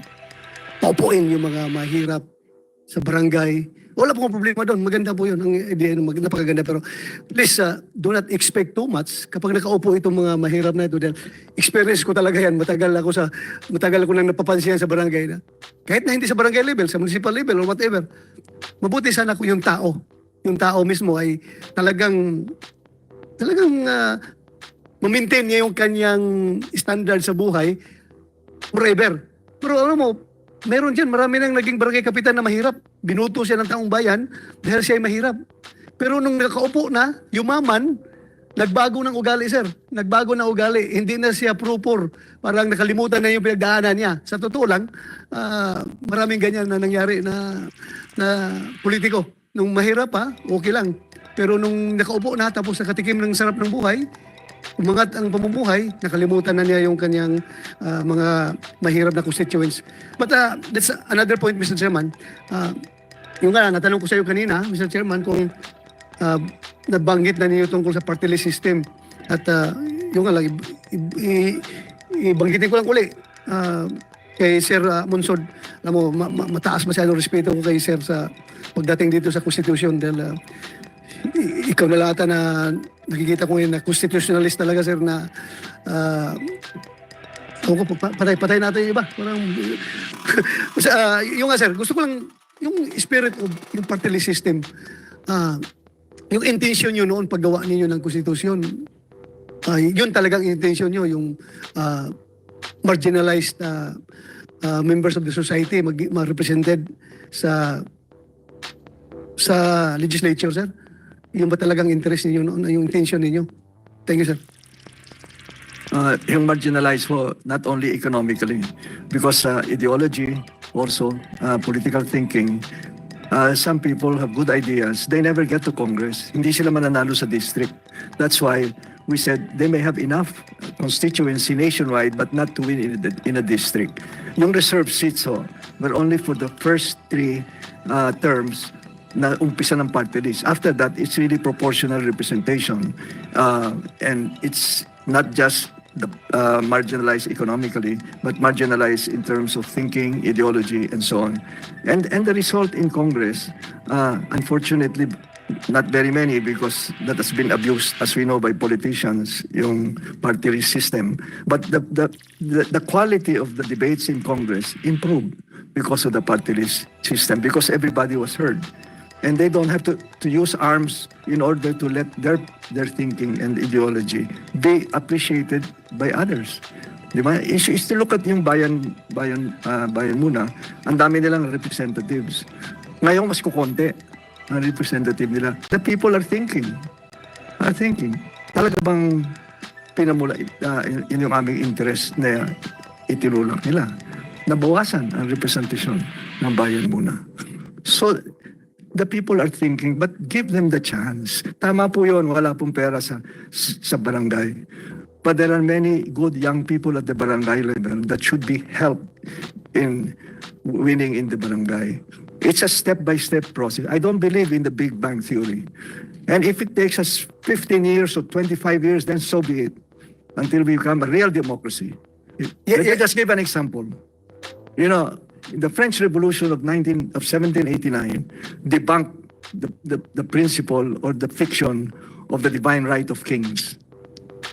paupuin yung mga mahirap sa barangay. Wala pong problema doon. Maganda po yun. Ang idea napakaganda. Pero please, do not expect too much kapag nakaupo itong mga mahirap na ito. Dahil experience ko talaga yan. Matagal ako nang napapansin sa barangay na. Kahit na hindi sa barangay level, sa municipal level or whatever. Mabuti sana kung yung tao mismo ay talagang ma-maintain niya yung kanyang standard sa buhay forever. Pero alam mo, meron dyan, marami nang naging barangay kapitan na mahirap. Binuto siya ng taong bayan dahil siya ay mahirap. Pero nung nakaupo na, yumaman, nagbago ng ugali, sir. Nagbago ng ugali. Hindi na siya proper. Parang nakalimutan na yung pinagdaanan niya. Sa totoo lang, maraming ganyan na nangyari na politiko. Nung mahirap okay lang. Pero nung nakaupo na, tapos nakatikim ng sarap ng buhay, umangat ang pamumuhay, nakalimutan na niya yung kanyang mga mahirap na constituents. But that's another point, Mr. Chairman. Yung nga, natanong ko sa iyo kanina, Mr. Chairman, kung nabanggit na niyo tungkol sa party list system. At yung nga lang, ibanggitin ko lang uli. Kay Sir Munsod, alam mo, mataas masyadong respeto ko kay Sir sa pagdating dito sa Constitution dahil ikaw na lahat na nakikita ko ngayon na constitutionalist talaga, sir, na patay natin yung iba. Parang, yung nga, sir, gusto ko lang yung spirit of yung party list system, yung intention nyo noon paggawa ninyo ng konstitusyon, yun talagang intention nyo, yung marginalized members of the society ma-represented sa legislature, sir. Yung ba talagang interest ninyo noon, yung intention ninyo? Thank you, sir. Yung marginalized po, not only economically, because ideology, also political thinking, some people have good ideas. They never get to Congress. Hindi sila mananalo sa district. That's why we said they may have enough constituency nationwide but not to win in a district. Yung reserve seats were only for the first 3 terms na umpisa ng party list. After that, it's really proportional representation. And it's not just the marginalized economically, but marginalized in terms of thinking, ideology, and so on. And the result in Congress, unfortunately, not very many, because that has been abused, as we know, by politicians, yung party list system. But the quality of the debates in Congress improved because of the party list system, because everybody was heard. And they don't have to use arms in order to let their thinking and ideology be appreciated by others. Di ba? Is to look at yung bayan muna, ang dami nilang representatives. Ngayon mas kukonti ang representative nila. The people are thinking. Talaga bang pinamula in yung aming interest na itinulak nila? Nabawasan ang representasyon ng bayan muna. So, the people are thinking, but give them the chance. Tama po yun, wala pong pera sa barangay. But there are many good young people at the barangay level that should be helped in winning in the barangay. It's a step-by-step process. I don't believe in the Big Bang Theory. And if it takes us 15 years or 25 years, then so be it, until we become a real democracy. Let me just give an example. You know, the French Revolution of 1789 debunked the principle or the fiction of the divine right of kings.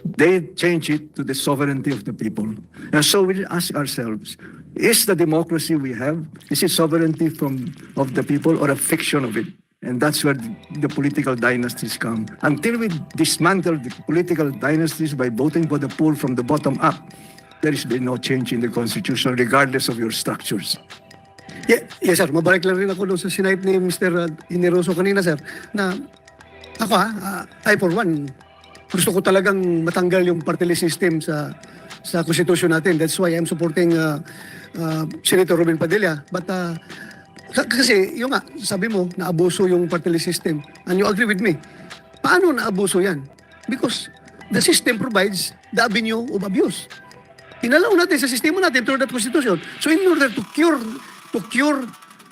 They changed it to the sovereignty of the people. And so we ask ourselves, is the democracy we have, is it sovereignty of the people or a fiction of it? And that's where the political dynasties come. Until we dismantle the political dynasties by voting for the poor from the bottom up, there is no change in the Constitution regardless of your structures. Yes, sir. Mabalik lang rin ako doon sa sinipe ni Mr. Ineroso kanina, sir, na ako I for one, gusto ko talagang matanggal yung party list system sa Constitution natin. That's why I'm supporting Senator Robin Padilla. But kasi yung sabi mo, naabuso yung party list system. And you agree with me. Paano naabuso yan? Because the system provides the avenue of abuse. Inalaw natin sa sistema natin through that Constitution. So in order to cure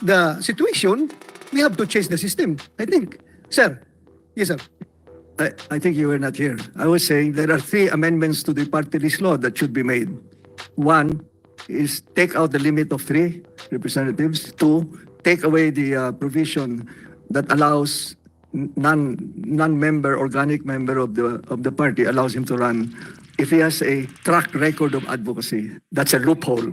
the situation, we have to change the system, I think. Sir. Yes, sir. I think you were not here. I was saying there are 3 amendments to the party list law that should be made. 1 is take out the limit of 3 representatives. 2, take away the provision that allows non-member, organic member of the party, allows him to run if he has a track record of advocacy. That's a loophole.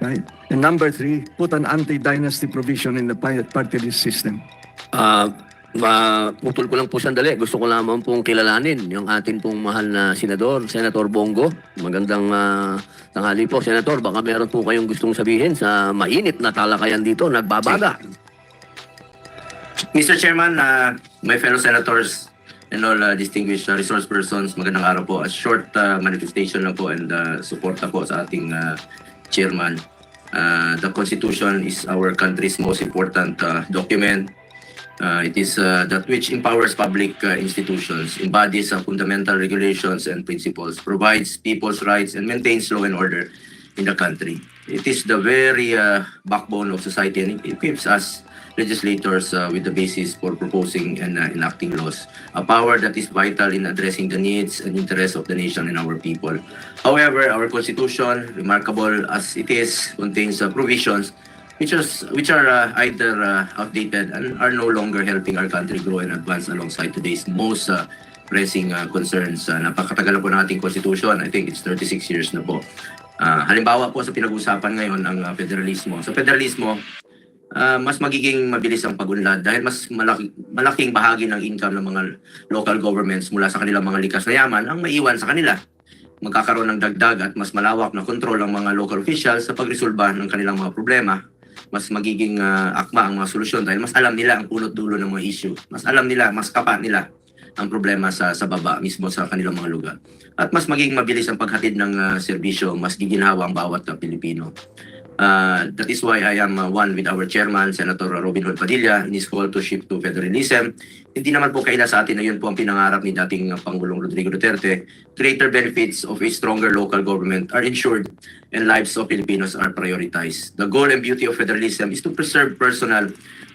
Right? And number 3, put an anti-dynasty provision in the party list system. Putol ko lang po sandali. Gusto ko lamang pong kilalanin yung atin pong mahal na senador, Senator Bongo. Magandang tanghali po, Senator. Baka meron po kayong gustong sabihin sa mainit na talakayan dito, nagbabaga. Mr. Chairman, my fellow senators and all distinguished resource persons, magandang araw po. A short manifestation lang po and suporta po sa ating chairman. The Constitution is our country's most important document. It is that which empowers public institutions, embodies fundamental regulations and principles, provides people's rights, and maintains law and order in the country. It is the very backbone of society, and it equips us legislators with the basis for proposing and enacting laws, a power that is vital in addressing the needs and interests of the nation and our people. However, our Constitution, remarkable as it is, contains provisions which are either outdated and are no longer helping our country grow and advance alongside today's most pressing concerns. Napakatagal na po ng ating Constitution. I think it's 36 years na po. Halimbawa po sa pinag-usapan ngayon ang federalismo. Sa federalismo, mas magiging mabilis ang pag-unlad dahil mas malaking bahagi ng income ng mga local governments mula sa kanilang mga likas na yaman ang maiwan sa kanila. Magkakaroon ng dagdag at mas malawak na kontrol ang mga local officials sa pagresolba ng kanilang mga problema. Mas magiging akma ang mga solusyon dahil mas alam nila ang punot dulo ng mga issue. Mas alam nila, mas kapa nila ang problema sa baba mismo sa kanilang mga lugar. At mas magiging mabilis ang paghatid ng serbisyo, mas giginhawa ang bawat Pilipino. That is why I am one with our chairman, Senator Robin Padilla, in his call to shift to federalism. Hindi naman po kaila sa atin na yun po ang pinangarap ni dating Pangulong Rodrigo Duterte. Greater benefits of a stronger local government are ensured and lives of Filipinos are prioritized. The goal and beauty of federalism is to preserve personal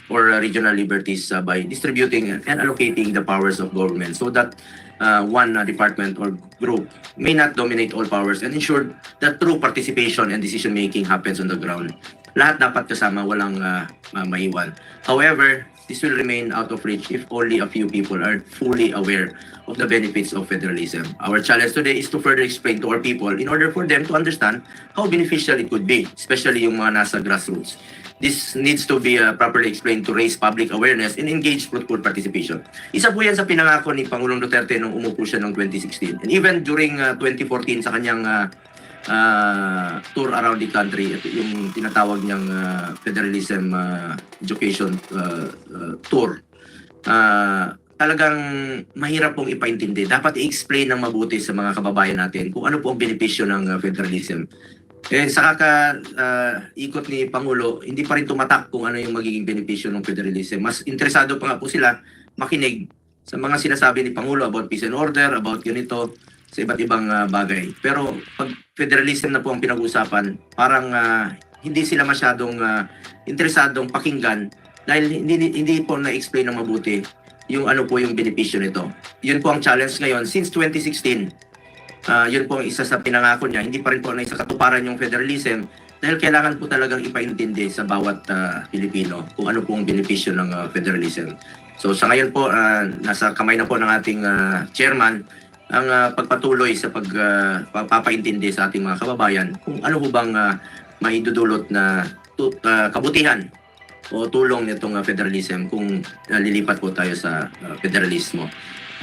or regional liberties by distributing and allocating the powers of government so that one department or group may not dominate all powers and ensure that true participation and decision making happens on the ground. Lahat dapat kasama, walang maiwan. However, this will remain out of reach if only a few people are fully aware of the benefits of federalism. Our challenge today is to further explain to our people in order for them to understand how beneficial it could be, especially yung mga nasa grassroots. This needs to be properly explained to raise public awareness and engage fruitful participation. Isa po yan sa pinangako ni Pangulong Duterte nung umupo siya noong 2016. And even during 2014 sa kanyang tour around the country, yung tinatawag niyang federalism education tour, talagang mahirap pong ipaintindi. Dapat i-explain ng mabuti sa mga kababayan natin kung ano po ang benepisyo ng federalism. Sa ikot ni Pangulo, hindi pa rin tumatak kung ano yung magiging benepisyo ng federalism. Mas interesado pa nga po sila makinig sa mga sinasabi ni Pangulo about peace and order, about ganito, sa iba't ibang bagay. Pero pag federalism na po ang pinag-usapan, parang hindi sila masyadong interesadong pakinggan dahil hindi po na-explain ng mabuti yung ano po yung benepisyo nito. Yun po ang challenge ngayon. Since 2016, yun po ang isa sa pinangako niya. Hindi pa rin po na isa katuparan yung federalism dahil kailangan po talagang ipaintindi sa bawat Pilipino kung ano po ang benepisyo ng federalism. So sa ngayon po, nasa kamay na po ng ating chairman ang pagpatuloy sa pagpapaintindi sa ating mga kababayan kung ano po bang maidudulot na kabutihan o tulong nitong federalism kung lilipat po tayo sa federalismo.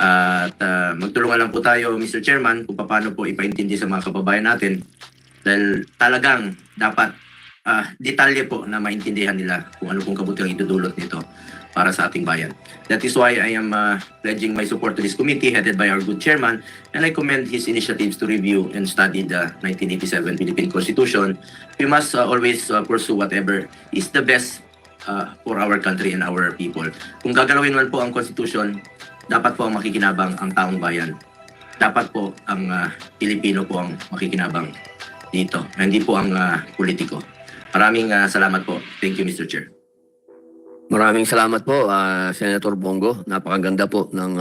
At magtulungan lang po tayo, Mr. Chairman, kung paano po ipaintindi sa mga kababayan natin dahil talagang dapat detalye po na maintindihan nila kung ano pong kabutihan idudulot nito para sa ating bayan. That is why I am pledging my support to this committee headed by our good chairman, and I commend his initiatives to review and study the 1987 Philippine Constitution. We must always pursue whatever is the best for our country and our people. Kung gagalawin man po ang Constitution, dapat po ang makikinabang ang taong bayan. Dapat po ang Pilipino po ang makikinabang dito, hindi po ang politiko. Maraming salamat po. Thank you, Mr. Chair. Maraming salamat po, Senator Bongo. Napakaganda po ng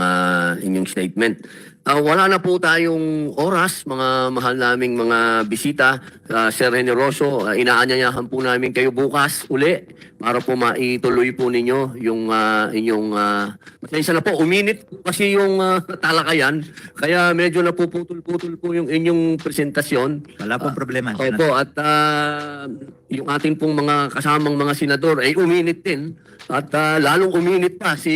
inyong statement. Wala na po tayong oras, mga mahal naming mga bisita. Sir Generoso, inaanyayahan po namin kayo bukas uli para po maituloy po ninyo yung inyong... Pasensya na po, uminit po kasi yung talakayan. Kaya medyo napuputol-putol po yung inyong presentasyon. Wala pong problema. Opo, at yung ating pong mga kasamang mga senador ay uminit din. At lalong uminit pa si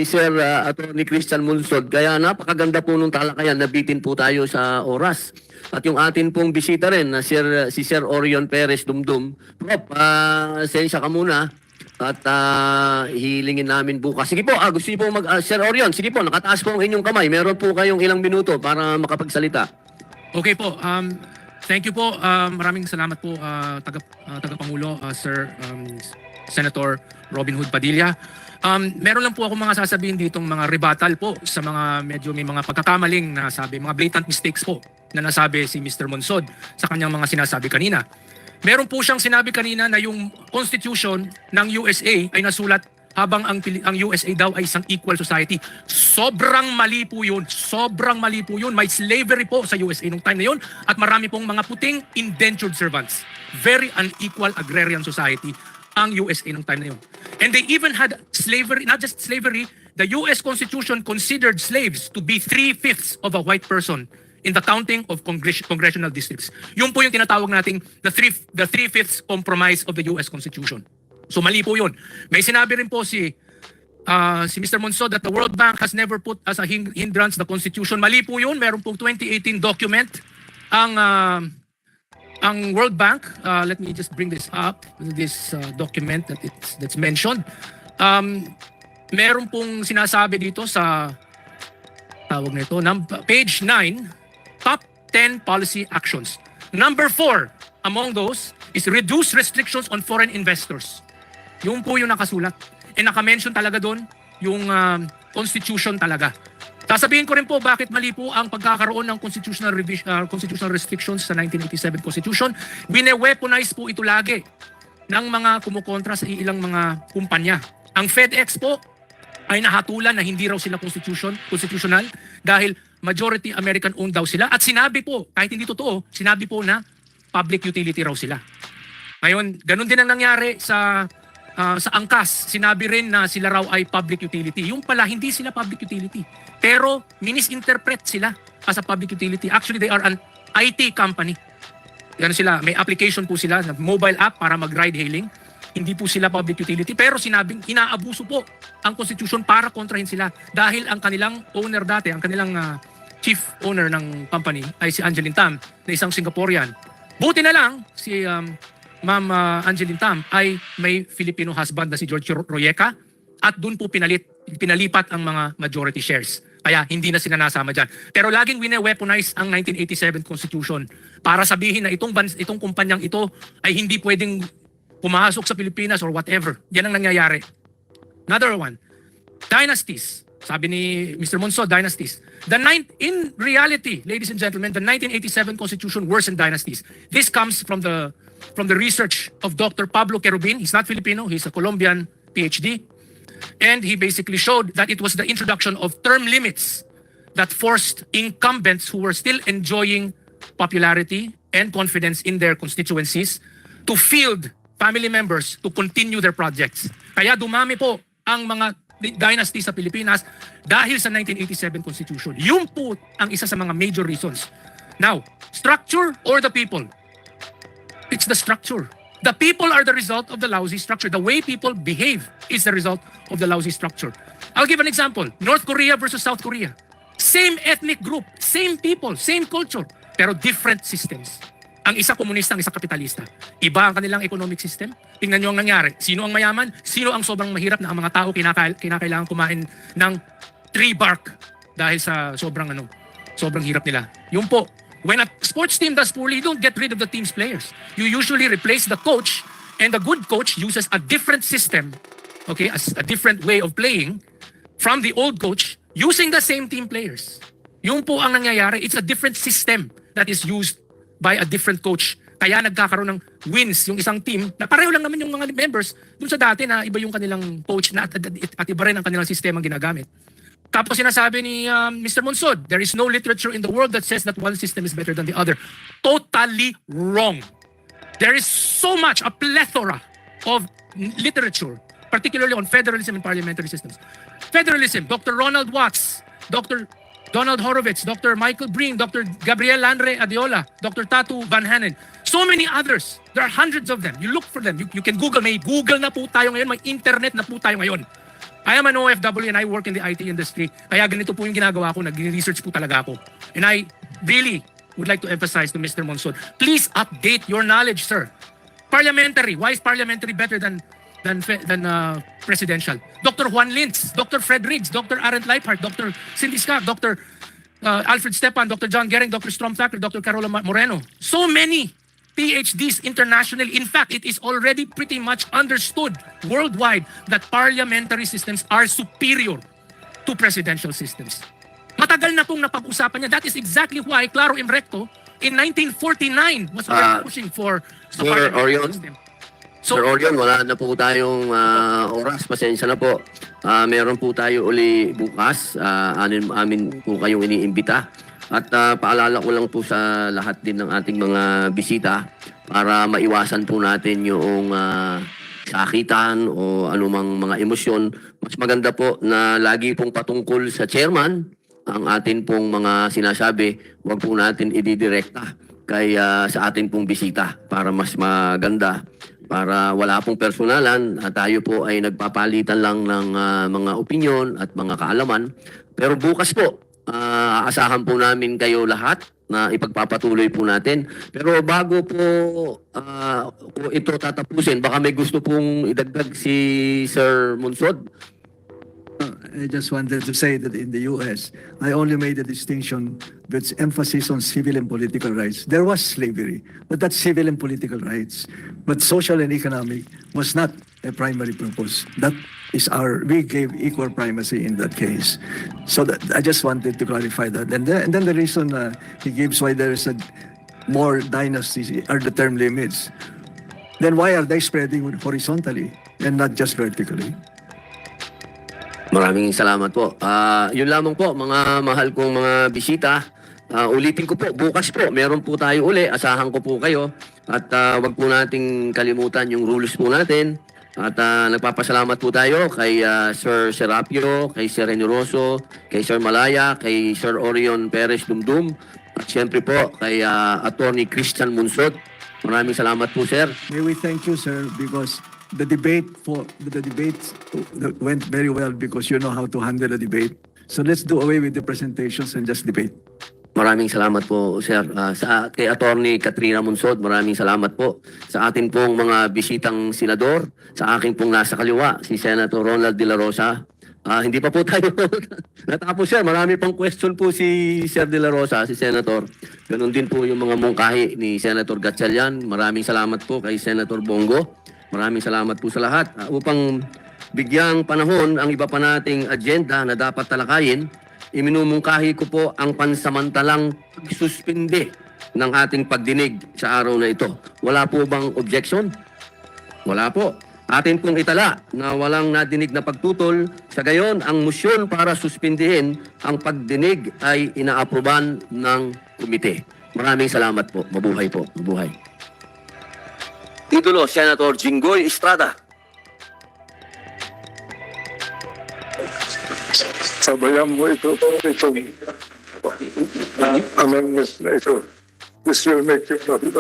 Sir Attorney Christian Mulsod. Kaya napakaganda po nung talakayan, nabitin po tayo sa oras. At yung atin pong bisita rin, si Sir Orion Perez Dumdum. Prof, sensya ka muna. At hilingin namin bukas. Sige po, gusto niyo po Sir Orion, sige po, nakataas po ang inyong kamay. Meron po kayong ilang minuto para makapagsalita. Okay po. Thank you po. Maraming salamat po, Tagapangulo, Sir Senator Robin Hood Padilla. Meron lang po ako mga sasabihin ditong mga rebuttal po sa mga medyo may mga pagkakamaling na sabi, mga blatant mistakes po na nasabi si Mr. Monsod sa kanyang mga sinasabi kanina. Meron po siyang sinabi kanina na yung Constitution ng USA ay nasulat habang ang USA daw ay isang equal society. Sobrang mali po yun. Sobrang mali po yun. May slavery po sa USA nung time na yun at marami pong mga puting indentured servants. Very unequal agrarian society ang USA nung time na yun. And they even had slavery, not just slavery, the US Constitution considered slaves to be 3/5 of a white person in the counting of congressional districts. Yun po yung tinatawag nating the 3/5 compromise of the US Constitution. So mali po yun. May sinabi rin po si Mr. Monsod that the World Bank has never put as a hindrance the Constitution. Mali po yun. Meron pong 2018 document ang World Bank, let me just bring this up, this document that's mentioned. Meron pong sinasabi dito sa tawag nito, page 9, top 10 policy actions. Number 4 among those is reduce restrictions on foreign investors. Yung po yung nakasulat. And naka-mention talaga doon yung Constitution talaga. Sasabihin ko rin po bakit mali po ang pagkakaroon ng constitutional restrictions sa 1987 Constitution. Bine-weaponize po ito lagi ng mga kumukontra sa ilang mga kumpanya. Ang FedEx po ay nahatulan na hindi raw sila constitutional dahil majority American owned daw sila. At sinabi po, kahit hindi totoo, sinabi po na public utility raw sila. Ngayon, ganun din ang nangyari sa angkas. Sinabi rin na sila raw ay public utility. Yung pala, hindi sila public utility. Pero misinterpret sila as a public utility. Actually, they are an IT company. Yan sila, may application po sila, mobile app para mag-ride hailing. Hindi po sila public utility, pero sinabing inaabuso po ang Constitution para kontrahin sila dahil ang kanilang owner dati, ang kanilang chief owner ng company ay si Angeline Tam na isang Singaporean. Buti na lang si Ma'am Angeline Tam ay may Filipino husband na si George Royeca at doon po pinalipat ang mga majority shares. Kaya hindi na sila nasama dyan. Pero laging wine-weaponize ang 1987 Constitution para sabihin na itong kumpanyang ito ay hindi pwedeng pumasok sa Pilipinas or whatever. Yan ang nangyayari. Another one, dynasties. Sabi ni Mr. Monso, dynasties. In reality, ladies and gentlemen, the 1987 Constitution worsened dynasties. This comes from the research of Dr. Pablo Querubin. He's not Filipino, he's a Colombian PhD. And he basically showed that it was the introduction of term limits that forced incumbents who were still enjoying popularity and confidence in their constituencies to field family members to continue their projects. Kaya dumami po ang mga dynasty sa Pilipinas dahil sa 1987 Constitution. Yun po ang isa sa mga major reasons. Now, structure or the people? It's the structure. The people are the result of the lousy structure. The way people behave is the result of the lousy structure. I'll give an example. North Korea versus South Korea. Same ethnic group, same people, same culture, pero different systems. Ang isa komunista, ang isa kapitalista. Iba ang kanilang economic system. Tingnan nyo ang nangyari. Sino ang mayaman? Sino ang sobrang mahirap na ang mga tao kinakailangan kumain ng tree bark dahil sa sobrang hirap nila. Yung po, when a sports team does poorly, you don't get rid of the team's players. You usually replace the coach, and the good coach uses a different system, okay, a different way of playing from the old coach using the same team players. Yung po ang nangyayari, it's a different system that is used by a different coach. Kaya nagkakaroon ng wins yung isang team na pareho lang naman yung mga members dun sa dati na iba yung kanilang coach na at iba rin ang kanilang sistema ginagamit. Tapos sinasabi ni Mr. Monsod, there is no literature in the world that says that one system is better than the other. Totally wrong. There is so much, a plethora of literature, particularly on federalism and parliamentary systems. Federalism, Dr. Ronald Watts, Dr. Donald Horowitz, Dr. Michael Breen, Dr. Gabriel Landre Adiola, Dr. Tatu Van Hanen. So many others. There are hundreds of them. You look for them. You can Google. May Google na po tayo ngayon. May internet na po tayo ngayon. I am an OFW and I work in the IT industry. Kaya ganito po yung ginagawa ko. Nag-research po talaga ako. And I really would like to emphasize to Mr. Monson, please update your knowledge, sir. Parliamentary. Why is parliamentary better than presidential? Dr. Juan Lintz, Dr. Fred Riggs, Dr. Arendt Leiphardt, Dr. Cindy Scott, Dr. Alfred Stepan, Dr. John Gehring, Dr. Stromthacker, Dr. Carola Moreno. So many PhDs internationally. In fact, it is already pretty much understood worldwide that parliamentary systems are superior to presidential systems. Matagal na pong napag-usapan niya. That is exactly why Claro im Recto in 1949 was already pushing for a parliamentary system. Sir Orion, wala na po tayong oras. Pasensya na po. Meron po tayo uli bukas. Amin po kayong iniimbita. At paalala ko lang po sa lahat din ng ating mga bisita para maiwasan po natin yung sakitan o anumang mga emosyon. Mas maganda po na lagi pong patungkol sa chairman ang atin pong mga sinasabi. Huwag po natin ididirekta sa atin pong bisita para mas maganda. Para wala pong personalan, tayo po ay nagpapalitan lang ng mga opinyon at mga kaalaman. Pero bukas po, aasahan po namin kayo lahat na ipagpapatuloy po natin. Pero bago po ito tatapusin, baka may gusto pong idagdag si Sir Monsod. I just wanted to say that in the US, I only made a distinction with emphasis on civil and political rights. There was slavery, but that's civil and political rights. But social and economic was not a primary purpose. That is we gave equal primacy in that case. So I just wanted to clarify that. And then the reason he gives why there is more dynasties are the term limits. Then why are they spreading horizontally and not just vertically? Maraming salamat po. Yun lamang po, mga mahal kong mga bisita. Ulitin ko po, bukas po, meron po tayo uli. Asahan ko po kayo. At wag po nating kalimutan yung rules po natin. At nagpapasalamat po tayo kay Sir Serapio, kay Sir Generoso, kay Sir Malaya, kay Sir Orion Perez Dumdum. At siyempre po kay Attorney Christian Munsot. Maraming salamat po, sir. May we thank you, sir, because the debate went very well because you know how to handle a debate. So let's do away with the presentations and just debate. Maraming salamat po, sir. Kay Attorney Katrina Munsod, maraming salamat po. Sa atin pong mga bisitang senador, sa aking pong nasa kaliwa, si Senator Ronald De La Rosa. Hindi pa po tayo natapos, sir. Marami pang question po si Sir De La Rosa, si Senator. Ganun din po yung mga mungkahi ni Senator Gatchalian. Maraming salamat po kay Senator Bongo. Maraming salamat po sa lahat. Upang bigyang panahon ang iba pa nating agenda na dapat talakayin, iminumungkahi ko po ang pansamantalang pagsuspinde ng ating pagdinig sa araw na ito. Wala po bang objection? Wala po. Atin pong itala na walang nadinig na pagtutol. Sa gayon, ang motion para suspindihin ang pagdinig ay inaaproban ng komite. Maraming salamat po. Mabuhay po. Mabuhay. Titulo, Senator Jinggoy Estrada. Sabayan mo itong amendment na ito. This will make you happy.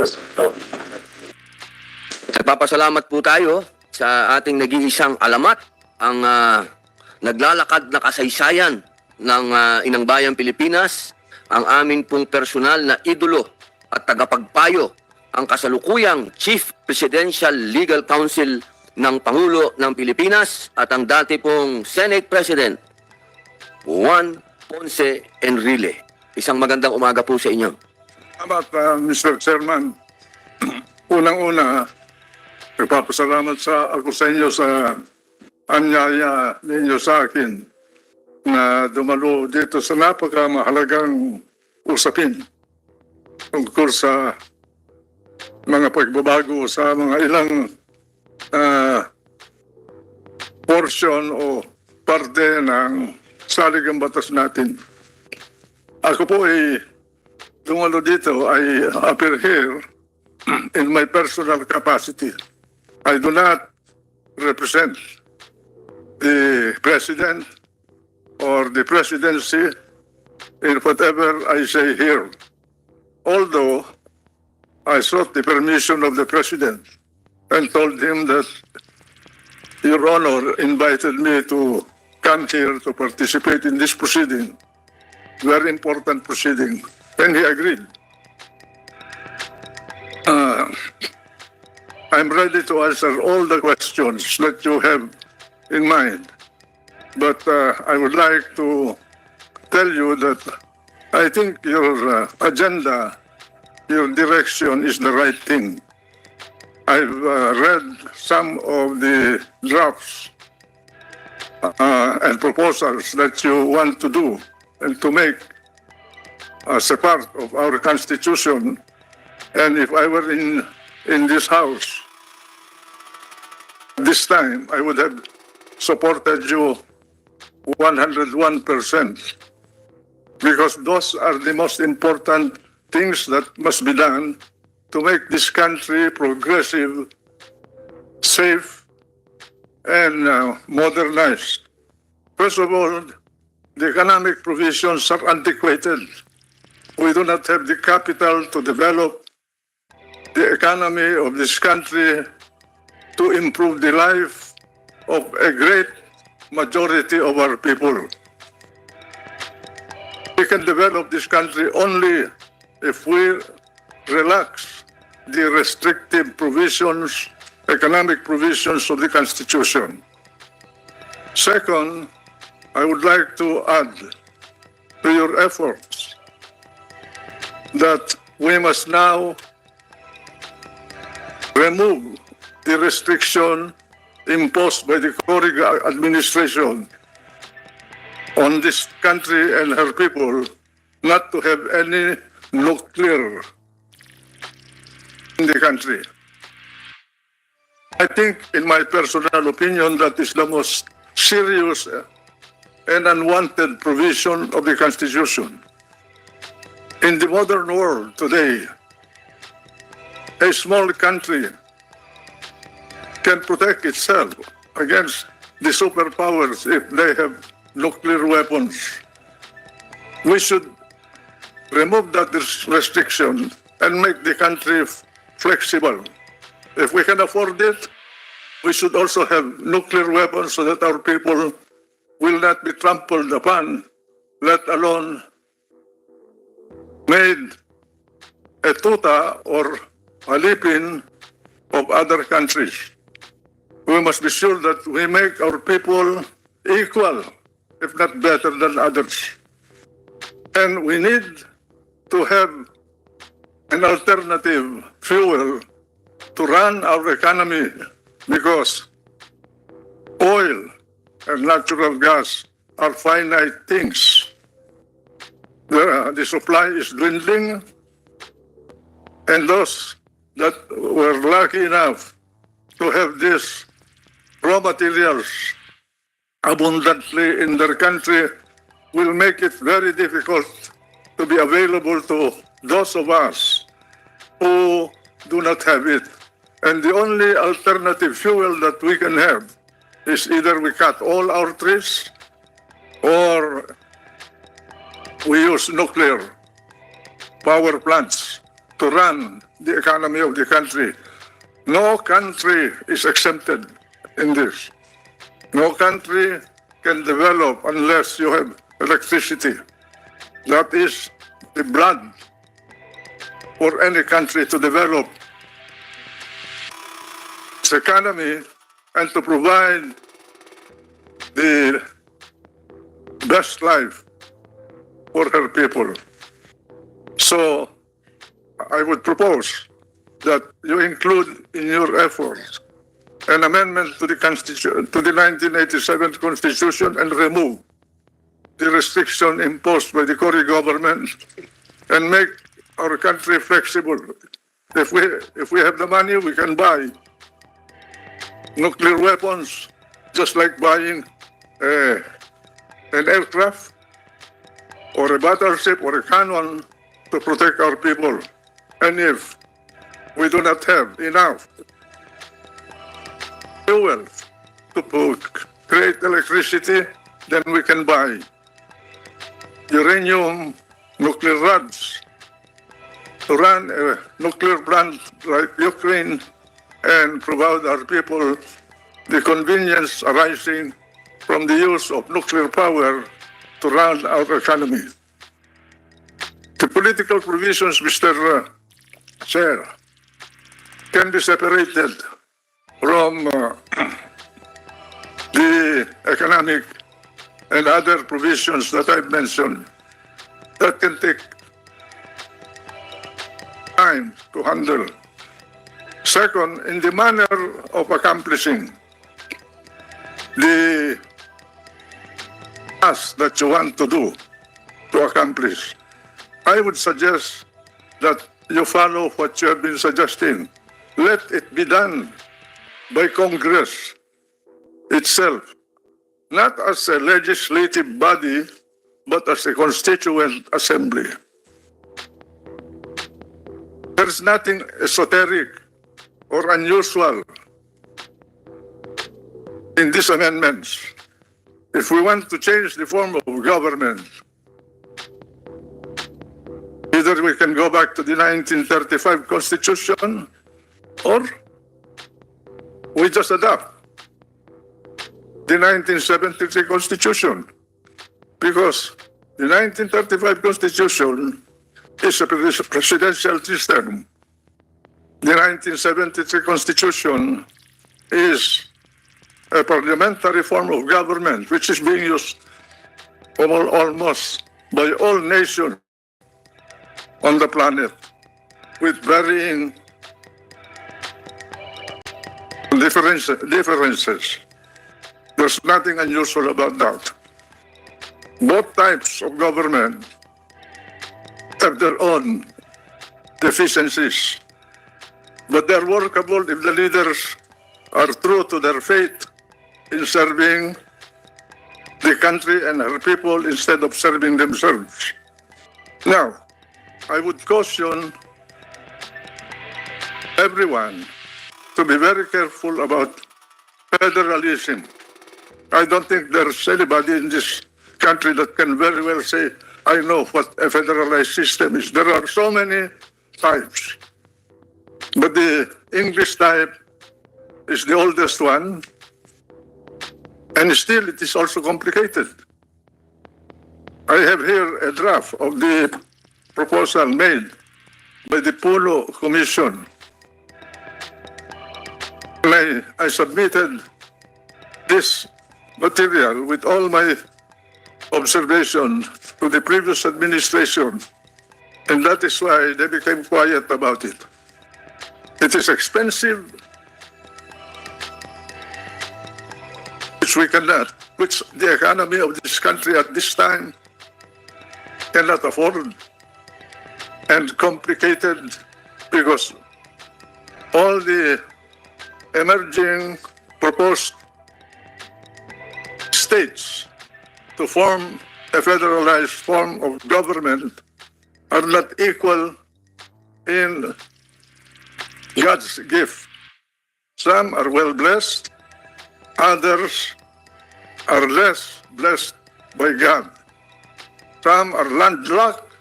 Nagpapasalamat po tayo sa ating nag-iisang alamat, ang naglalakad na kasaysayan ng Inang Bayang Pilipinas, ang amin pong personal na idolo at tagapagpayo, ang kasalukuyang Chief Presidential Legal Counsel ng Pangulo ng Pilipinas at ang dati pong Senate President, Juan Ponce Enrile. Isang magandang umaga po sa inyo. Salamat, Mr. Chairman. Unang-una, nagpapasalamat ako sa inyo sa anyaya ninyo sa akin na dumalo dito sa napakamahalagang usapin tungkol sa mga pagbabago sa mga ilang portion o parte ng saligang batas natin. Ako po ay dumalo dito, I appear here in my personal capacity. I do not represent the president or the presidency in whatever I say here. Although I sought the permission of the president and told him that Your Honor invited me to come here to participate in this proceeding, very important proceeding, and he agreed. I'm ready to answer all the questions that you have in mind. But I would like to tell you that I think your agenda, your direction is the right thing. I've read some of the drafts and proposals that you want to do and to make as a part of our Constitution. And if I were in this House this time, I would have supported you 101% because those are the most important things that must be done to make this country progressive, safe, and modernized. First of all, the economic provisions are antiquated. We do not have the capital to develop the economy of this country to improve the life of a great majority of our people. We can develop this country only if we relax the restrictive provisions, economic provisions of the Constitution. Second, I would like to add to your efforts that we must now remove the restriction imposed by the Korea administration on this country and her people not to have any nuclear in the country. I think, in my personal opinion, that is the most serious and unwanted provision of the Constitution. In the modern world today, a small country can protect itself against the superpowers if they have nuclear weapons. We should remove that restriction and make the country flexible. If we can afford it, we should also have nuclear weapons so that our people will not be trampled upon, let alone made a tuta or a lipin of other countries. We must be sure that we make our people equal, if not better than others. And we need to have an alternative fuel to run our economy because oil and natural gas are finite things. The supply is dwindling, and those that were lucky enough to have these raw materials abundantly in their country will make it very difficult to be available to those of us who do not have it. And the only alternative fuel that we can have is either we cut all our trees or we use nuclear power plants to run the economy of the country. No country is exempted in this. No country can develop unless you have electricity. That is the blood for any country to develop its economy and to provide the best life for her people. So I would propose that you include in your efforts an amendment to the to the 1987 Constitution and remove the restriction imposed by the Cory government and make our country flexible. If we have the money, we can buy nuclear weapons, just like buying an aircraft or a battleship or a cannon to protect our people. And if we do not have enough fuel to create electricity, then we can buy uranium nuclear rods to run a nuclear plant like Ukraine and provide our people the convenience arising from the use of nuclear power to run our economy. The political provisions, Mr. Chair, can be separated from the economic and other provisions that I've mentioned. That can take time to handle. Second, in the manner of accomplishing the task that you want to do, to accomplish, I would suggest that you follow what you have been suggesting. Let it be done by Congress itself, not as a legislative body, but as a constituent assembly. There's nothing esoteric or unusual in these amendments. If we want to change the form of government, either we can go back to the 1935 Constitution or we just adopt the 1973 Constitution, because the 1935 Constitution is a presidential system. The 1973 Constitution is a parliamentary form of government which is being used almost by all nations on the planet with varying differences. There's nothing unusual about that. Both types of government have their own deficiencies, but they're workable if the leaders are true to their faith in serving the country and her people instead of serving themselves. Now, I would caution everyone to be very careful about federalism. I don't think there's anybody in this country that can very well say, I know what a federalized system is. There are so many types. But the English type is the oldest one, and still it is also complicated. I have here a draft of the proposal made by the Polo Commission. And I submitted this material with all my observations to the previous administration, and that is why they became quiet about it. It is expensive, which the economy of this country at this time cannot afford, and complicated because all the emerging proposed states to form a federalized form of government are not equal in God's gift. Some are well blessed, others are less blessed by God. Some are landlocked,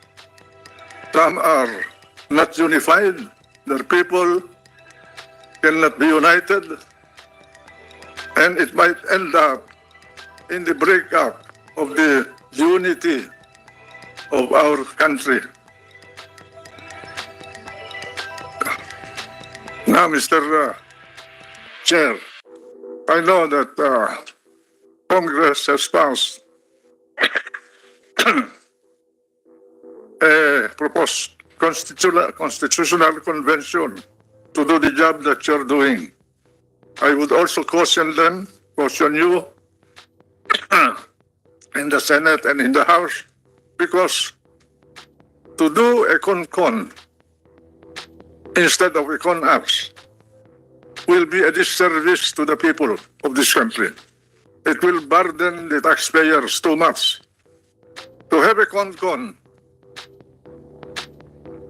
some are not unified, their people cannot be united, and it might end up in the breakup of the unity of our country. Now, Mr. Chair, I know that Congress has passed a proposed constitutional convention to do the job that you're doing. I would also caution you in the Senate and in the House, because to do a con instead of a con-arts will be a disservice to the people of this country. It will burden the taxpayers too much. To have a con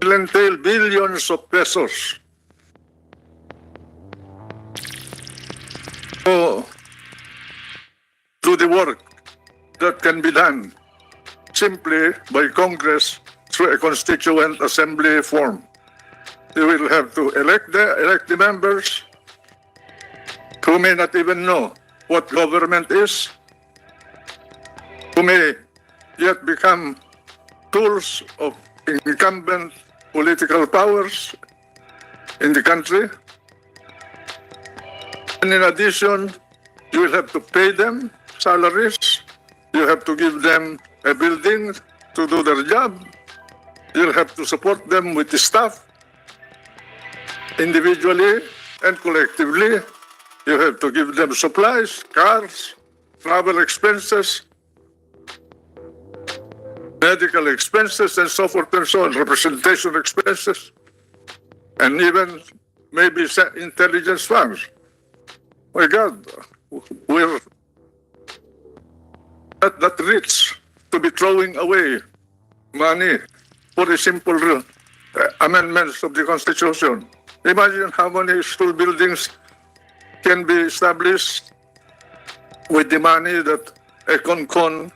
will entail billions of pesos. To do the work that can be done simply by Congress through a constituent assembly form. You will have to elect the members who may not even know what government is, who may yet become tools of incumbent political powers in the country. And in addition, you will have to pay them salaries. You have to give them a building to do their job. You'll have to support them with the staff, individually and collectively. You have to give them supplies, cars, travel expenses, medical expenses, and so forth and so on, representation expenses, and even maybe intelligence funds. My God, we're not that rich to be throwing away money for the simple amendments of the Constitution. Imagine how many school buildings can be established with the money that a con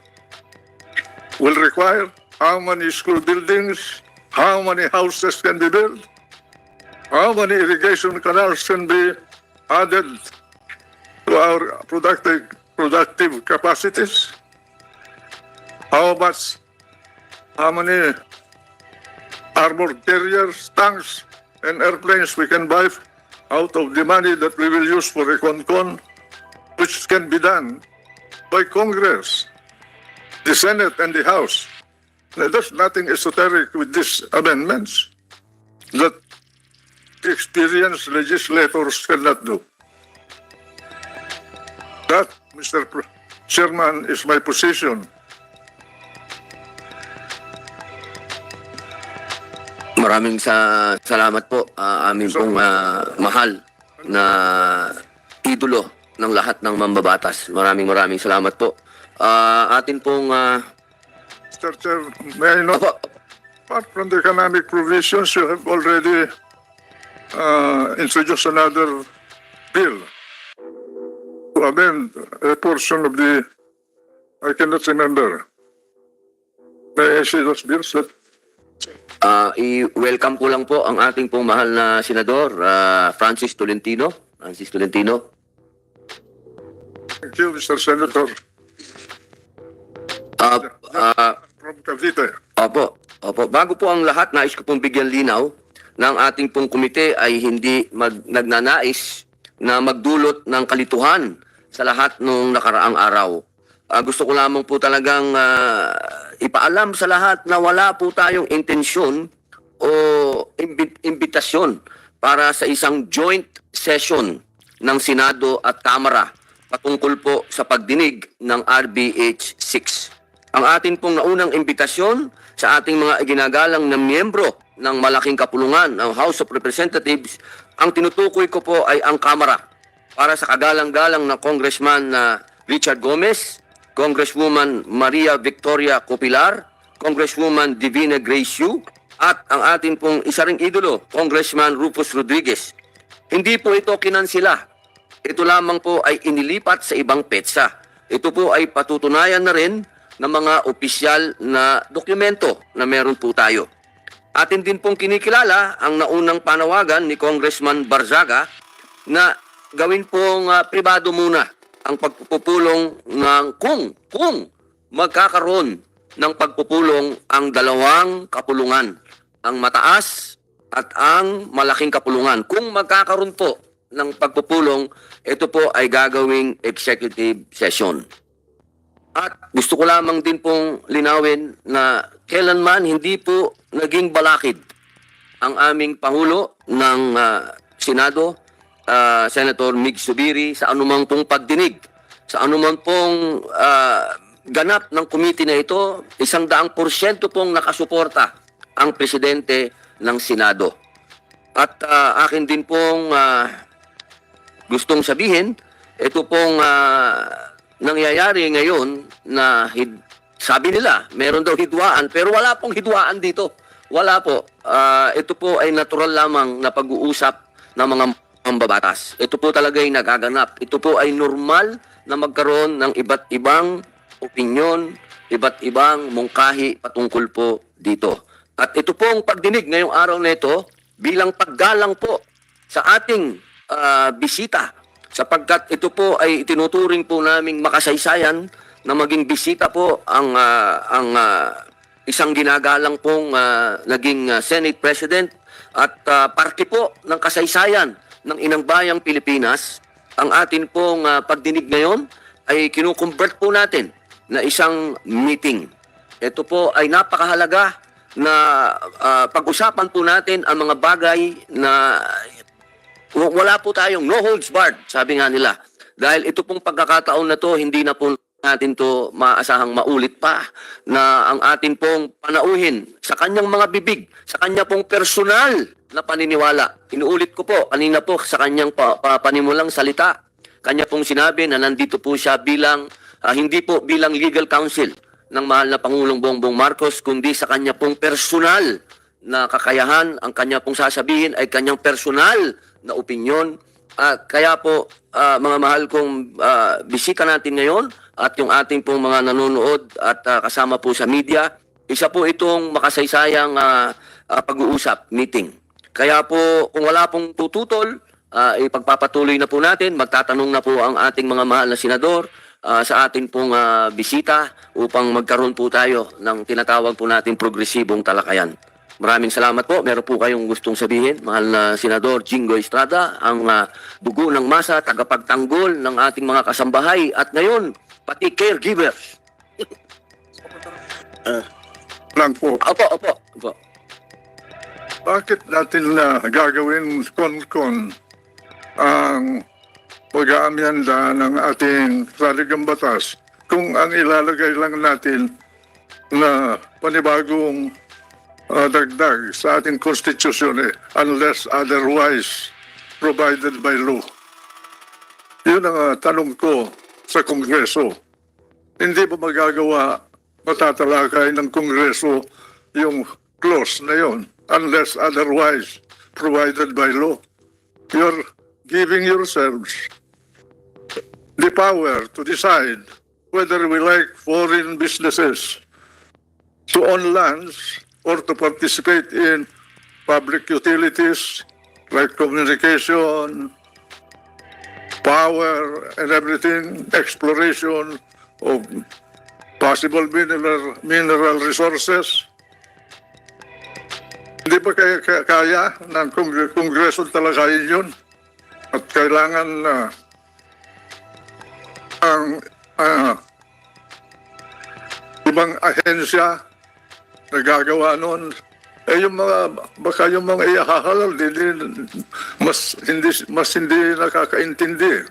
will require. How many school buildings, how many houses can be built, how many irrigation canals can be added to our productive capacities, how many armored carriers, tanks, and airplanes we can buy out of the money that we will use for a con, which can be done by Congress, the Senate, and the House. Now, there's nothing esoteric with these amendments that experienced legislators cannot do. That, Mr. Chairman, is my position. Maraming salamat po, amin pong mahal na idolo ng lahat ng mambabatas. Maraming salamat po. Atin pong... Mr. Chair, may I know, Opo, apart from the economic provisions, you have already introduced another bill to amend a portion of the, I cannot remember. May I see those bills? i-welcome ko lang po ang ating pong mahal na senador, Francis Tolentino. Francis Tolentino. Thank you, Mr. Senator. From Cavite. Opo. Bago po ang lahat, nais ko pong bigyan linaw na ang ating pong komite ay hindi nagnanais na magdulot ng kalituhan sa lahat ng nakaraang araw. Gusto ko lamang po talagang ipaalam sa lahat na wala po tayong intensyon o imbitasyon para sa isang joint session ng Senado at Kamara patungkol po sa pagdinig ng RBH 6. Ang atin pong naunang imbitasyon sa ating mga iginagalang na miyembro ng malaking kapulungan ng House of Representatives, ang tinutukoy ko po ay ang Kamara para sa kagalang-galang na Congressman Richard Gomez, Congresswoman Maria Victoria Copilar, Congresswoman Divina Grace Yu, at ang atin pong isa ring idolo, Congressman Rufus Rodriguez. Hindi po ito kinansila. Ito lamang po ay inilipat sa ibang petsa. Ito po ay patutunayan na rin ng mga opisyal na dokumento na meron po tayo. Atin din pong kinikilala ang naunang panawagan ni Congressman Barzaga na gawin pong pribado muna ang pagpupulong ng kung magkakaroon ng pagpupulong ang dalawang kapulungan, ang mataas at ang malaking kapulungan. Kung magkakaroon po ng pagpupulong, ito po ay gagawing executive session. At gusto ko lamang din pong linawin na kailanman hindi po naging balakid ang aming Pangulo ng Senado, Senator Mig Subiri, sa anumang pong pagdinig, sa anumang pong ganap ng committee na ito, 100% pong nakasuporta ang presidente ng Senado. At akin din pong gustong sabihin, ito pong nangyayari ngayon na sabi nila, meron daw hidwaan, pero wala pong hidwaan dito. Wala po. Ito po ay natural lamang na pag-uusap ng mga mambabatas. Ito po talaga ay nagaganap. Ito po ay normal na magkaroon ng iba't ibang opinyon, iba't ibang mungkahi patungkol po dito. At ito pong pagdinig ngayong araw na ito bilang paggalang po sa ating bisita, sapagkat ito po ay itinuturing po naming makasaysayan na maging bisita po ang isang ginagalang pong naging Senate President at parte po ng kasaysayan ng Inang Bayang Pilipinas. Ang atin pong pagdinig ngayon ay kinukonvert po natin na isang meeting. Ito po ay napakahalaga na pag-usapan po natin ang mga bagay na wala po tayong no holds barred, sabi nga nila. Dahil ito pong pagkakataon na to, hindi na po natin to maasahang maulit pa na ang atin pong panauhin sa kanyang mga bibig, sa kanya pong personal na paniniwala. Inuulit ko po, kanina po sa kanyang panimulang salita, kanya pong sinabi na nandito po siya bilang, hindi po bilang legal counsel ng mahal na Pangulong Bongbong Marcos, kundi sa kanya pong personal na kakayahan. Ang kanya pong sasabihin ay kanyang personal na opinyon. Kaya po, mga mahal kong bisita natin ngayon at yung ating pong mga nanonood at kasama po sa media, isa po itong makasaysayang pag-uusap, meeting. Kaya po, kung wala pong tututol, ipagpapatuloy na po natin, magtatanong na po ang ating mga mahal na senador sa ating pong bisita upang magkaroon po tayo ng tinatawag po natin progresibong talakayan. Maraming salamat po. Meron po kayong gustong sabihin, mahal na Senador Jingo Estrada, ang dugo ng masa, tagapagtanggol ng ating mga kasambahay at ngayon, pati caregivers. Lang po. Opo. Bakit natin na gagawin kon ang pag-aamyanda ng ating saligang batas kung ang ilalagay lang natin na panibagong dagdag sa ating konstitusyon unless otherwise provided by law? Yun ang tanong ko sa Kongreso. hindi ba magagawa, matatalakay ng Kongreso yung clause na yon unless otherwise provided by law? You're giving yourselves the power to decide whether we like foreign businesses to own lands or to participate in public utilities like communication, power, and everything, exploration of possible mineral resources. Hindi ba kaya ng Kongreso talakayin yun? At kailangan ang ibang ahensya na gagawa noon, yung mga, baka yung mga ihahalal, mas hindi nakakaintindi.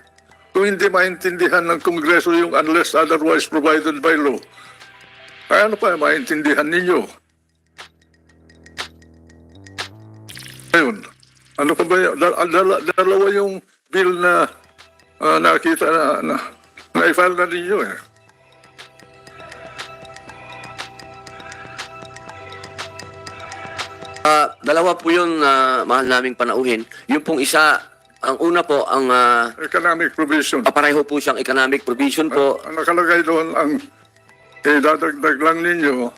Kung hindi maintindihan ng Kongreso yung unless otherwise provided by law, ano pa maintindihan ninyo? Ayun. Ano pa ba yun? Dalawa yung bill na nakita na i-file na ninyo eh. Dalawa po yun, mahal naming panauhin. Yung pong isa, ang una po, ang Economic provision. papareho po siyang economic provision po, Ang nakalagay doon, ang idadagdag lang ninyo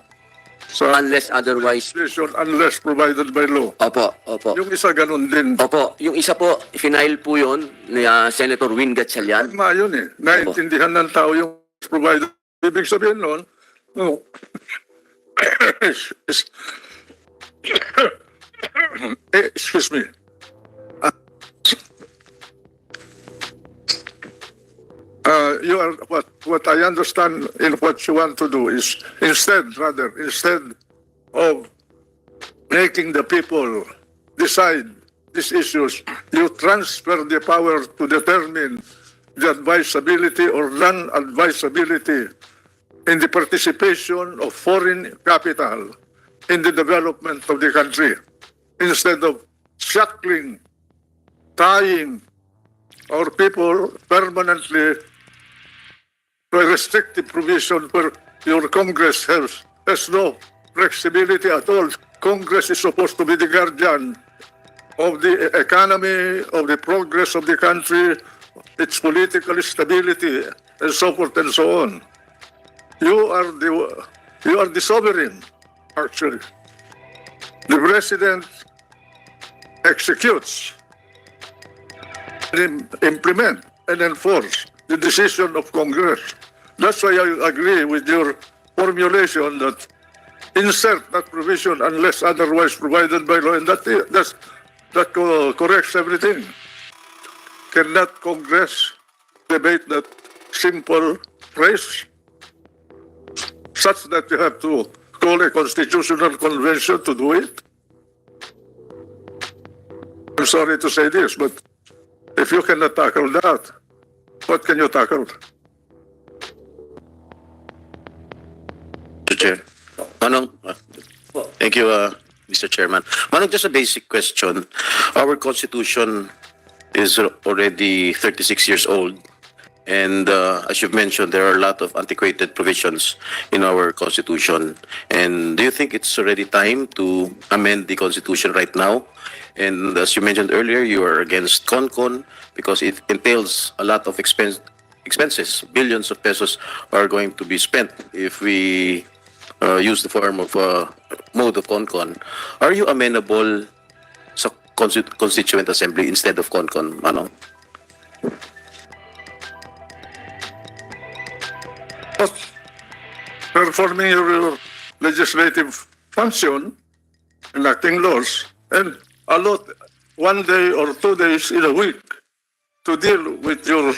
sa unless otherwise. legislation unless provided by law. Opo, opo. Yung isa ganun din. Opo, yung isa po, final po yun ni Senator Win Gatchalian. Tama yun eh. Naintindihan ng tao yung provided. Ibig sabihin nun, no. Excuse me. You are what I understand in what you want to do is instead of making the people decide these issues, you transfer the power to determine the advisability or non-advisability in the participation of foreign capital in the development of the country, instead of shackling, tying our people permanently to a restrictive provision where your Congress has no flexibility at all. Congress is supposed to be the guardian of the economy, of the progress of the country, its political stability, and so forth and so on. You are the sovereign, actually. The president executes, and implement, and enforce the decision of Congress. That's why I agree with your formulation that insert that provision unless otherwise provided by law, and that corrects everything. Cannot Congress debate that simple phrase such that you have to call a constitutional convention to do it? I'm sorry to say this, but if you cannot tackle that, what can you tackle? Mr. Chair. Manong, thank you, Mr. Chairman. Manong, just a basic question. Our Constitution is already 36 years old. And as you've mentioned, there are a lot of antiquated provisions in our Constitution. And do you think it's already time to amend the Constitution right now? And as you mentioned earlier, you are against CONCON because it entails a lot of expenses. Billions of pesos are going to be spent if we use the form of mode of CONCON. Are you amenable sa Constituent Assembly instead of CONCON, Manong? Performing your legislative function, enacting laws, and allot 1 day or 2 days in a week to deal with your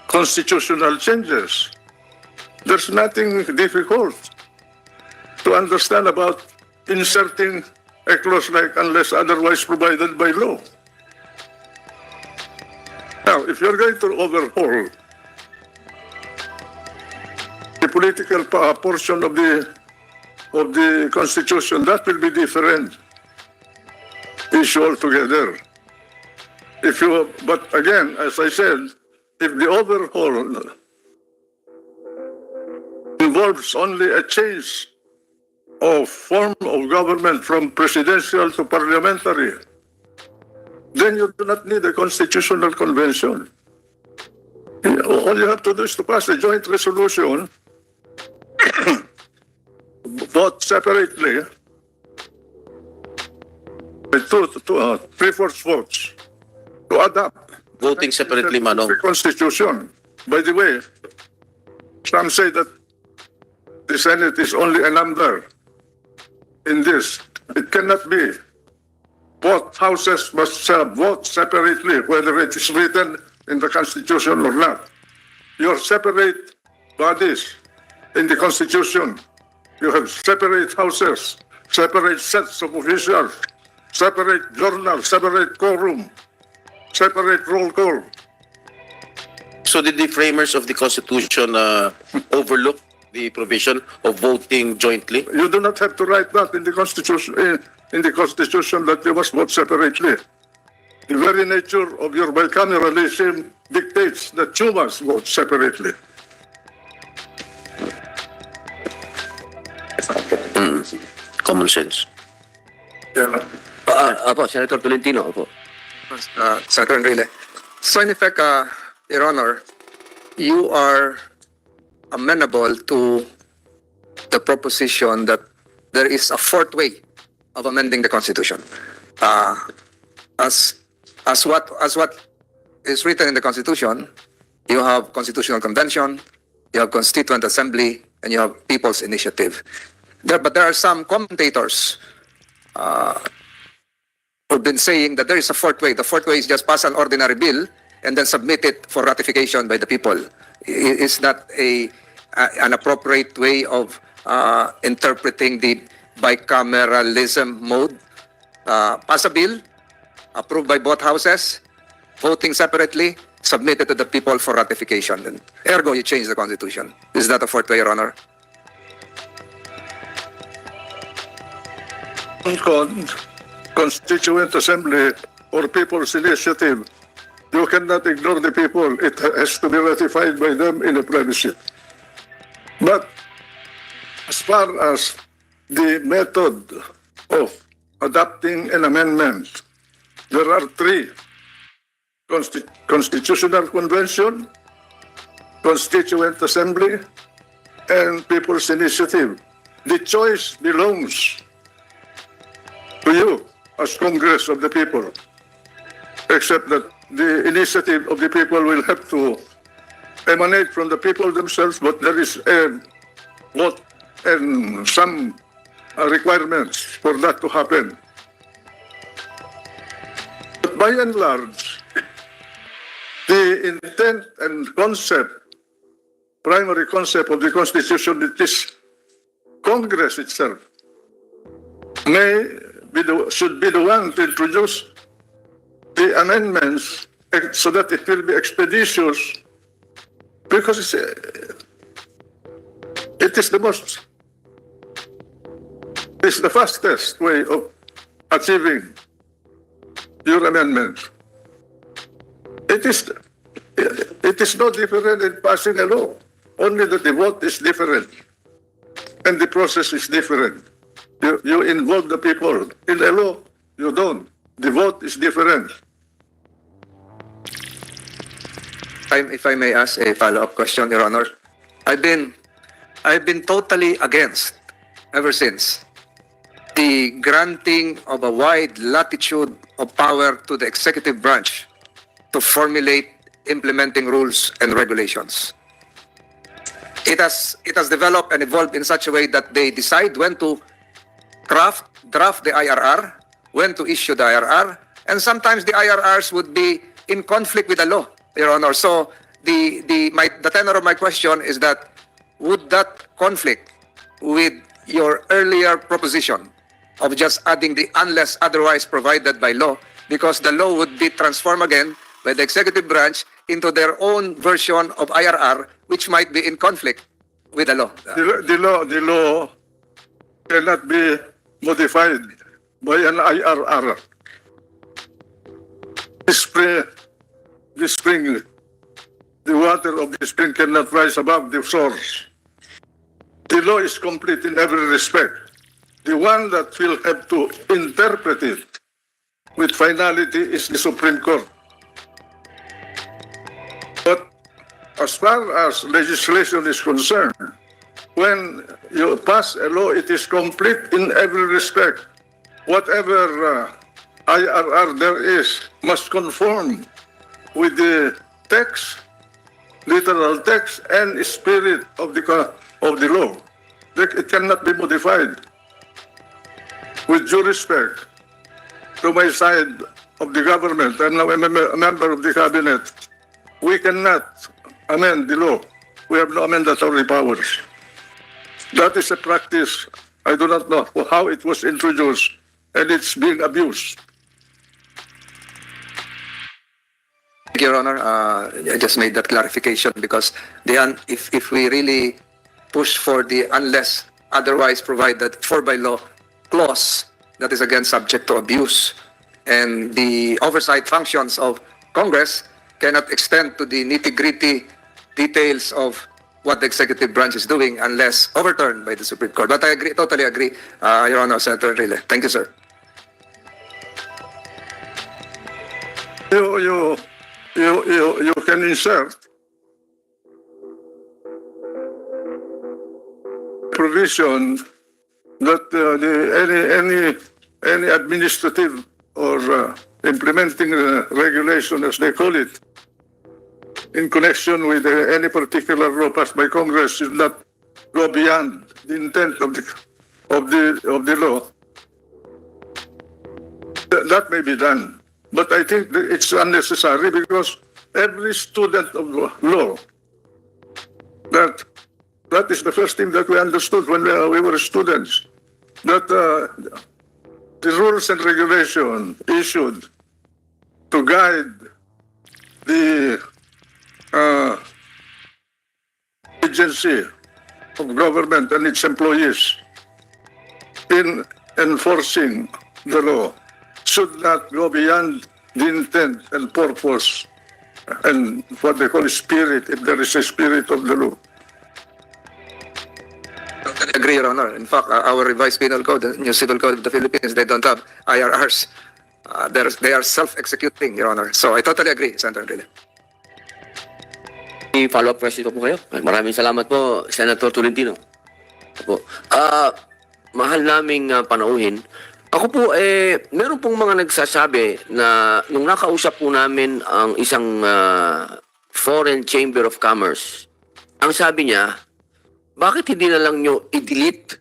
constitutional changes. There's nothing difficult to understand about inserting a clause like unless otherwise provided by law. Now, if you're going to overhaul the political portion of the Constitution, that will be different issue altogether. But again, as I said, if the overhaul involves only a change of form of government from presidential to parliamentary, then you do not need a constitutional convention. All you have to do is to pass a joint resolution, vote separately, with three-fourths votes, to adopt Voting separately, Manong. the Constitution. By the way, some say that the Senate is only a number in this. It cannot be. Both houses must vote separately, whether it is written in the Constitution or not. You have separate bodies in the Constitution. You have separate houses, separate sets of officials, separate journal, separate quorum, separate roll call. So did the framers of the Constitution overlook the provision of voting jointly? You do not have to write that in the Constitution, that you must vote separately. The very nature of your bicameralism dictates that you must vote separately. Common sense. Yeah. Apo, Senator Tolentino, apo. Senator Enrile. So in effect, Your Honor, you are amenable to the proposition that there is a fourth way of amending the Constitution. As what is written in the Constitution, you have Constitutional Convention, you have Constituent Assembly, and you have People's Initiative. But there are some commentators who've been saying that there is a fourth way. The fourth way is just pass an ordinary bill and then submit it for ratification by the people. Is that an appropriate way of interpreting the bicameralism mode? Pass a bill, approved by both houses, voting separately, submitted to the people for ratification. And ergo, you change the Constitution. Is that a fourth way, Your Honor? Constituent Assembly or People's Initiative, you cannot ignore the people. It has to be ratified by them in a plebiscite. But as far as the method of adopting an amendment, there are three: Constitutional Convention, Constituent Assembly, and People's Initiative. The choice belongs to you as Congress of the people, except that the initiative of the people will have to emanate from the people themselves, but there is a vote and some requirements for that to happen. But by and large, the intent and concept, primary concept of the Constitution, it is Congress itself should be the one to introduce the amendments so that it will be expeditious, because it's the fastest way of achieving your amendment. It is no different in passing a law, only that the vote is different and the process is different. You involve the people. In a law, you don't. The vote is different. If I may ask a follow-up question, Your Honor. I've been totally against, ever since, the granting of a wide latitude of power to the executive branch to formulate implementing rules and regulations. It has developed and evolved in such a way that they decide when to draft the IRR, when to issue the IRR, and sometimes the IRRs would be in conflict with the law, Your Honor. So the tenor of my question is that would that conflict with your earlier proposition of just adding the unless otherwise provided by law, because the law would be transformed again by the executive branch into their own version of IRR, which might be in conflict with the law. The law cannot be modified by an IRR. The water of the spring cannot rise above the source. The law is complete in every respect. The one that will have to interpret it with finality is the Supreme Court. But as far as legislation is concerned, when you pass a law, it is complete in every respect. Whatever IRR there is must conform with the text, literal text, and spirit of the law. It cannot be modified. With due respect to my side of the government, and now I'm a member of the cabinet, we cannot amend the law. We have no amendatory powers. That is a practice, I do not know how it was introduced, and it's being abused. Thank you, Your Honor. I just made that clarification because if we really push for the unless otherwise provided for by law clause, that is again subject to abuse, and the oversight functions of Congress cannot extend to the nitty-gritty details of what the executive branch is doing unless overturned by the Supreme Court. But I agree, totally agree, Your Honor, Senator Enrile. Thank you, sir. You can insert provision that any administrative or implementing regulation, as they call it, in connection with any particular law passed by Congress should not go beyond the intent of the law. That may be done, but I think that it's unnecessary because every student of law, that is the first thing that we understood when we were students, that the rules and regulation issued to guide the agency of government and its employees in enforcing the law should not go beyond the intent and purpose and what they call spirit, if there is a spirit of the law. I agree, Your Honor. In fact, our revised penal code, the new civil code of the Philippines, they don't have IRRs. They are self-executing, Your Honor. So I totally agree, Senator Enrile. May follow-up question po kayo. Maraming salamat po, Senator Tolentino. Po. Mahal naming panauhin. Ako po, meron pong mga nagsasabi na nung nakausap po namin ang isang Foreign Chamber of Commerce, ang sabi niya, bakit hindi na lang nyo i-delete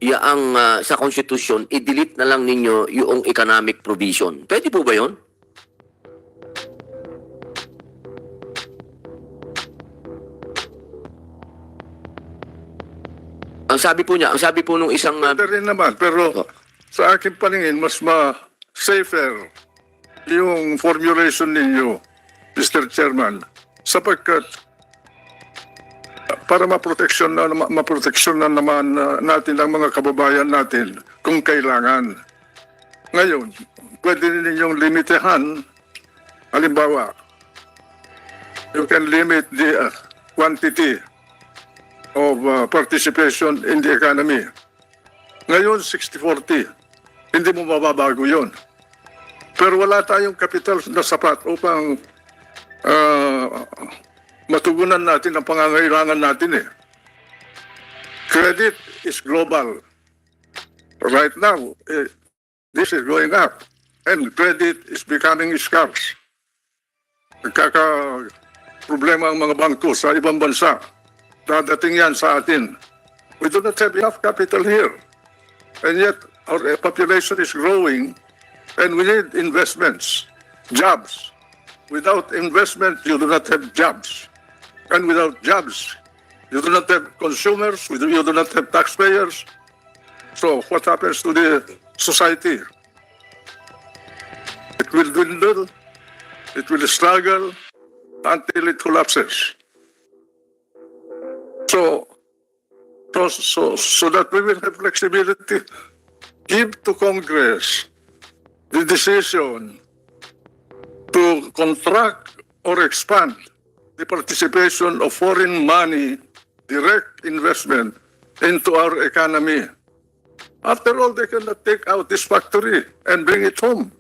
yaang sa konstitusyon, i-delete na lang ninyo yung economic provision? Pwede po ba yun? Ang sabi po niya, ang sabi po nung isang... Rin naman, pero sa aking paningin, mas safer yung formulation ninyo, Mr. Chairman, sapagkat para maproteksyon na naman natin ang mga kababayan natin kung kailangan. Ngayon, pwede ninyong limitahan, halimbawa, you can limit the quantity of participation in the economy. Ngayon, 60-40. Hindi mo mababago yun. Pero wala tayong kapital na sapat upang matugunan natin ang pangangailangan natin . Credit is global. Right now, this is going up. And credit is becoming scarce. Nagkaka-problema ang mga bangko sa ibang bansa. Dadating yan sa atin. We do not have enough capital here. And yet, our population is growing and we need investments, jobs. Without investment, you do not have jobs. And without jobs, you do not have consumers, you do not have taxpayers. So what happens to the society? It will dwindle, it will struggle until it collapses. So that we will have flexibility, give to Congress the decision to contract or expand the participation of foreign money, direct investment into our economy. After all, they cannot take out this factory and bring it home.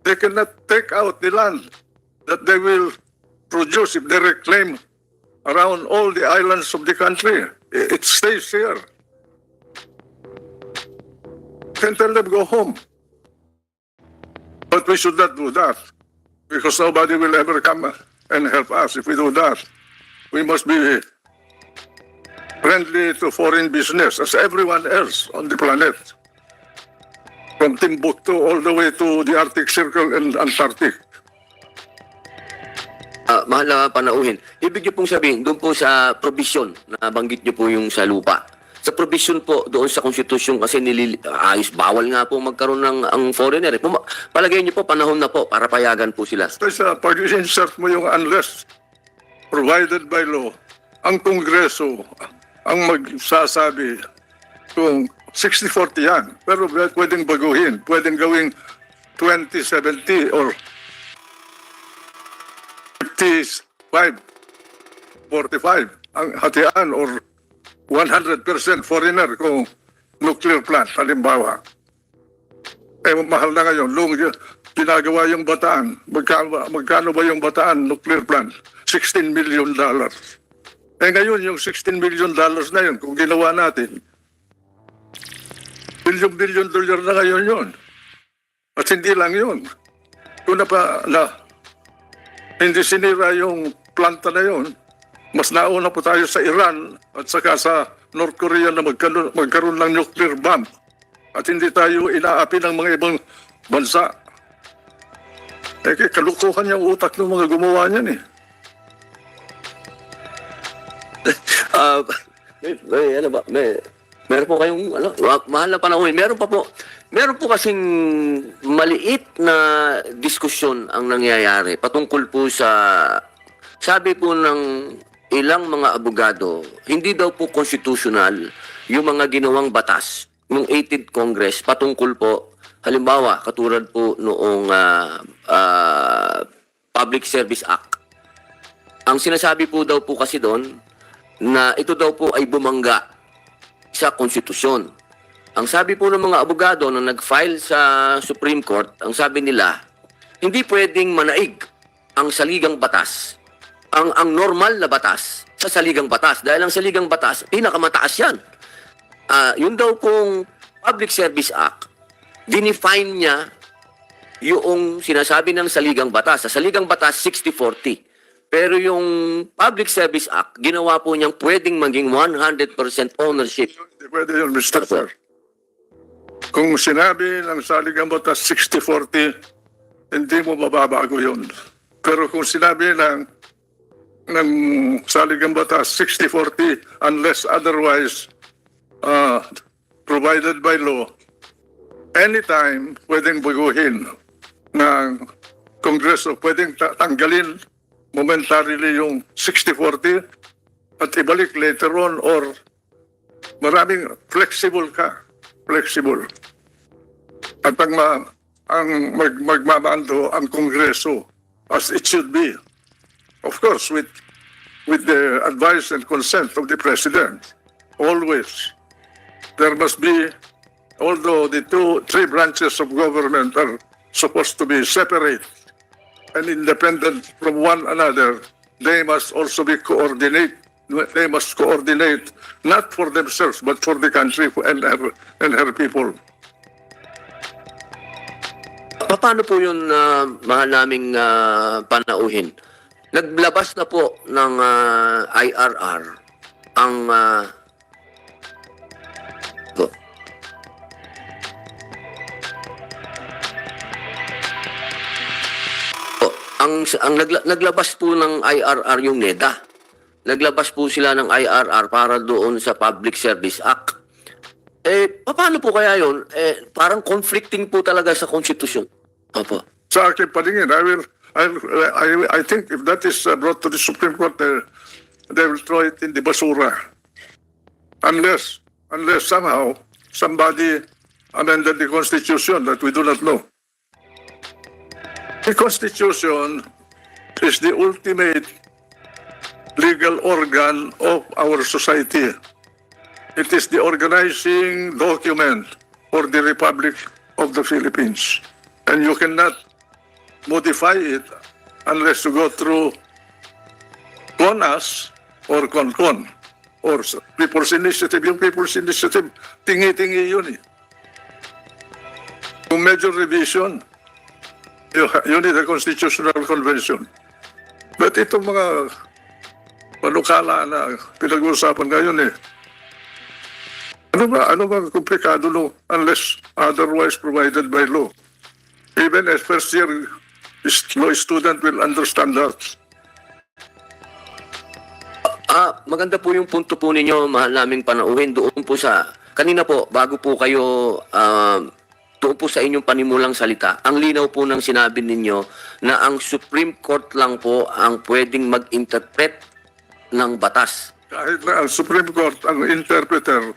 They cannot take out the land that they will produce if they reclaim around all the islands of the country. It stays here. Can tell them go home. But we should not do that because nobody will ever come and help us if we do that. We must be friendly to foreign business as everyone else on the planet. From Timbuktu all the way to the Arctic Circle and Antarctic. Mahal na panauhin. Ibig niyo pong sabihin, doon po sa provision, na banggit niyo po yung sa lupa. Sa provision po, doon sa konstitusyon kasi bawal nga po magkaroon ng ang foreigner. Palagay niyo po, panahon na po para payagan po sila. Kaya pag insert mo yung unless provided by law, ang Kongreso ang magsasabi kung 60-40 yan. Pero pwedeng baguhin, pwedeng gawing 20-70 or 55-45 ang hatian or 100% foreigner kung nuclear plant, halimbawa. Mahal na ngayon. Ginagawa yung Bataan. Magkano ba yung Bataan nuclear plant? $16 million. Ngayon, yung $16 million na yun, kung ginawa natin, billion dollar na ngayon yun. At hindi lang yun. Kung hindi sinira yung planta na yun, mas nauna po tayo sa Iran at saka sa North Korea na magkaroon ng nuclear bomb. At hindi tayo inaapi ng mga ibang bansa. Kalukuhan yung utak ng mga gumawa niyan eh. Meron po kayong mahal na panahon. Meron po kasing maliit na diskusyon ang nangyayari patungkol po sa sabi po ng ilang mga abogado, hindi daw po constitutional yung mga ginawang batas ng 18th Congress patungkol po halimbawa katulad po noong Public Service Act. Ang sinasabi po daw po kasi doon na ito daw po ay bumangga sa konstitusyon. Ang sabi po ng mga abogado na nag-file sa Supreme Court, ang sabi nila, hindi pwedeng manaig ang saligang batas, ang normal na batas sa saligang batas. Dahil ang saligang batas, pinakamataas yan. Yun daw pong Public Service Act, dinefine niya yung sinasabi ng saligang batas. Sa saligang batas, 60-40. Pero yung Public Service Act, ginawa po niyang pwedeng maging 100% ownership. Hindi pwede yun, Mr. Sir. Kung sinabi ng saligang batas 60-40, hindi mo mababago yun. Pero kung sinabi ng saligang batas 60-40, unless otherwise provided by law, anytime pwedeng baguhin ng Kongreso, pwedeng tanggalin momentarily yung 60-40 at ibalik later on or maraming flexible ka. Flexible. At magmamando ang Kongreso as it should be. Of course, with the advice and consent of the President. Always. There must be, although the three branches of government are supposed to be separate and independent from one another, they must also be coordinate. They must coordinate not for themselves but for the country and her people. Paano po yun, mahal naming panauhin? Naglabas na po ng IRR ang naglabas po ng IRR yung NEDA. Naglabas po sila ng IRR para doon sa Public Service Act. Paano po kaya yun? Parang conflicting po talaga sa konstitusyon. Opo. Sa akin paningin, I think if that is brought to the Supreme Court, they will throw it in the basura. Unless somehow somebody amended the Constitution that we do not know. The Constitution is the ultimate legal organ of our society. It is the organizing document for the Republic of the Philippines. And you cannot modify it unless you go through CONAS or CONCON or People's Initiative. Yung People's Initiative, tingi-tingi yun eh. Kung major revision, you need a constitutional convention. But itong mga panukala na pinag-uusapan ngayon eh, ano ba komplikado no unless otherwise provided by law? Even a first year law student will understand that. Maganda po yung punto po ninyo, mahal naming panauhin. Doon po sa, kanina po, bago po kayo, doon po sa inyong panimulang salita, ang linaw po ng sinabi ninyo na ang Supreme Court lang po ang pwedeng mag-interpret ng batas. Kahit na ang Supreme Court ang interpreter,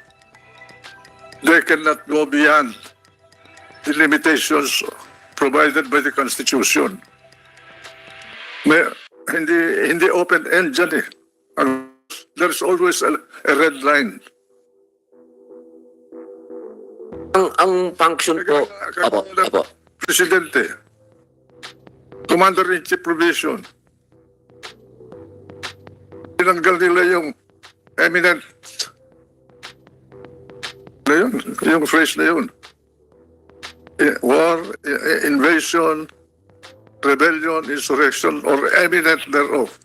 they cannot go beyond the limitations provided by the Constitution. Hindi open-end dyan eh. There's always a red line. Ang function po, apo. Presidente, Commander-in-Chief provision, tinanggal nila yung eminent na yun, yung phrase na yun. War, invasion, rebellion, insurrection, or eminent thereof.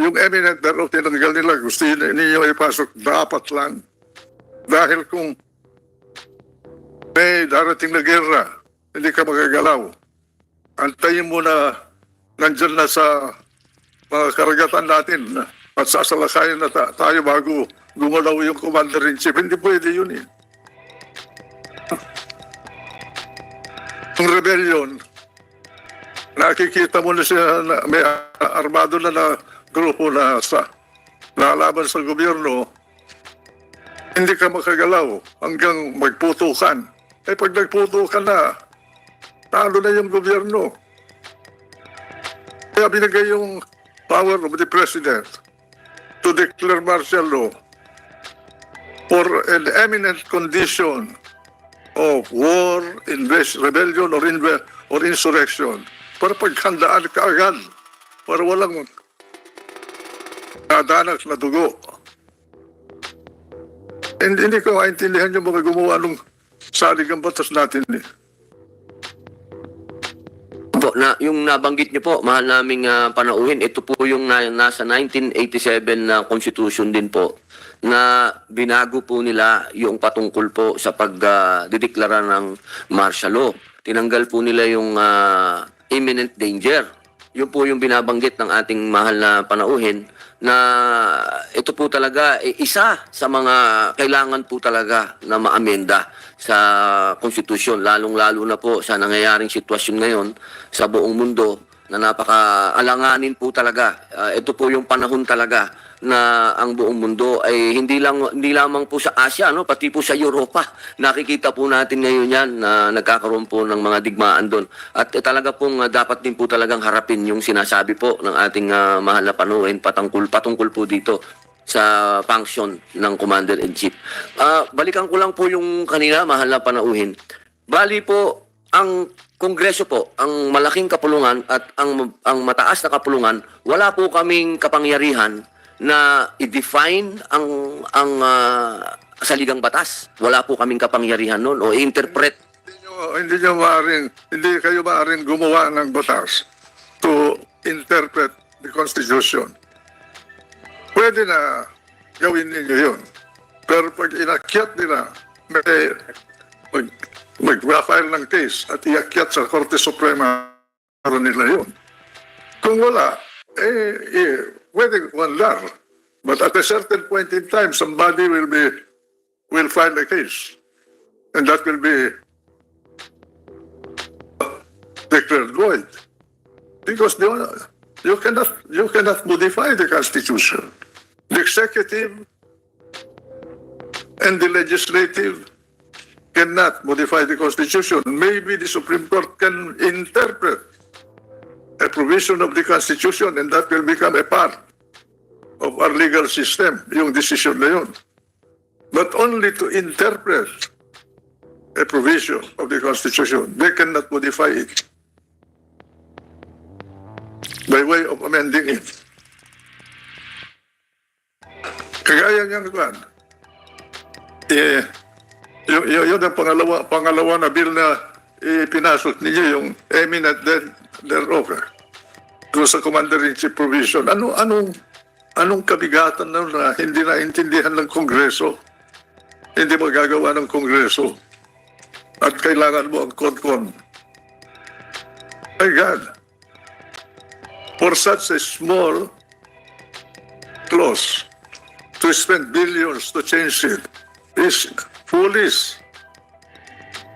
Yung eminent thereof, tinanggal nila. Gusto niyo ipasok, dapat lang. Dahil kung may darating na gera, hindi ka magagalaw. Antayin mo na nandyan na sa mga karagatan natin at sasalakayin na tayo bago gumalaw yung Commander-in-Chief. Hindi pwede yun eh. Ang rebellion, nakikita mo na siya na may armado na grupo na lalaban sa gobyerno, hindi ka makagalaw hanggang magputukan. Eh pag nagputukan na, talo na yung gobyerno. Kaya binigay yung power of the President to declare martial law for an eminent condition of war, rebellion, or insurrection. Para paghandaan ka agad. Para walang nadanak na dugo. Hindi ko maintindihan yung mga gumawa ng saligang batas natin eh. Po, yung nabanggit niyo po, mahal naming panauhin, ito po yung nasa 1987 na Constitution din po na binago po nila yung patungkol po sa pagdideklara ng martial law. Tinanggal po nila yung imminent danger. Yun po yung binabanggit ng ating mahal na panauhin na ito po talaga isa sa mga kailangan po talaga na maamenda sa konstitusyon, lalong-lalo na po sa nangyayaring sitwasyon ngayon sa buong mundo na napaka-alanganin po talaga. Ito po yung panahon talaga na ang buong mundo ay hindi lamang po sa Asia, no, pati po sa Europa. Nakikita po natin ngayon yan na nagkakaroon po ng mga digmaan doon. At talaga pong dapat din po talagang harapin yung sinasabi po ng ating mahal na panuhin patungkol po dito sa function ng Commander-in-Chief. Balikan ko lang po yung kanina, mahal na panauhin. Bali po, ang Kongreso po, ang malaking kapulungan at ang mataas na kapulungan, wala po kaming kapangyarihan na i-define ang saligang batas. Wala po kaming kapangyarihan noon o i-interpret. Hindi kayo maaaring gumawa ng batas to interpret the Constitution. Pwede na gawin ninyo yun. Pero pag inakyat nila, mag-file ng case at iakyat sa Korte Suprema, para nila yun. Kung wala, pwede wala. But at a certain point in time, somebody will file a case. And that will be declared void. Because you cannot modify the Constitution. The executive and the legislative cannot modify the Constitution. Maybe the Supreme Court can interpret a provision of the Constitution and that will become a part of our legal system, yung decision na yun. but only to interpret a provision of the Constitution. They cannot modify it by way of amending it. Kagaya niyang kwan. Yun ang pangalawa na bill na pinasok ninyo, yung eminent thereof. Doon sa Commander-in-Chief provision. Anong kabigatan na hindi naintindihan ng Kongreso? Hindi magagawa ng Kongreso. At kailangan mo ang kon-kon. My God. For such a small clause, to spend billions to change it is foolish.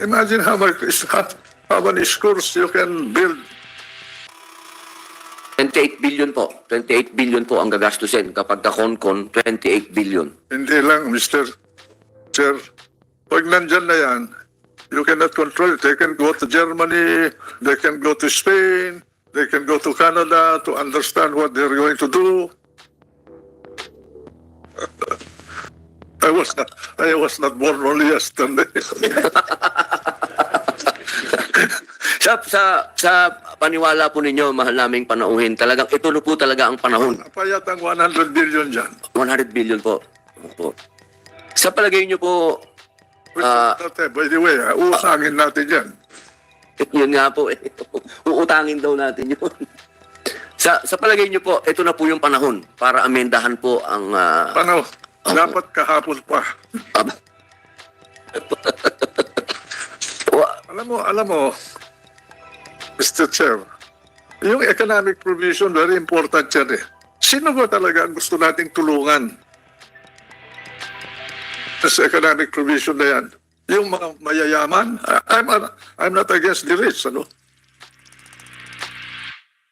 Imagine how many schools you can build. 28 billion po. 28 billion po ang gagastusin kapag ka-con-con, 28 billion. Hindi lang, Mr. Chair. Pag nandyan na yan, you cannot control it. They can go to Germany, they can go to Spain, they can go to Canada to understand what they're going to do. I was not born only yesterday. Sa paniwala po ninyo, mahal naming panauhin, talagang ito na po talaga ang panahon. Payat ang 100 billion dyan. 100 billion po. Opo. Sa palagay nyo po, By the way, uusangin natin yan. yun nga po, uutangin daw natin yun. Sa palagay nyo po, ito na po yung panahon para amendahan po ang... Dapat kahapon pa. Alam mo, Mr. Chair, yung economic provision, very important yan eh. Sino ba talaga ang gusto nating tulungan sa economic provision na yan? Yung mga mayayaman? I'm not against the rich, ano?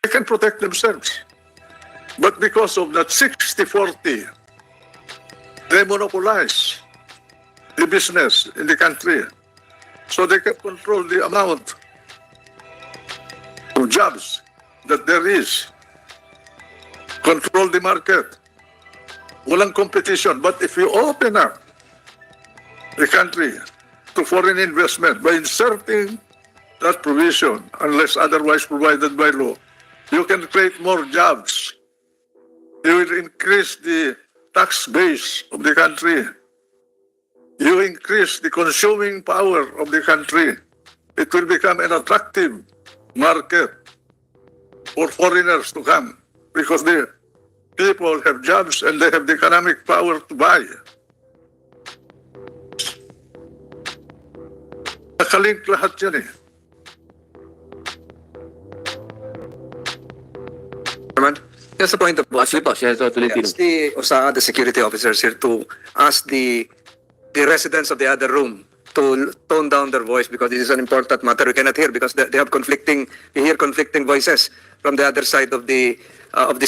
They can protect themselves. But because of that 60-40, they monopolize the business in the country. So they can control the amount of jobs that there is. Control the market. Walang competition. But if you open up the country to foreign investment by inserting that provision, unless otherwise provided by law, you can create more jobs. You will increase the tax base of the country. You increase the consuming power of the country. It will become an attractive market for foreigners to come because the people have jobs and they have the economic power to buy. Nakalink lahat yan eh. Just a point of Sige po, Senator Tolentino. Yes, the OSA, the security officers here to ask the residents of the other room to tone down their voice because this is an important matter. We cannot hear because they have we hear conflicting voices from the other side of these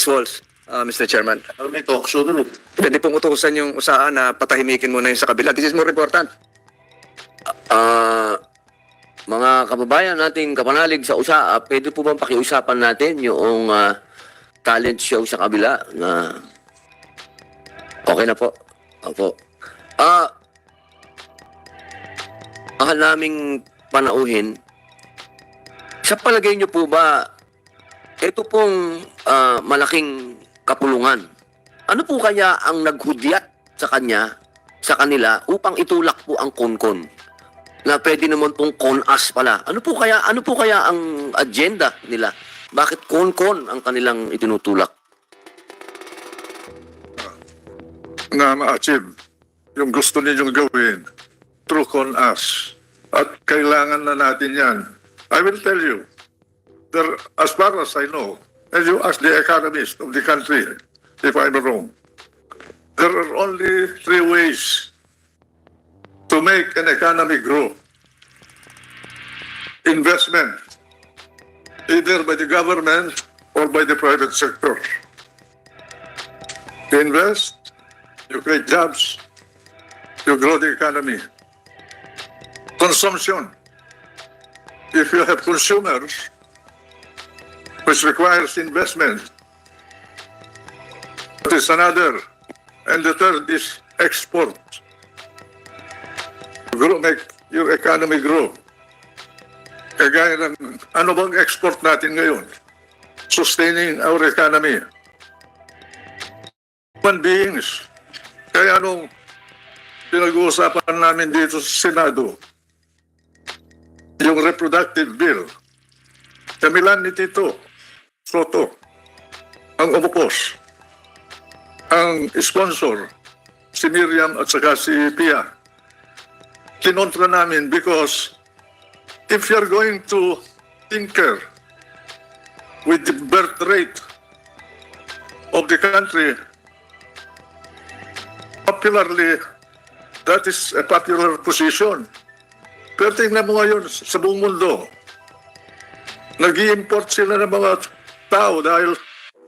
walls, Mr. Chairman. May talk show dun. Pwede pong utusan yung OSA na patahimikin muna yung sa kabila. This is more important. Mga kababayan nating kapanalig sa USA, pwede po bang pakiusapan natin yung talent show sa kabila na okay na po. Opo. Mahal naming panauhin, sa palagay niyo po ba, ito pong malaking kapulungan, ano po kaya ang naghudyat sa kanila upang itulak po ang kon-kon? Na pwede naman pong con-us pala. Ano po kaya ang agenda nila? Bakit kon-kon ang kanilang itinutulak? Na ma-achieve yung gusto ninyong gawin through con-us. At kailangan na natin yan. I will tell you, there, as far as I know, and you ask the economist of the country, if I'm wrong, there are only 3 ways to make an economy grow. Investment, either by the government or by the private sector. You invest, you create jobs, you grow the economy. Consumption. If you have consumers, which requires investment, that is another. And the third is export. grow, make your economy grow. Kagaya ng ano bang export natin ngayon? Sustaining our economy. Human beings. Kaya anong pinag-uusapan namin dito sa Senado, yung reproductive bill, kamilan ni Tito Soto ang umupos. Ang sponsor, si Miriam at saka si Pia. Kinontra namin because if you're going to tinker with the birth rate of the country, popularly, that is a popular position. Pero tingnan mo ngayon sa buong mundo, nag-i-import sila ng mga tao dahil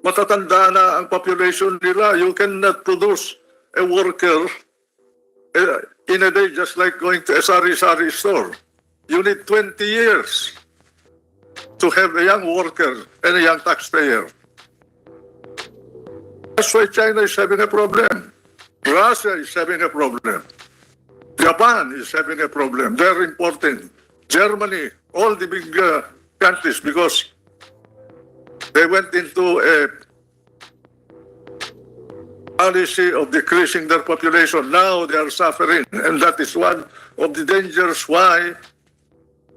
matatanda na ang population nila. You cannot produce a worker in a day just like going to a sari-sari store. You need 20 years to have a young worker and a young taxpayer. That's why China is having a problem. Russia is having a problem. Japan is having a problem. They're importing. Germany, all the big countries, because they went into a policy of decreasing their population. Now they are suffering, and that is one of the dangers why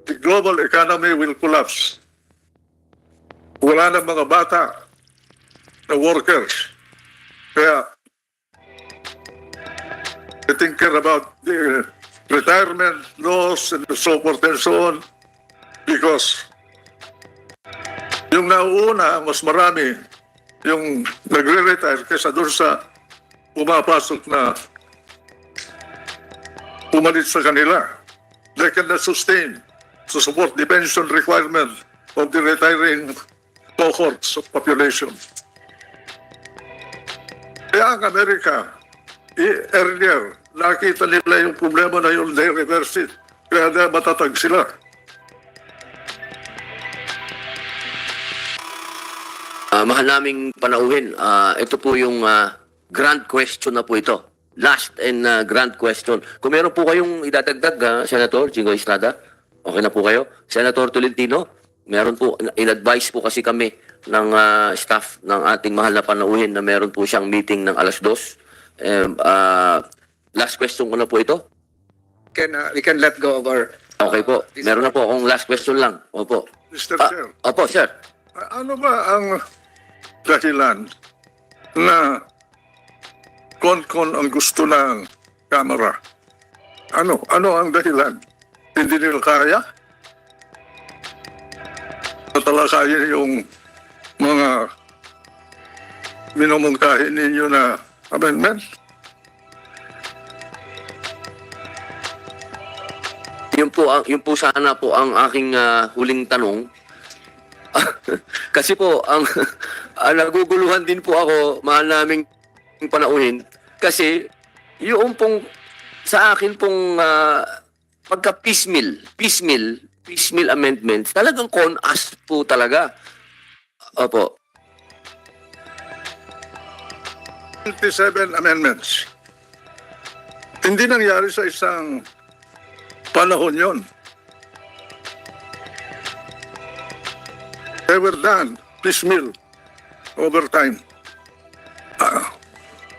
the global economy will collapse. Wala na mga bata na workers. Kaya, I think about the retirement laws and so forth and so on, because yung nauuna, mas marami yung nagre-retire kaysa doon sa pumapasok na pumalit sa kanila. They cannot sustain to support the pension requirement of the retiring cohorts of population. Kaya ang Amerika, earlier, nakita nila yung problema na yun, they reverse it. Kaya matatag sila. Mahal naming panauhin, ito po yung grand question na po ito. Last and grand question. Kung meron po kayong idadagdag, Senator Jingo Estrada, okay na po kayo? Senator Tolentino, meron po, in-advise po kasi kami ng staff ng ating mahal na panauhin na meron po siyang meeting ng 2:00. Last question ko na po ito. We can let go of our... Okay po. Meron na po akong last question lang. Opo. Mr. Chair, Opo, sir. ano ba ang dahilan na kon ang gusto ng Kamara? Ano ang dahilan? Hindi nila kaya? Tatalakayin yung mga minumungkahin ninyo na amendment? Yun po sana po ang aking huling tanong. Kasi po ang naguguluhan din po ako, mahal naming panauhin, kasi yung pong sa akin pong pagka piecemeal amendments, talagang con-us po talaga. Opo. 27 amendments. Hindi nangyari sa isang panahon yon. They were done piecemeal over time.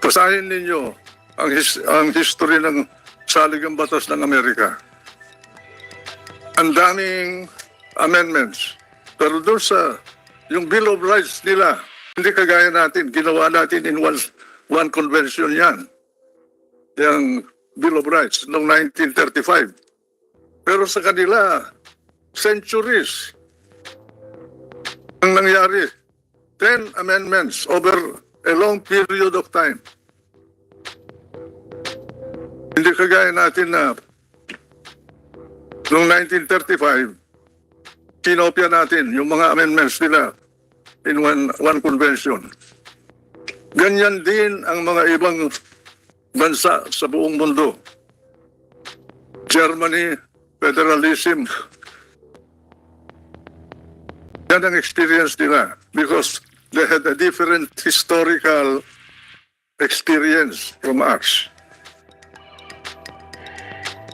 Basahin ninyo ang history ng saligang batas ng Amerika. Ang daming amendments. Pero doon sa yung Bill of Rights nila, hindi kagaya natin, ginawa natin in one convention yan. Yung Bill of Rights noong 1935. Pero sa kanila, centuries ang nangyari. 10 amendments over a long period of time. Hindi kagaya natin na noong 1935, kinopya natin yung mga amendments nila in one convention. Ganyan din ang mga ibang bansa sa buong mundo. Germany, federalism. Yan ang experience nila because they had a different historical experience from us.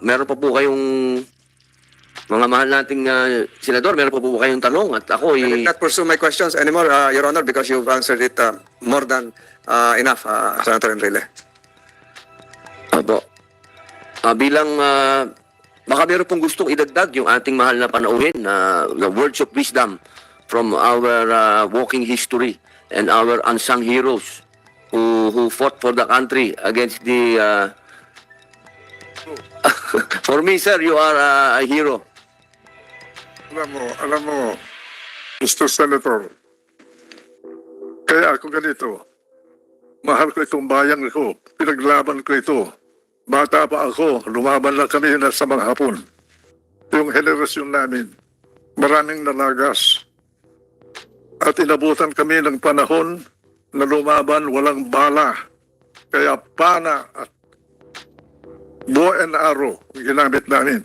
Meron pa po kayong mga mahal nating senador, meron pa po kayong tanong at ako I will not pursue my questions anymore, Your Honor, because you've answered it more than enough, Senator Enrile. Apo. Baka meron pong gustong idagdag yung ating mahal na panauhin na the words of wisdom from our walking history and our unsung heroes who fought for the country against the for me, sir, you are a hero. Alam mo, Mr. Senator, kaya ako ganito. Mahal ko itong bayan ko. Pinaglaban ko ito. Bata pa ako, lumaban na kami na sa mga Hapon. Yung henerasyon namin, maraming nalagas. At inabutan kami ng panahon na lumaban walang bala. Kaya pana at bow and arrow ginamit namin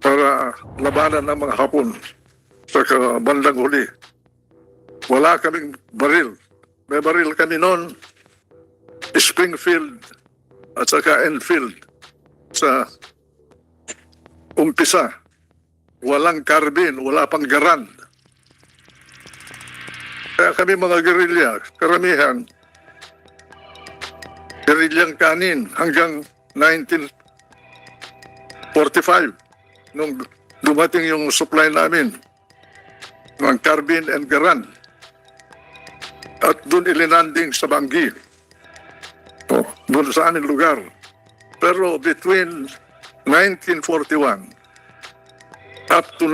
para labanan ng mga Hapon. Sa bandang huli, wala kaming baril. May baril kami noon, Springfield at saka Enfield sa umpisa. Walang carbine, wala pang garan. Kaya kami mga gerilya, karamihan, gerilyang kanin hanggang 1945 nung dumating yung supply namin ng carbine and garan. At doon ilinanding sa Banggi. Doon sa aming lugar. Pero between 1941 up to